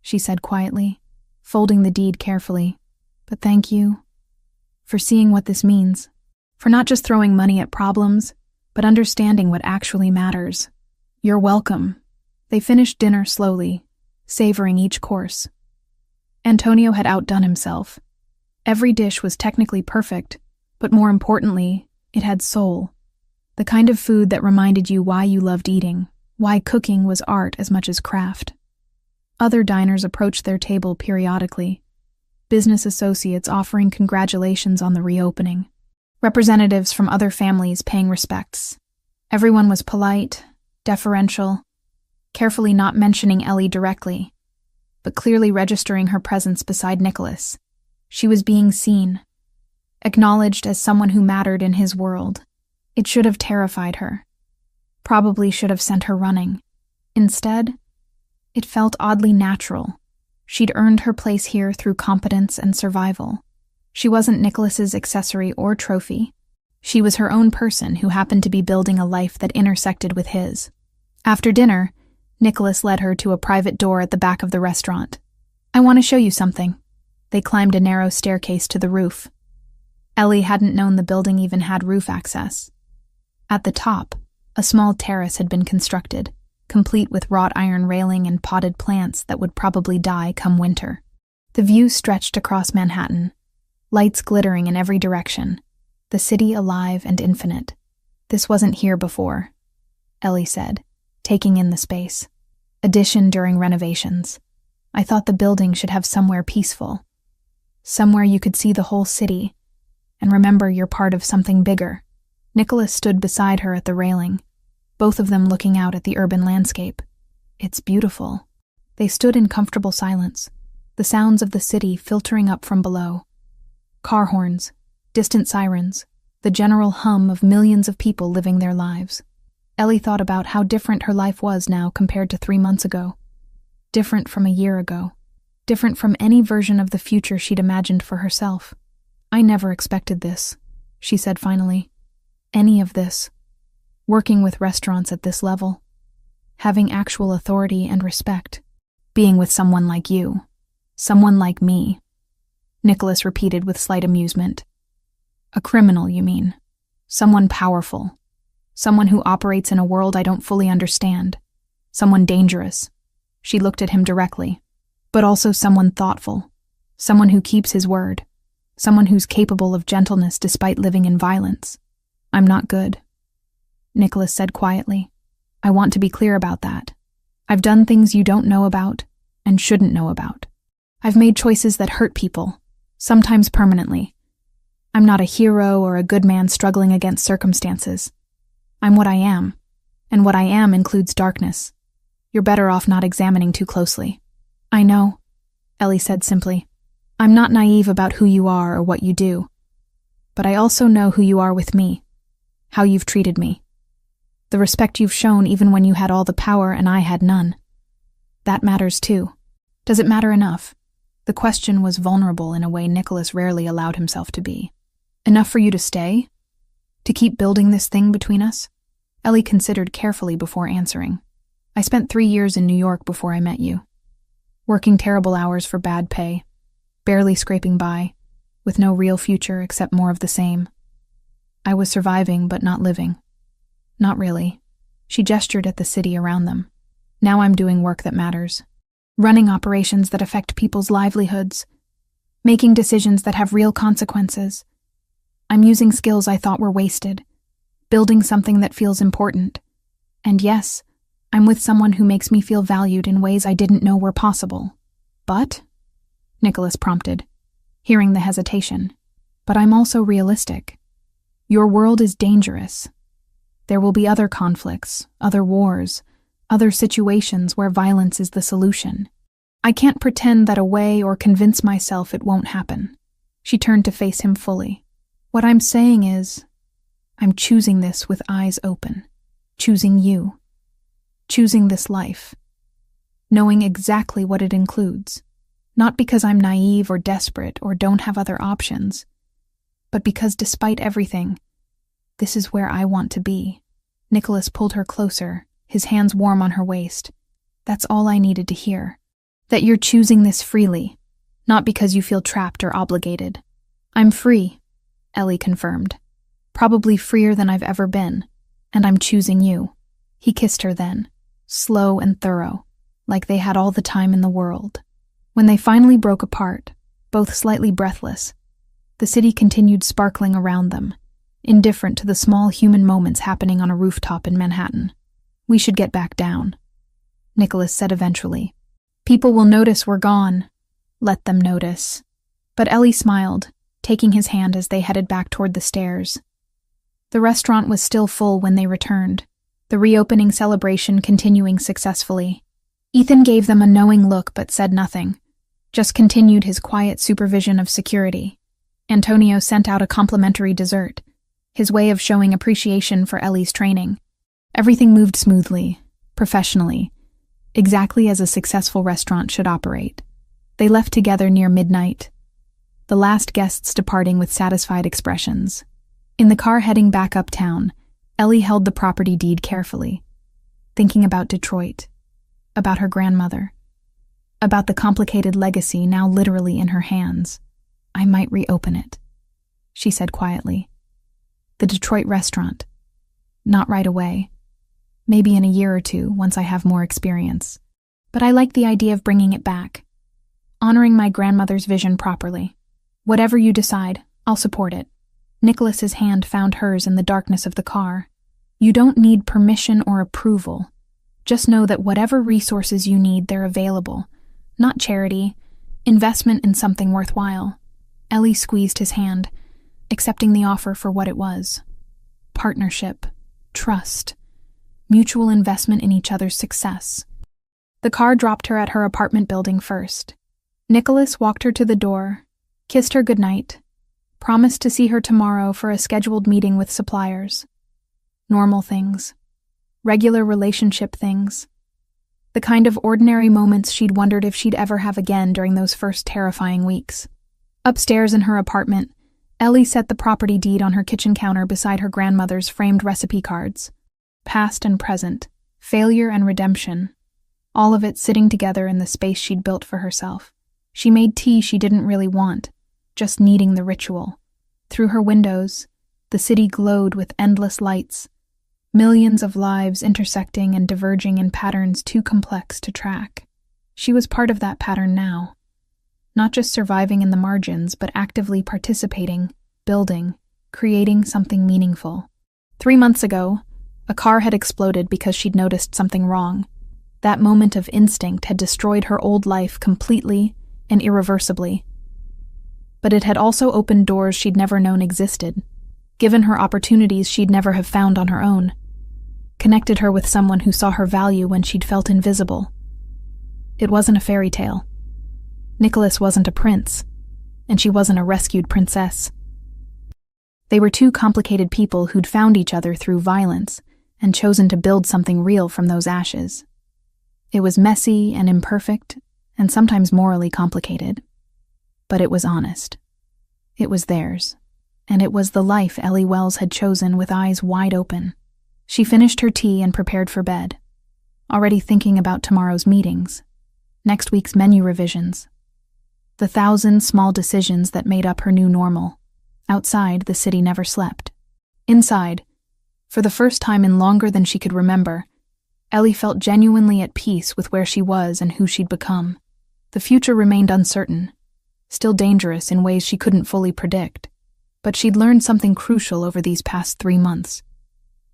she said quietly, folding the deed carefully. "But thank you for seeing what this means, for not just throwing money at problems, but understanding what actually matters. You're welcome." They finished dinner slowly, savoring each course. Antonio had outdone himself. Every dish was technically perfect, but more importantly, it had soul. The kind of food that reminded you why you loved eating, why cooking was art as much as craft. Other diners approached their table periodically, business associates offering congratulations on the reopening, representatives from other families paying respects. Everyone was polite, deferential, carefully not mentioning Ellie directly, but clearly registering her presence beside Nicholas. She was being seen, acknowledged as someone who mattered in his world. It should have terrified her. Probably should have sent her running. Instead, it felt oddly natural. She'd earned her place here through competence and survival. She wasn't Nicholas's accessory or trophy. She was her own person who happened to be building a life that intersected with his. After dinner, Nicholas led her to a private door at the back of the restaurant. "I want to show you something." They climbed a narrow staircase to the roof. Ellie hadn't known the building even had roof access. At the top, a small terrace had been constructed, complete with wrought iron railing and potted plants that would probably die come winter. The view stretched across Manhattan, lights glittering in every direction, the city alive and infinite. "This wasn't here before," Ellie said, taking in the space. "Addition during renovations. I thought the building should have somewhere peaceful. Somewhere you could see the whole city and remember you're part of something bigger." Nicholas stood beside her at the railing, both of them looking out at the urban landscape. It's beautiful. They stood in comfortable silence, the sounds of the city filtering up from below. Car horns, distant sirens, the general hum of millions of people living their lives. Ellie thought about how different her life was now compared to 3 months ago. Different from a year ago. Different from any version of the future she'd imagined for herself. I never expected this, she said finally. Any of this. Working with restaurants at this level. Having actual authority and respect. Being with someone like you. Someone like me. Nicholas repeated with slight amusement. A criminal, you mean? Someone powerful. Someone who operates in a world I don't fully understand. Someone dangerous. She looked at him directly. But also someone thoughtful. Someone who keeps his word. Someone who's capable of gentleness despite living in violence. I'm not good, Nicholas said quietly. I want to be clear about that. I've done things you don't know about and shouldn't know about. I've made choices that hurt people, sometimes permanently. I'm not a hero or a good man struggling against circumstances. I'm what I am, and what I am includes darkness. You're better off not examining too closely. I know, Ellie said simply. I'm not naive about who you are or what you do. But I also know who you are with me, how you've treated me. The respect you've shown even when you had all the power and I had none. That matters too. Does it matter enough? The question was vulnerable in a way Nicholas rarely allowed himself to be. Enough for you to stay? To keep building this thing between us? Ellie considered carefully before answering. I spent 3 years in New York before I met you. Working terrible hours for bad pay, barely scraping by, with no real future except more of the same. I was surviving but not living. Not really. She gestured at the city around them. Now I'm doing work that matters. Running operations that affect people's livelihoods. Making decisions that have real consequences. I'm using skills I thought were wasted. Building something that feels important. And yes, I'm with someone who makes me feel valued in ways I didn't know were possible. But? Nicholas prompted, hearing the hesitation. But I'm also realistic. Your world is dangerous. There will be other conflicts, other wars, other situations where violence is the solution. I can't pretend that away or convince myself it won't happen. She turned to face him fully. What I'm saying is, I'm choosing this with eyes open. Choosing you. Choosing this life. Knowing exactly what it includes. Not because I'm naive or desperate or don't have other options, but because despite everything, this is where I want to be. Nicholas pulled her closer, his hands warm on her waist. That's all I needed to hear. That you're choosing this freely, not because you feel trapped or obligated. I'm free, Ellie confirmed. Probably freer than I've ever been, and I'm choosing you. He kissed her then, slow and thorough, like they had all the time in the world. When they finally broke apart, both slightly breathless, the city continued sparkling around them, indifferent to the small human moments happening on a rooftop in Manhattan. We should get back down, Nicholas said eventually. People will notice we're gone. Let them notice. But Ellie smiled, taking his hand as they headed back toward the stairs. The restaurant was still full when they returned, the reopening celebration continuing successfully. Ethan gave them a knowing look but said nothing, just continued his quiet supervision of security. Antonio sent out a complimentary dessert, his way of showing appreciation for Ellie's training. Everything moved smoothly, professionally, exactly as a successful restaurant should operate. They left together near midnight, the last guests departing with satisfied expressions. In the car heading back uptown, Ellie held the property deed carefully, thinking about Detroit, about her grandmother, about the complicated legacy now literally in her hands. I might reopen it, she said quietly. The Detroit restaurant. Not right away. Maybe in a year or two, once I have more experience. But I like the idea of bringing it back. Honoring my grandmother's vision properly. Whatever you decide, I'll support it. Nicholas's hand found hers in the darkness of the car. You don't need permission or approval. Just know that whatever resources you need, they're available. Not charity, investment in something worthwhile. Ellie squeezed his hand, accepting the offer for what it was. Partnership, trust, mutual investment in each other's success. The car dropped her at her apartment building first. Nicholas walked her to the door, kissed her goodnight, promised to see her tomorrow for a scheduled meeting with suppliers. Normal things. Regular relationship things. The kind of ordinary moments she'd wondered if she'd ever have again during those first terrifying weeks. Upstairs in her apartment, Ellie set the property deed on her kitchen counter beside her grandmother's framed recipe cards. Past and present, failure and redemption, all of it sitting together in the space she'd built for herself. She made tea she didn't really want, just needing the ritual. Through her windows, the city glowed with endless lights, millions of lives intersecting and diverging in patterns too complex to track. She was part of that pattern now. Not just surviving in the margins, but actively participating, building, creating something meaningful. 3 months ago, a car had exploded because she'd noticed something wrong. That moment of instinct had destroyed her old life completely and irreversibly. But it had also opened doors she'd never known existed, given her opportunities she'd never have found on her own, connected her with someone who saw her value when she'd felt invisible. It wasn't a fairy tale. Nicholas wasn't a prince, and she wasn't a rescued princess. They were two complicated people who'd found each other through violence and chosen to build something real from those ashes. It was messy and imperfect, and sometimes morally complicated. But it was honest. It was theirs, and it was the life Ellie Wells had chosen with eyes wide open. She finished her tea and prepared for bed, already thinking about tomorrow's meetings, next week's menu revisions, the 1,000 small decisions that made up her new normal. Outside, the city never slept. Inside, for the first time in longer than she could remember, Ellie felt genuinely at peace with where she was and who she'd become. The future remained uncertain, still dangerous in ways she couldn't fully predict, but she'd learned something crucial over these past 3 months.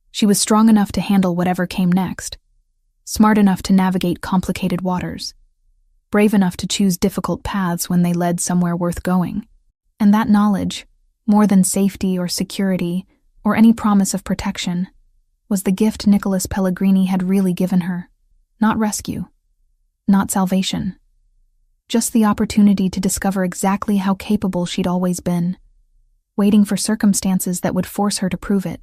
She was strong enough to handle whatever came next, smart enough to navigate complicated waters, brave enough to choose difficult paths when they led somewhere worth going. And that knowledge, more than safety or security or any promise of protection, was the gift Nicholas Pellegrini had really given her. Not rescue, not salvation, just the opportunity to discover exactly how capable she'd always been, waiting for circumstances that would force her to prove it.